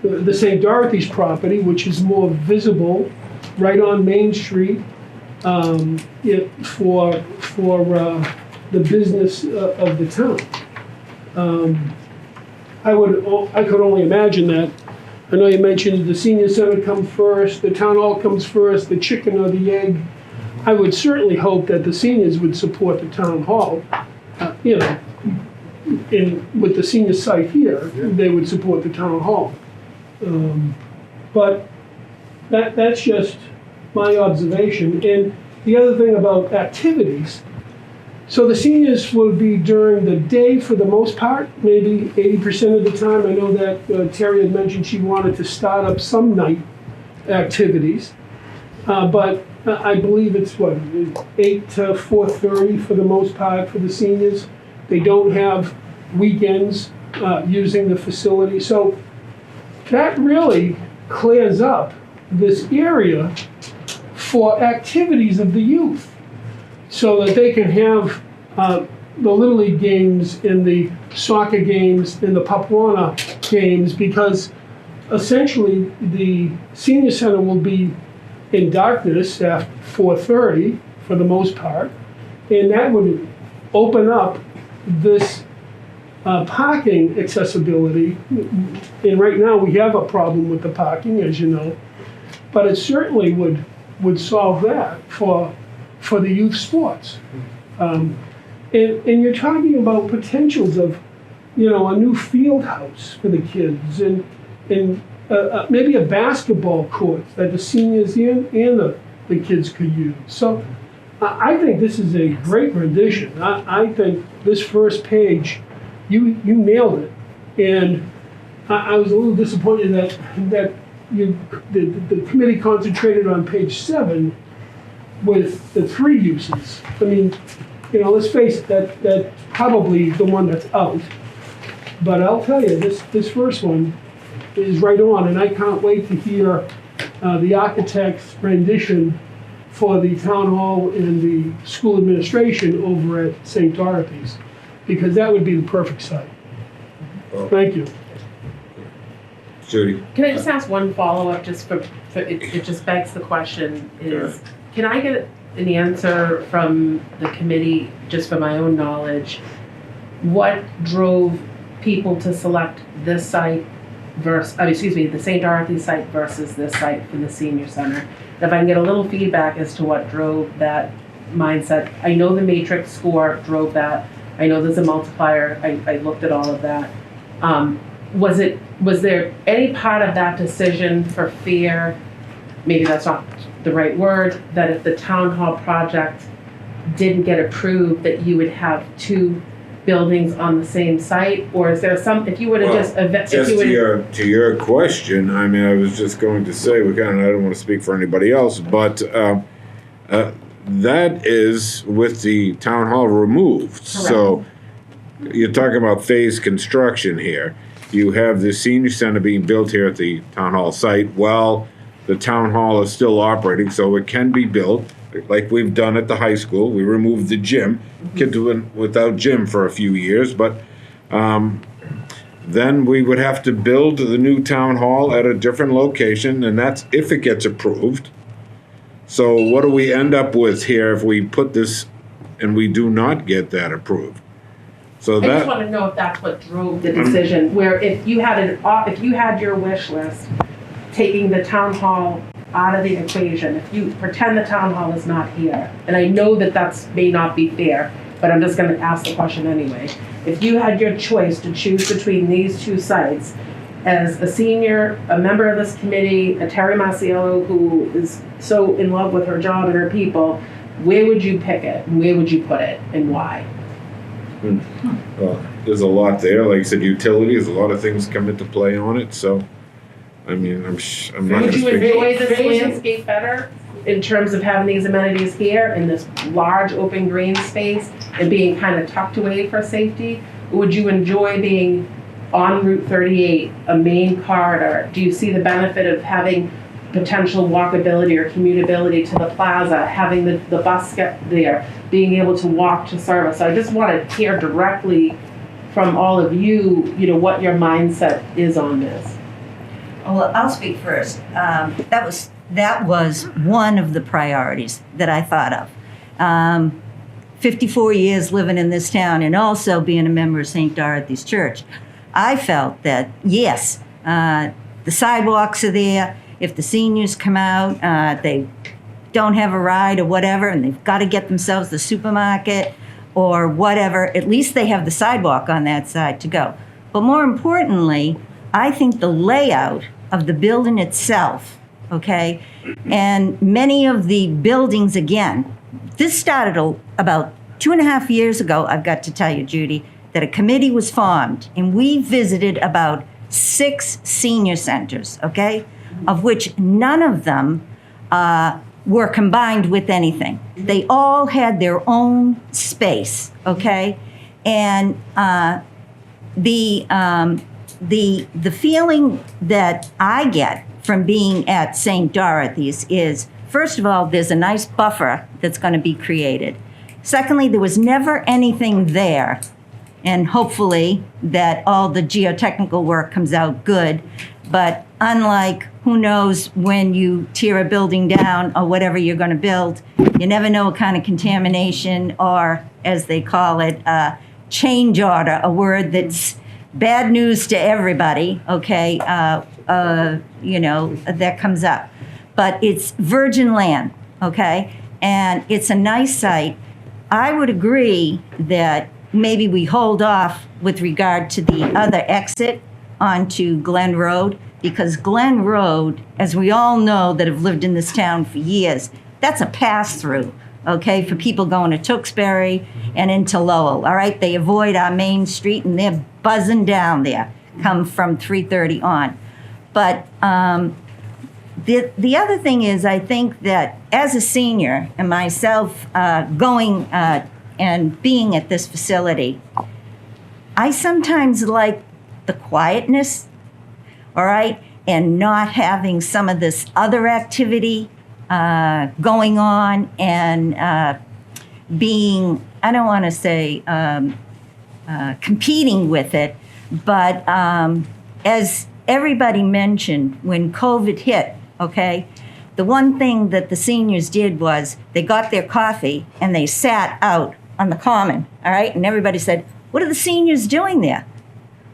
the St. Dorothy's property, which is more visible, right on Main Street, for the business of the town. I could only imagine that. I know you mentioned the senior center comes first, the town hall comes first, the chicken or the egg. I would certainly hope that the seniors would support the town hall. With the senior site here, they would support the town hall. But that's just my observation. And the other thing about activities, so the seniors would be during the day for the most part, maybe 80% of the time. I know that Terry had mentioned she wanted to start up some night activities. But I believe it's 8 to 4:30 for the most part for the seniors. They don't have weekends using the facility. So that really clears up this area for activities of the youth so that they can have the Little League games and the soccer games and the Papuana games, because essentially the senior center will be in darkness after 4:30 for the most part, and that would open up this parking accessibility. And right now we have a problem with the parking, as you know, but it certainly would solve that for the youth sports. And you're talking about potentials of, a new field house for the kids and maybe a basketball court that the seniors and the kids could use. So I think this is a great rendition. I think this first page, you nailed it. And I was a little disappointed that the committee concentrated on page 7 with the 3 uses. I mean, let's face it, that's probably the one that's out. But I'll tell you, this first one is right on, and I can't wait to hear the architect's rendition for the town hall and the school administration over at St. Dorothy's, because that would be the perfect site. Thank you.
Judy?
Can I just ask one follow-up, just for it just begs the question, is can I get an answer from the committee, just for my own knowledge, what drove people to select this site versus, the St. Dorothy site versus this site for the senior center? If I can get a little feedback as to what drove that mindset. I know the matrix score drove that. I know there's a multiplier. I looked at all of that. Was there any part of that decision for fear, maybe that's not the right word, that if the town hall project didn't get approved, that you would have 2 buildings on the same site? Or is there some, if you would have
to your question, I mean, I was just going to say, I don't want to speak for anybody else, but that is with the town hall removed. Correct. So you're talking about phased construction here. You have the senior center being built here at the town hall site while the town hall is still operating, so it can be built like we've done at the high school. We removed the gym. Kids went without gym for a few years, but then we would have to build the new town hall at a different location, and that's if it gets approved. So what do we end up with here if we put this and we do not get that approved? So
I just want to know if that's what drove the decision, where if you had your wish list, taking the town hall out of the equation, if you pretend the town hall is not here, and I know that may not be fair, but I'm just going to ask the question anyway. If you had your choice to choose between these 2 sites, as a senior, a member of this committee, a Terry Masiello who is so in love with her job and her people, where would you pick it, and where would you put it, and why?
Well, there's a lot there. Like I said, utilities, a lot of things come into play on it. So, I mean, I'm not going to speak.
Would you enjoy this landscape better? in terms of having these amenities here in this large open green space and being kind of tucked away for safety? Would you enjoy being on Route 38, a main corridor? Do you see the benefit of having potential walkability or commutability to the plaza, having the bus get there, being able to walk to service? So I just want to hear directly from all of you, what your mindset is on this.
Well, I'll speak first. That was one of the priorities that I thought of. 54 years living in this town and also being a member of St. Dorothy's Church, I felt that, yes, the sidewalks are there. If the seniors come out, they don't have a ride or whatever, and they've got to get themselves the supermarket or whatever, at least they have the sidewalk on that side to go. But more importantly, I think the layout of the building itself, okay, and many of the buildings, again, this started about 2.5 years ago, I've got to tell you, Judy, that a committee was formed, and we visited about 6 senior centers, okay, of which none of them were combined with anything. They all had their own space, okay? And the feeling that I get from being at St. Dorothy's is, first of all, there's a nice buffer that's going to be created. Secondly, there was never anything there, and hopefully that all the geotechnical work comes out good. But unlike, who knows, when you tear a building down or whatever you're going to build, you never know what kind of contamination, or as they call it, change order, a word that's bad news to everybody, okay, that comes up. But it's virgin land, okay, and it's a nice site. I would agree that maybe we hold off with regard to the other exit onto Glen Road, because Glen Road, as we all know that have lived in this town for years, that's a pass-through, okay, for people going to Tewksbury and into Lowell, all right? They avoid our main street and they're buzzing down there, come from 3:30 on. But the other thing is, I think that as a senior and myself going and being at this facility, I sometimes like the quietness, all right, and not having some of this other activity going on and being, I don't want to say competing with it, but as everybody mentioned, when COVID hit, okay, the one thing that the seniors did was they got their coffee and they sat out on the common, all right? And everybody said, what are the seniors doing there?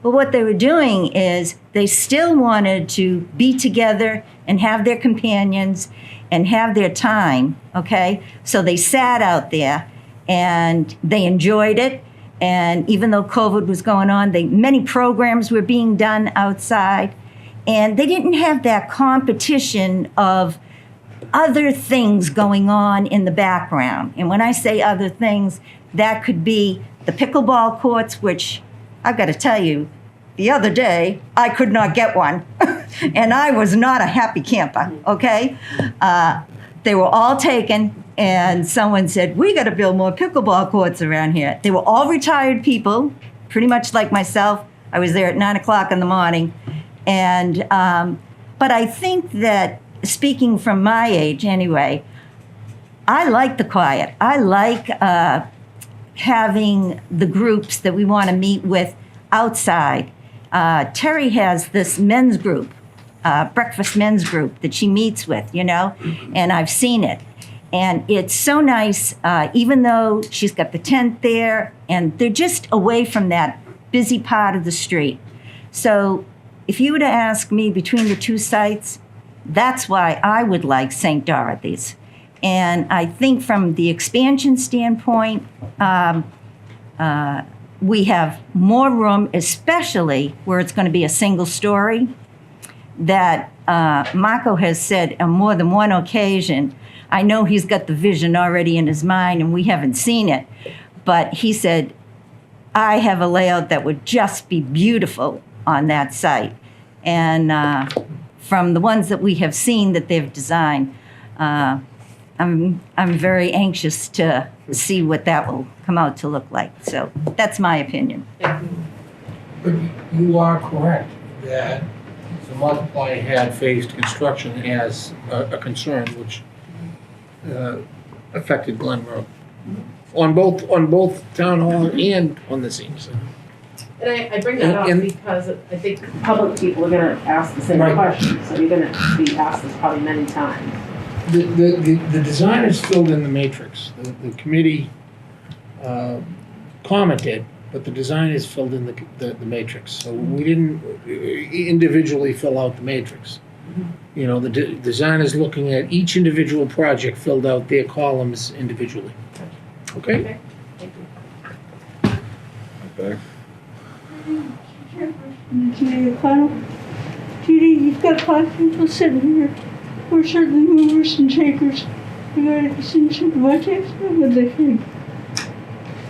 Well, what they were doing is they still wanted to be together and have their companions and have their time, okay? So they sat out there and they enjoyed it. And even though COVID was going on, many programs were being done outside. And they didn't have that competition of other things going on in the background. And when I say other things, that could be the pickleball courts, which I've got to tell you, the other day, I could not get one. And I was not a happy camper, okay? They were all taken, and someone said, we got to build more pickleball courts around here. They were all retired people, pretty much like myself. I was there at 9 o'clock in the morning. And, but I think that, speaking from my age anyway, I like the quiet. I like having the groups that we want to meet with outside. Terry has this men's group, breakfast men's group that she meets with, and I've seen it. And it's so nice, even though she's got the tent there, and they're just away from that busy part of the street. So if you were to ask me between the two sites, that's why I would like St. Dorothy's. And I think from the expansion standpoint, we have more room, especially where it's going to be a single story, that Marco has said on more than one occasion. I know he's got the vision already in his mind and we haven't seen it, but he said, I have a layout that would just be beautiful on that site. And from the ones that we have seen that they've designed, I'm very anxious to see what that will come out to look like. So that's my opinion.
But you are correct that the multiply had faced construction as a concern, which affected Glen Road on both Town Hall and on the senior center.
And I bring that up because I think public people are gonna ask the same
Right.
question, so you're gonna be asked this probably many times.
The design is filled in the matrix. The committee commented, but the design is filled in the matrix. So we didn't individually fill out the matrix. You know, the design is looking at each individual project, filled out their columns individually. Okay?
Thank you.
Okay.
Judy O'Connell. Judy, you've got 5 people sitting here. We're certainly movers and shakers. You got a decision budget? What do they think?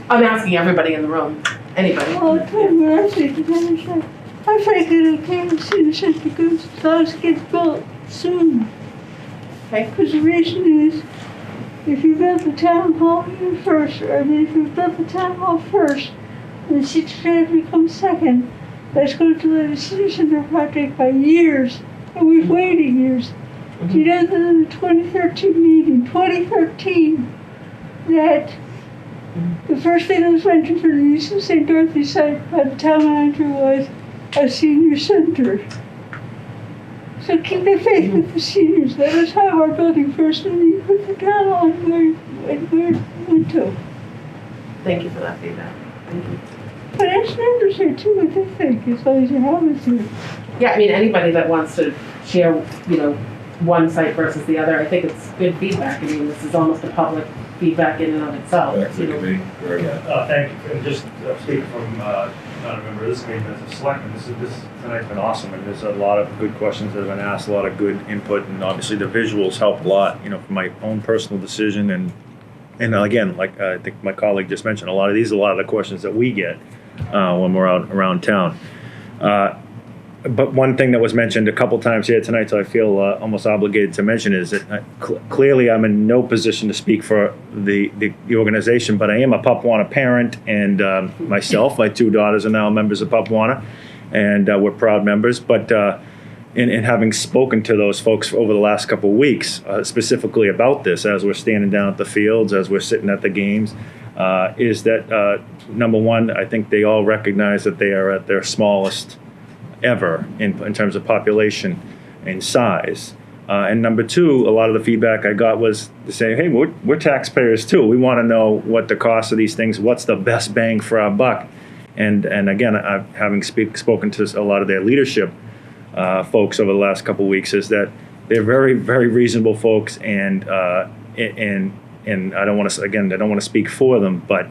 I'm asking everybody in the room, anybody.
Well, I'll tell you what I think. I frankly don't care if the center because the house gets built soon.
Okay.
Because the reason is, if you build the town hall here first, if you build the town hall first, and the city center becomes second, that's going to delay the city center project by years, and we've waited years. You know that in the 2013 meeting, 2013, that the first thing that was mentioned for the use of St. Dorothys Site by the town manager was a senior center. So keep the faith with the seniors. Let us have our building first, and then put the town on where we went to.
Thank you for that feedback. Thank you.
But ask members here too what they think, as long as you have us here.
Yeah, I mean, anybody that wants to share, you know, one site versus the other, I think it's good feedback. I mean, this is almost a public feedback in and of itself. You know.
Thank you. And just speaking from not a member of this committee, but as a selectman, this tonight's been awesome, and there's a lot of good questions that have been asked, a lot of good input, and obviously the visuals help a lot. You know, for my own personal decision, and again, like I think my colleague just mentioned, a lot of the questions that we get when we're out around town. But one thing that was mentioned a couple times here tonight, so I feel almost obligated to mention, is that clearly I'm in no position to speak for the organization, but I am a Papuana parent, and myself, my 2 daughters are now members of Papuana, and we're proud members. But in having spoken to those folks over the last couple of weeks, specifically about this, as we're standing down at the fields, as we're sitting at the games, is that number one, I think they all recognize that they are at their smallest ever in terms of population and size. And number 2, a lot of the feedback I got was to say, hey, we're taxpayers too. We want to know what the cost of these things, what's the best bang for our buck. And again, having spoken to a lot of their leadership folks over the last couple of weeks, is that they're very, very reasonable folks, and I don't want to speak for them, but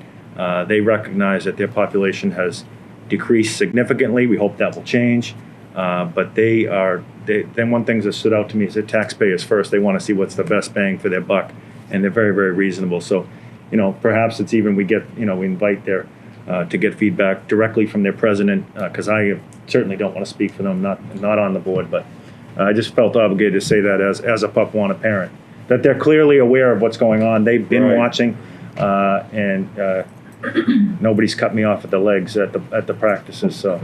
they recognize that their population has decreased significantly. We hope that will change. But then one thing that stood out to me is that taxpayers first. They want to see what's the best bang for their buck, and they're very, very reasonable. So, you know, perhaps it's even we invite their to get feedback directly from their president, because I certainly don't want to speak for them, not on the board, but I just felt obligated to say that as a Papuana parent, that they're clearly aware of what's going on. They've been watching, and nobody's cut me off at the legs at the practices. So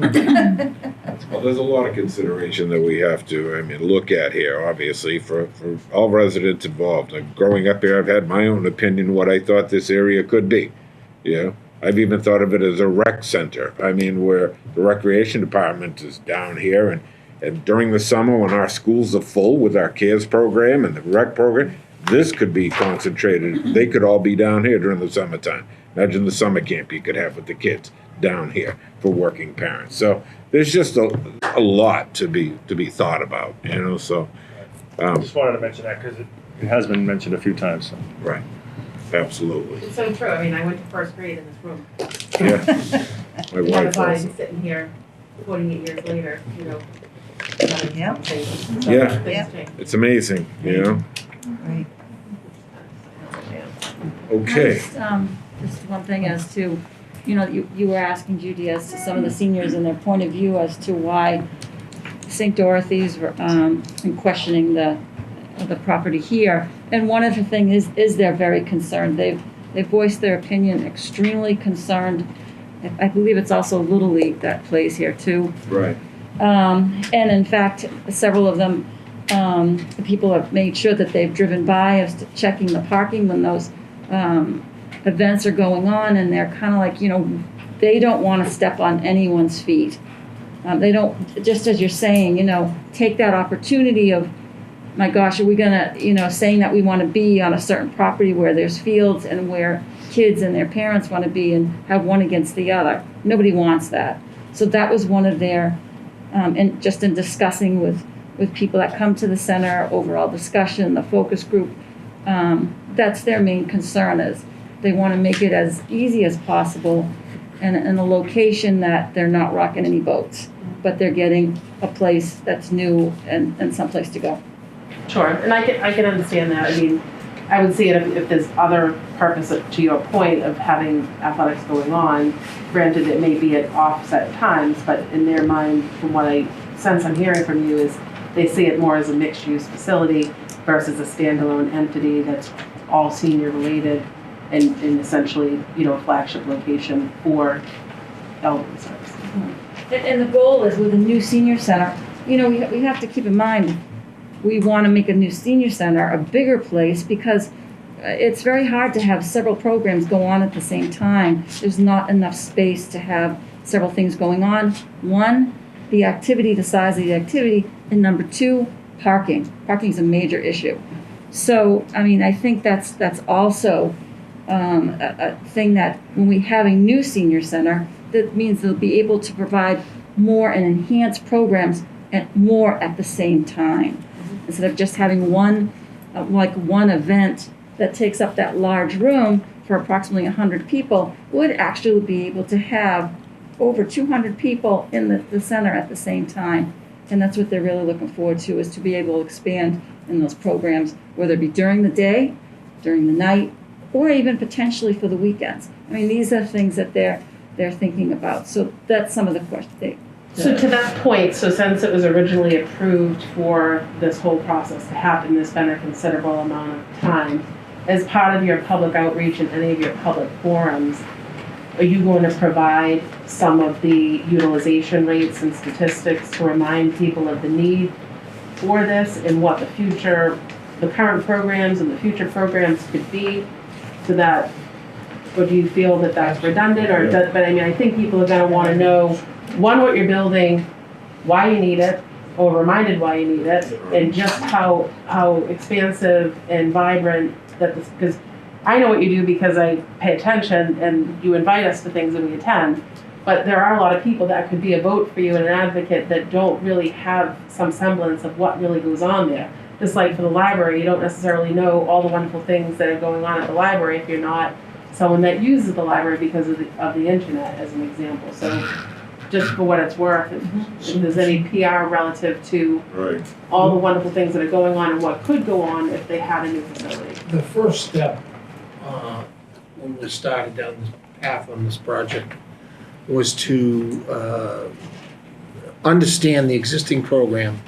well, there's a lot of consideration that we have to, look at here. Obviously, for all residents involved. Growing up here, I've had my own opinion what I thought this area could be. You know, I've even thought of it as a rec center. Where the recreation department is down here, and during the summer when our schools are full with our CARES program and the rec program, this could be concentrated. They could all be down here during the summertime. Imagine the summer camp you could have with the kids down here for working parents. So there's just a lot to be thought about, you know. So
I just wanted to mention that because it has been mentioned a few times. So.
Right, absolutely.
It's so true. I went to first grade in this room.
Yeah, my wife
I'm
also.
sitting here 48 years later, you know.
Yeah.
Yeah, it's amazing, you know.
Right.
Okay.
Just one thing as to, you were asking Judy as to some of the seniors and their point of view as to why St. Dorothy's in questioning the property here. And one of the things is they're very concerned. They've voiced their opinion, extremely concerned. I believe it's also Little League that plays here too.
Right.
And in fact, several of them, the people have made sure that they've driven by as to checking the parking when those events are going on, and they're kind of like, they don't want to step on anyone's feet. They don't, just as you're saying, take that opportunity of, my gosh, are we gonna, saying that we want to be on a certain property where there's fields and where kids and their parents want to be and have one against the other. Nobody wants that. So that was one of their, and just in discussing with people that come to the center, overall discussion, the focus group, that's their main concern is they want to make it as easy as possible and in a location that they're not rocking any boats, but they're getting a place that's new and someplace to go.
Sure, and I can understand that. I mean, I would see it if there's other purpose, to your point, of having athletics going on. Granted, it may be at offset times, but in their mind, from what I sense I'm hearing from you, is they see it more as a mixed-use facility versus a standalone entity that's all senior related and essentially, a flagship location for elderly services.
And the goal is with a new senior center, we have to keep in mind, we want to make a new senior center a bigger place because it's very hard to have several programs go on at the same time. There's not enough space to have several things going on. One, the activity, the size of the activity, and number two, parking. Parking is a major issue. So, I think that's also a thing that when we have a new senior center, that means they'll be able to provide more and enhance programs and more at the same time. Instead of just having one event that takes up that large room for approximately 100 people, would actually be able to have over 200 people in the center at the same time. And that's what they're really looking forward to, is to be able to expand in those programs, whether it be during the day, during the night, or even potentially for the weekends. These are things that they're thinking about. So that's some of the questions.
So to that point, so since it was originally approved for this whole process to happen, there's been a considerable amount of time. As part of your public outreach and any of your public forums, are you going to provide some of the utilization rates and statistics to remind people of the need for this and what the current programs and the future programs could be, so that, or do you feel that that's redundant, or but I think people are going to want to know, one, what you're building, why you need it, or reminded why you need it, and just how expansive and vibrant that this, because I know what you do because I pay attention and you invite us to things and we attend, but there are a lot of people that could be a vote for you and an advocate that don't really have some semblance of what really goes on there. Just like for the library, you don't necessarily know all the wonderful things that are going on at the library if you're not someone that uses the library because of the internet, as an example. So just for what it's worth, if there's any PR relative to all the wonderful things that are going on and what could go on if they had a new facility.
The first step when we started down this path on this project was to understand the existing program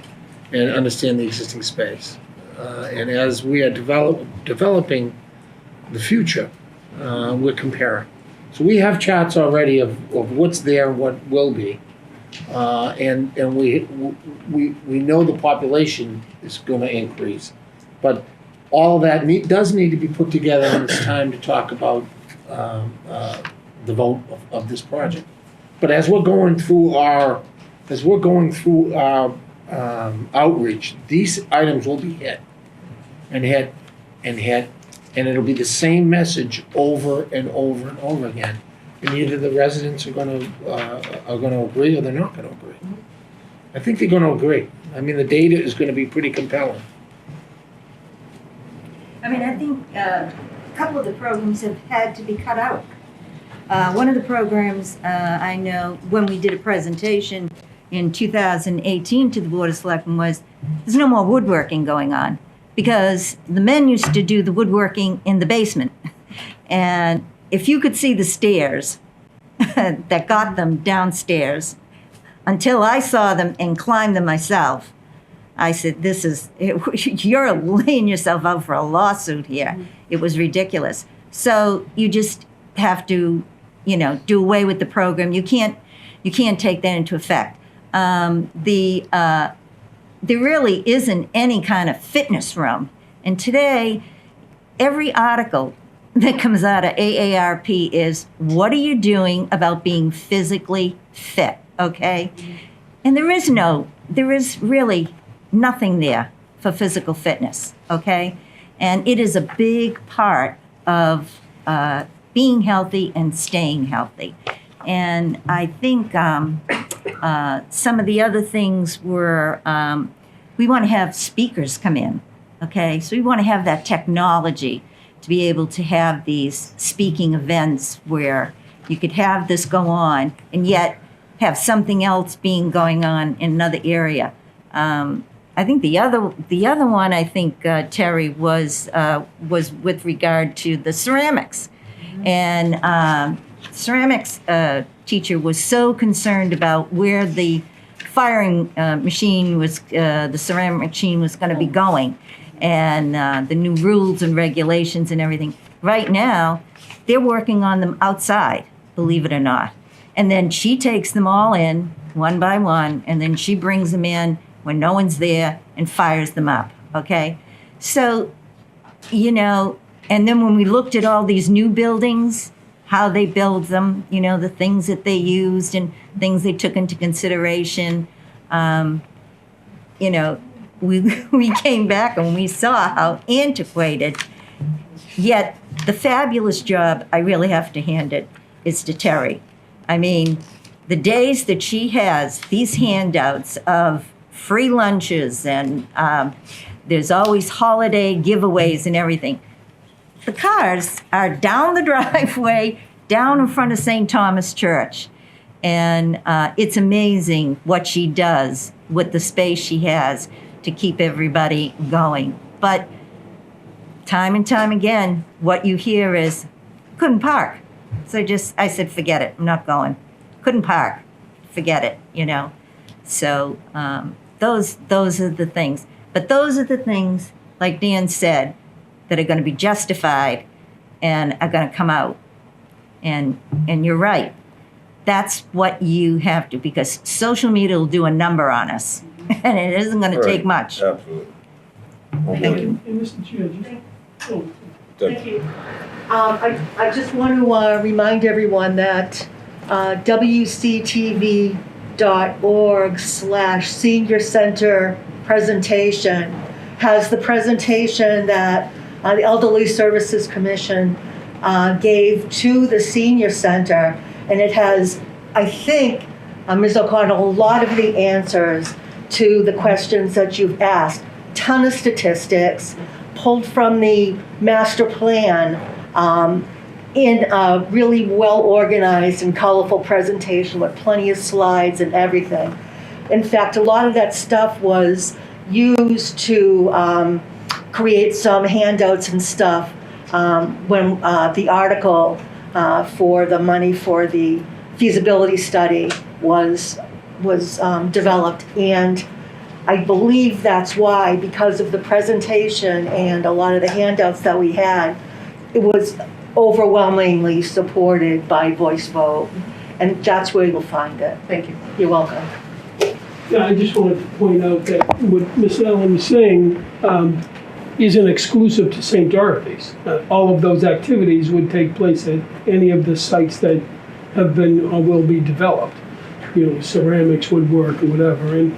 and understand the existing space. And as we are developing the future, we're comparing. So we have charts already of what's there and what will be, and we know the population is going to increase, but all that does need to be put together when it's time to talk about the vote of this project. But as we're going through our outreach, these items will be hit, and it'll be the same message over and over and over again. And either the residents are going to agree or they're not going to agree. I think they're going to agree. The data is going to be pretty compelling.
I think a couple of the programs have had to be cut out. One of the programs I know when we did a presentation in 2018 to the Board of Selectmen was there's no more woodworking going on, because the men used to do the woodworking in the basement. And if you could see the stairs that got them downstairs, until I saw them and climbed them myself, I said, you're laying yourself out for a lawsuit here. It was ridiculous. So you just have to, do away with the program. You can't take that into effect. There really isn't any kind of fitness room. And today, every article that comes out of AARP is, what are you doing about being physically fit, okay? And there is really nothing there for physical fitness, okay? And it is a big part of being healthy and staying healthy. And I think some of the other things were, we want to have speakers come in, okay? So we want to have that technology to be able to have these speaking events where you could have this go on and yet have something else going on in another area. I think the other one, I think, Terry, was with regard to the ceramics. And ceramics teacher was so concerned about where the firing machine was, the ceramic machine was going to be going, and the new rules and regulations and everything. Right now, they're working on them outside, believe it or not. And then she takes them all in, one by one, and then she brings them in when no one's there and fires them up, okay? So, and then when we looked at all these new buildings, how they build them, the things that they used and things they took into consideration, we came back and we saw how antiquated, yet the fabulous job, I really have to hand it, is to Terry. I mean, the days that she has these handouts of free lunches and there's always holiday giveaways and everything. The cars are down the driveway, down in front of St. Thomas Church. And it's amazing what she does with the space she has to keep everybody going. But time and time again, what you hear is, couldn't park. So I said, forget it, I'm not going. Couldn't park, forget it, So those are the things. But those are the things, like Dan said, that are going to be justified and are going to come out. And you're right. That's what you have to, because social media will do a number on us, and it isn't going to take much.
Absolutely.
Thank you.
Mr. Chair,
Thank you. I just want to remind everyone that wctv.org/senior center presentation has the presentation that the Elderly Services Commission gave to the senior center, and it has, I think, Ms. O'Connell, a lot of the answers to the questions that you've asked. Ton of statistics pulled from the master plan in a really well-organized and colorful presentation with plenty of slides and everything. In fact, a lot of that stuff was used to create some handouts and stuff when the article for the money for the feasibility study was developed. And I believe that's why, because of the presentation and a lot of the handouts that we had, it was overwhelmingly supported by voice vote. And that's where you'll find it.
Thank you.
You're welcome.
Yeah, I just wanted to point out that what Ms. Allen was saying isn't exclusive to St. Dorothy's. All of those activities would take place at any of the sites that have been or will be developed. Ceramics, woodwork, or whatever. And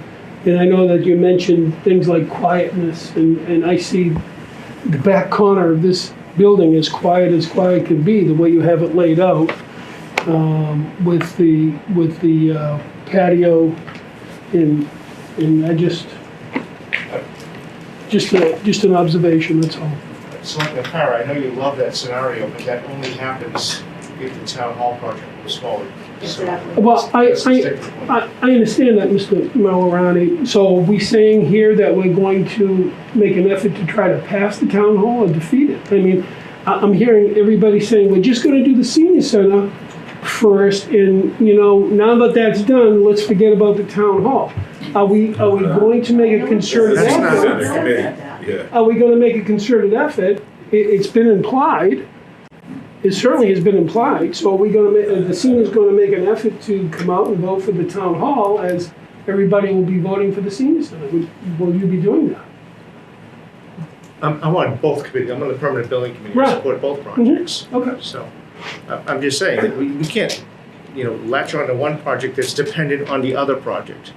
I know that you mentioned things like quietness, and I see the back corner of this building as quiet can be, the way you have it laid out, with the patio, and I just an observation, that's all.
Selectman Farrar, I know you love that scenario, but that only happens if the town hall project was forward.
Exactly.
Well, I understand that, Mr. Malorani. So are we saying here that we're going to make an effort to try to pass the town hall or defeat it? I mean, I'm hearing everybody saying we're just going to do the senior center first, and now that that's done, let's forget about the town hall. Are we going to make a concerted
That's not in the
effort?
committee, yeah.
Are we gonna make a concerted effort? It's been implied. It certainly has been implied. So are we gonna make, the senior's gonna make an effort to come out and vote for the town hall as everybody will be voting for the senior center? Will you be doing that?
I'm on both committees. I'm on the permanent building committee. I
Right.
support both projects.
Okay.
So, I'm just saying, that we can't, latch on to one project that's dependent on the other project.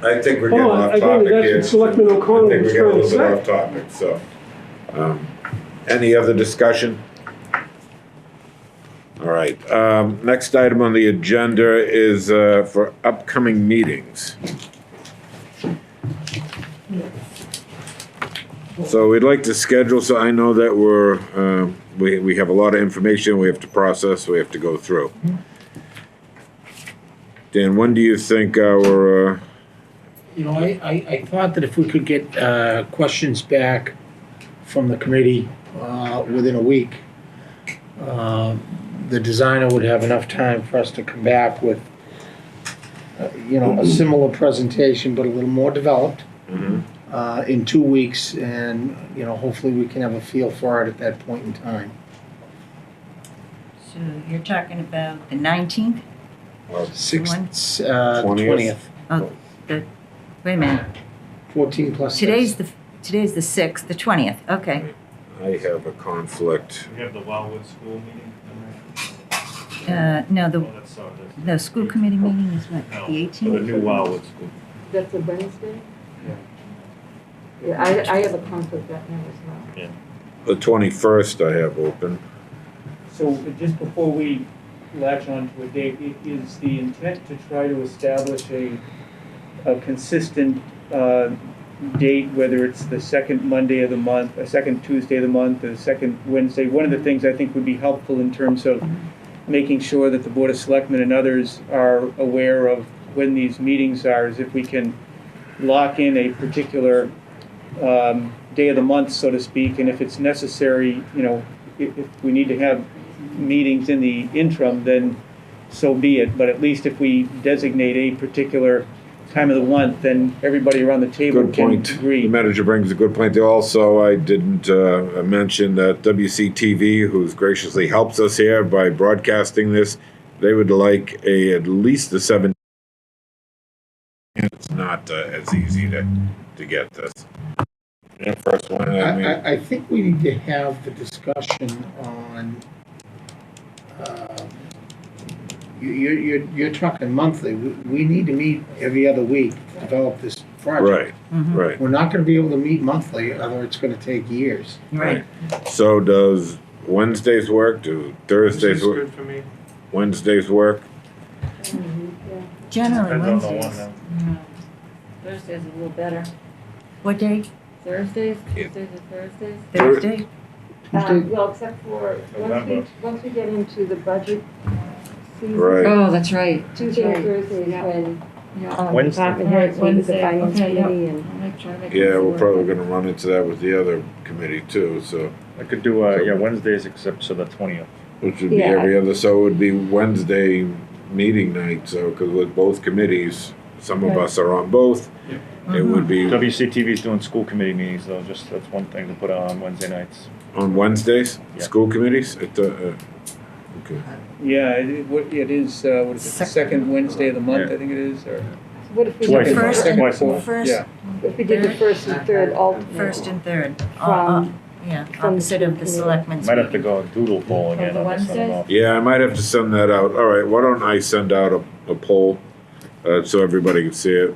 I think we're getting
Oh,
off
again,
topic
that's
here.
what Selectman O'Connor
I think
was
we're getting a
trying to
little bit
say.
off topic, so. Any other discussion? All right, next item on the agenda is for upcoming meetings. So we'd like to schedule, so I know that we have a lot of information we have to process, we have to go through. Dan, when do you think our,
I thought that if we could get questions back from the committee within a week, the designer would have enough time for us to come back with, a similar presentation, but a little more developed in 2 weeks, and, hopefully we can have a feel for it at that point in time.
So you're talking about the 19th?
20th.
Oh, wait a minute.
14 plus
Today's the 6th, the 20th, okay.
I have a conflict.
We have the Wildwood School meeting.
No, the school committee meeting is what, the 18th?
The new Wildwood School.
That's a Wednesday? Yeah, I have a conflict that night as well.
Yeah.
The 21st I have open.
So just before we latch on to a date, is the intent to try to establish a consistent date, whether it's the second Monday of the month, a second Tuesday of the month, the second Wednesday? One of the things I think would be helpful in terms of making sure that the Board of Selectmen and others are aware of when these meetings are, is if we can lock in a particular day of the month, so to speak, and if it's necessary, if we need to have meetings in the interim, then so be it. But at least if we designate a particular time of the month, then everybody around the table
Good
can
point.
agree.
The manager brings a good point. Also, I didn't mention that WCTV, who's graciously helps us here by broadcasting this, they would like at least the 7. It's not as easy to get this. And first one,
I think we need to have the discussion on, you're talking monthly. We need to meet every other week to develop this project.
Right.
We're not gonna be able to meet monthly, otherwise it's gonna take years.
Right.
So does Wednesdays work? Do Thursdays work?
Good for me.
Wednesdays work?
Generally
Depends on the
Wednesdays.
one now.
Thursday's a little better.
What day?
Thursdays, Tuesdays and Thursdays?
Thursday?
Well, except for, once we get into the budget season.
Right.
Oh, that's right.
Tuesday and
That's right.
Thursdays
Yeah.
when
Wednesday.
department heads meet with the
Wednesday,
finance
okay, yeah.
committee and.
I'll make sure I make
Yeah,
it
we're
work.
probably gonna run into that with the other committee too, so,
I could do, Wednesdays except to the 20th.
which would be
Yeah.
every other, so it would be Wednesday meeting night, so, because with both committees, some of
Right.
us are on both, it would be
WCTV's doing school committee meetings though, just, that's one thing to put on Wednesday nights.
on Wednesdays,
Yeah.
school committees, okay.
Yeah, it is, what is it, the second Wednesday of the month,
Yeah.
I think it is, or?
What if we
Twice
did
a
the
month.
first,
Twice a month.
First,
Yeah.
if we did the first and third alternate?
first and third.
From-
Yeah,
from
opposite of the
the-
selectmen's
Might have to
meeting.
go doodle poll again
the
on this. I don't know.
Wednesdays?
Yeah, I might have to send that out, all right, why don't I send out a poll, so everybody can see it?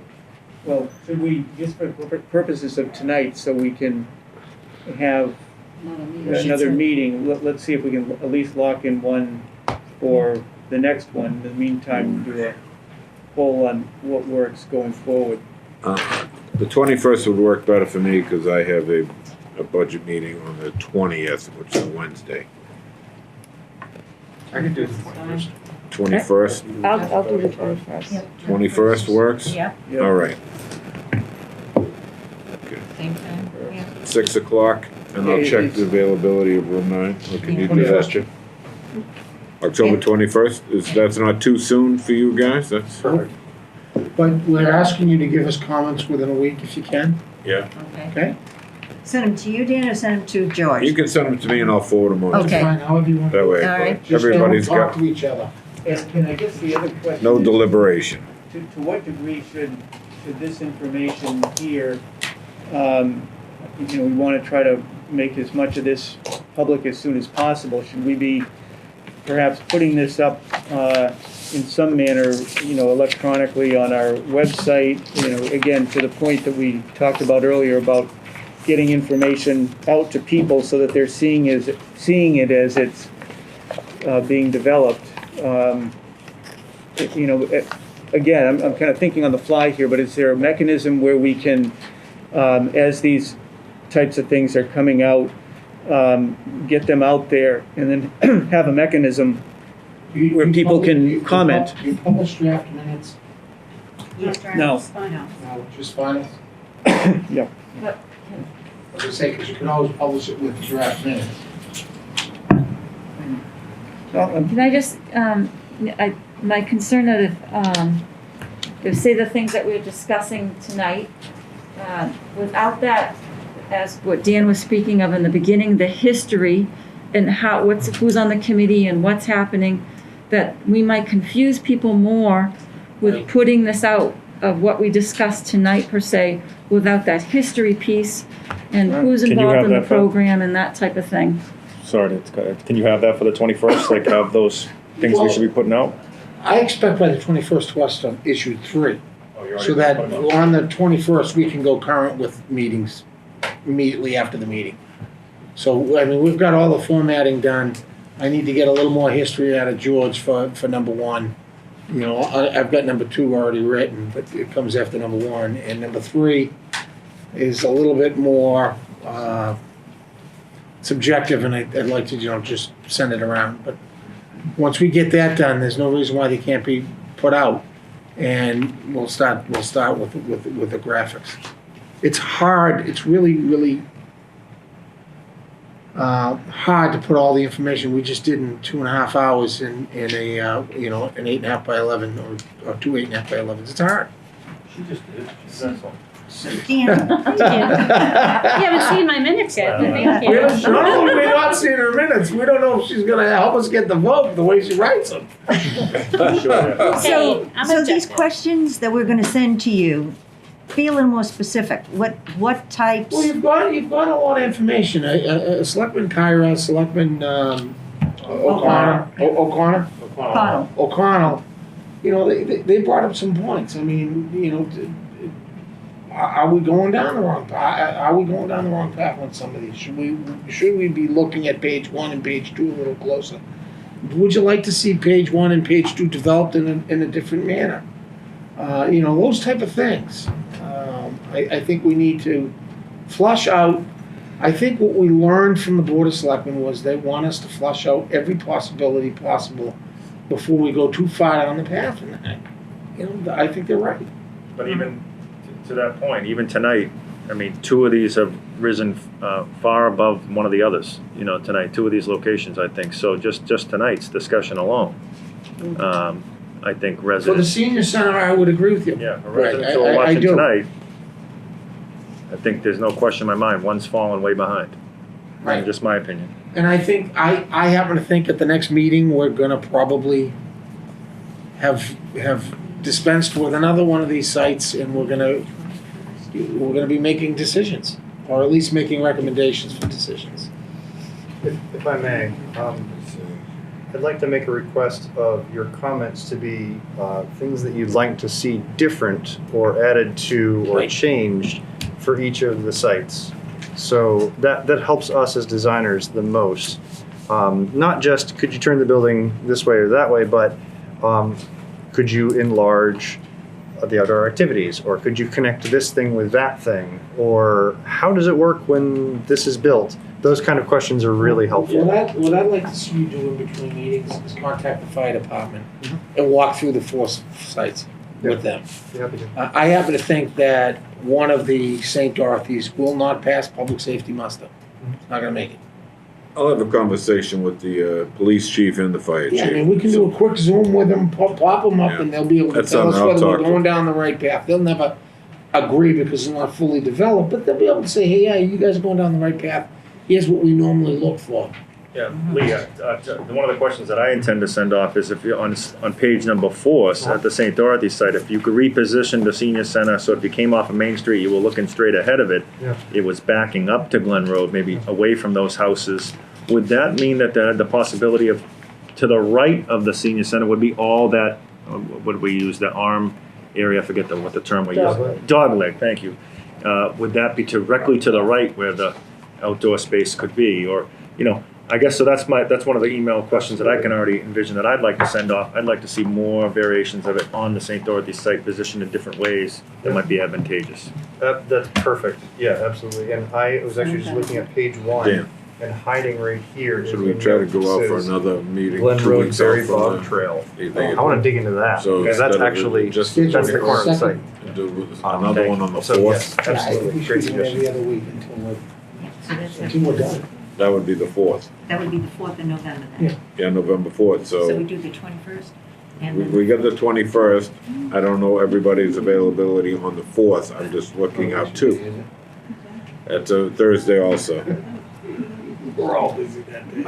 Well, should we, just for purposes of tonight, so we can have another meeting, let's see if we can at least lock in one for the next one. In the meantime, do a poll on what works going forward.
The 21st would work better for me, because I have a budget meeting on the 20th, which is Wednesday.
I can do the 21st.
21st?
I'll do the 21st.
21st works?
Yep,
All right,
same time, yeah.
6 o'clock, and I'll
Yeah,
check
it's-
the availability of room 9. Or can you do that, Chip? October 21st, that's not too soon for you guys? That's
Perfect.
But we're asking you to give us comments within a week if you can,
Yeah.
okay?
Send them to you, Dan, or send them to George?
You can send them to me and I'll forward them on.
Okay.
Fine, however you want.
That way,
All right.
Just don't
everybody's
talk
got
to each other.
And I guess the other question.
no
is,
deliberation.
To what degree should this information here, we want to try to make as much of this public as soon as possible. Should we be perhaps putting this up in some manner, electronically on our website, again, to the point that we talked about earlier about getting information out to people so that they're seeing it as it's being developed. Again, I'm kind of thinking on the fly here, but is there a mechanism where we can, as these types of things are coming out, get them out there and then have a mechanism where people can comment?
You publish draft minutes?
No.
No, just finals?
Yeah.
But
I was gonna say, because you can always publish it with draft minutes.
can I just, my concern that if say the things that we're discussing tonight, without that, as what Dan was speaking of in the beginning, the history and who's on the committee and what's happening, that we might confuse people more with putting this out of what we discussed tonight per se, without that history piece and who's
Can you
involved
have
in the
that, Phil?
program and that type of thing.
Sorry, can you have that for the 21st? Like have those things we should be putting out?
I expect by the 21st to us to issue 3.
Oh,
So that on the 21st, we can go current with meetings immediately after the meeting. So, I mean, we've got all the formatting done. I need to get a little more history out of George for number 1. I've got number 2 already written, but it comes after number 1. And number 3 is a little bit more subjective, and I'd like to, just send it around. But once we get that done, there's no reason why they can't be put out. And we'll start with the graphics. It's hard. It's really, really hard to put all the information we just did in 2.5 hours in an 8.5 by 11 or 2 8.5 by 11s. It's hard.
She just did. Successful.
Dan,
You haven't seen my minutes yet, but thank you.
We're not seeing her minutes. We don't know if she's going to help us get the vote the way she writes them.
So,
I'm
so these
objective.
questions that we're gonna send to you, be a little more specific. What types?
Well, you've got a lot of information. Selectman Kyra, Selectman O'Connell. They brought up some points. I mean, are we going down the wrong path? Are we going down the wrong path on some of these? Should we be looking at page 1 and page 2 a little closer? Would you like to see page 1 and page 2 developed in a different manner? Those type of things. I think we need to flush out. I think what we learned from the Board of Selectmen was they want us to flush out every possibility possible before we go too far down the path. And I think they're right.
But even to that point, even tonight, I mean, 2 of these have risen far above one of the others, tonight, 2 of these locations, I think. So just tonight's discussion alone, I think
For the
residents.
senior center, I would agree with you.
Yeah, for
Right,
residents who are
I
watching
do.
tonight, I think there's no question in my mind, one's falling way behind.
Right.
Just my opinion.
And I think, I happen to think at the next meeting, we're gonna probably have dispensed with another one of these sites, and we're gonna be making decisions, or at least making recommendations for decisions.
If I may, I'd like to make a request of your comments to be things that you'd like to see different or added to or changed for each of the sites. So that helps us as designers the most. Not just could you turn the building this way or that way, but could you enlarge the outdoor activities, or could you connect this thing with that thing, or how does it work when this is built? Those kind of questions are really helpful.
What I'd like to see you do in between meetings is contact the fire department and walk through the 4 sites with them. I happen to think that one of the St. Dorothy's will not pass public safety muster. It's not gonna make it.
I'll have a conversation with the police chief and the fire chief.
Yeah, I mean, we can do a quick Zoom with them, pop them up, and they'll be able to
That's
tell us
something I'll
whether we're
talk to
going down the right path. They'll never agree because it's not fully developed, but they'll be able to say, hey, yeah, you guys are going down the right path. Here's what we normally look for.
Yeah, Lee, one of the questions that I intend to send off is if you're on page number 4 at the St. Dorothys site, if you could reposition the senior center, so if you came off of Main Street, you were looking straight ahead of it, it was backing up to Glen Road, maybe away from those houses. Would that mean that the possibility of, to the right of the senior center would be all that, what do we use, the arm area, I forget what the term we use. Dogleg, thank you. Would that be directly to the right where the outdoor space could be? Or, I guess, so that's one of the email questions that I can already envision that I'd like to send off. I'd like to see more variations of it on the St. Dorothys site, positioned in different ways that might be advantageous.
That's perfect. Yeah, absolutely. And I was actually just looking at page 1
Dan.
and hiding right here.
Should we try to go out for another meeting?
Glen
2
Road
weeks
Berry
out from
Bog
the-
Trail.
You think
I want to dig into that.
So
because that's
instead of
actually
just
that's the corner of the site.
do another one on the
So,
4th?
yes, absolutely.
We
Great
should do it every
suggestion.
other week until we're done.
That would be the 4th.
That would be the 4th of November then.
Yeah, November 4th,
So we do the 21st? And then
we got the 21st. I don't know everybody's availability on the 4th. I'm just looking up too. That's a Thursday also.
We're all busy that day.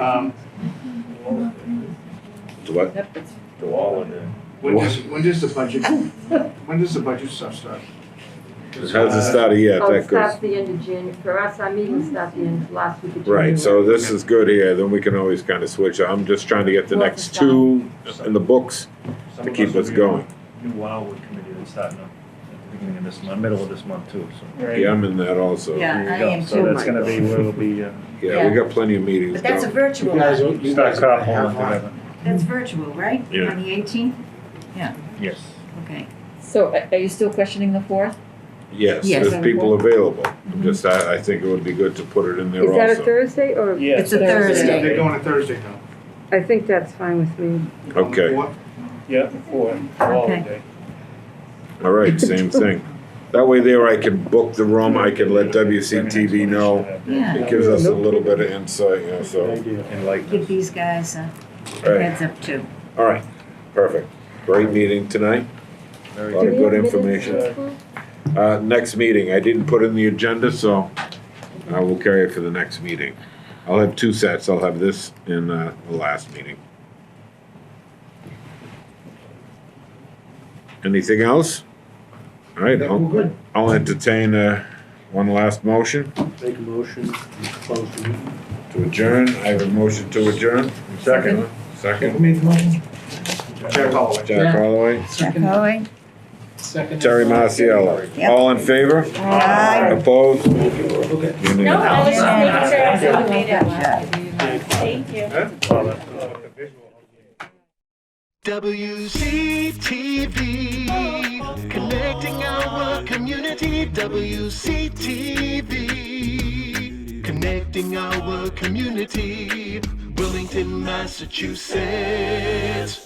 What?
Go all in there.
When does the budget stuff start?
It hasn't started yet.
Oh, it
That
starts
goes.
the end of January. For us, our meetings start the end, last week of January.
Right, so this is good here, then we can always kind of switch. I'm just trying to get the next 2 in the books to keep us going.
New Wildwood Committee that's starting up at the beginning of this month, middle of this month too. So.
Yeah, I'm in that also.
Yeah,
There you
I
go.
am
So
too.
that's going to be where we'll be.
Yeah, we got plenty of meetings
But that's a
going.
virtual
You guys,
one.
you
Start
guys
carpooling
have
together.
That's virtual, right?
Yeah.
On the 18th? Yeah,
Yes.
okay.
So are you still questioning the 4th?
Yes,
Yes.
there's people available. Just, I think it would be good to put it in there
Is that a
also.
Thursday or?
Yeah.
It's a Thursday.
They're going to Thursday now.
I think that's fine with me.
Okay,
Yeah, 4th.
Okay.
all right, same thing. That way there I can book the room, I can let WCTV know.
Yeah.
It gives us a little bit of insight, so.
And like
Give these guys a
Right.
heads up too.
All right, perfect. Great meeting tonight. A lot of good information. Next meeting, I didn't put in the agenda, so I will carry it for the next meeting. I'll have 2 sets. I'll have this in the last meeting. Anything else? All right, I'll entertain one last motion
Make a motion, close the meeting.
to adjourn. I have a motion to adjourn.
Second.
Who
Second.
made the motion?
Jack Holloway.
Jack Holloway.
Jack Holloway?
Second.
Terry Marciello.
Yep.
All in favor?
Aye.
Opposed?
Okay.
Unanimous.
Thank you.
WCTV, connecting our community. WCTV, connecting our community. Wilmington, Massachusetts.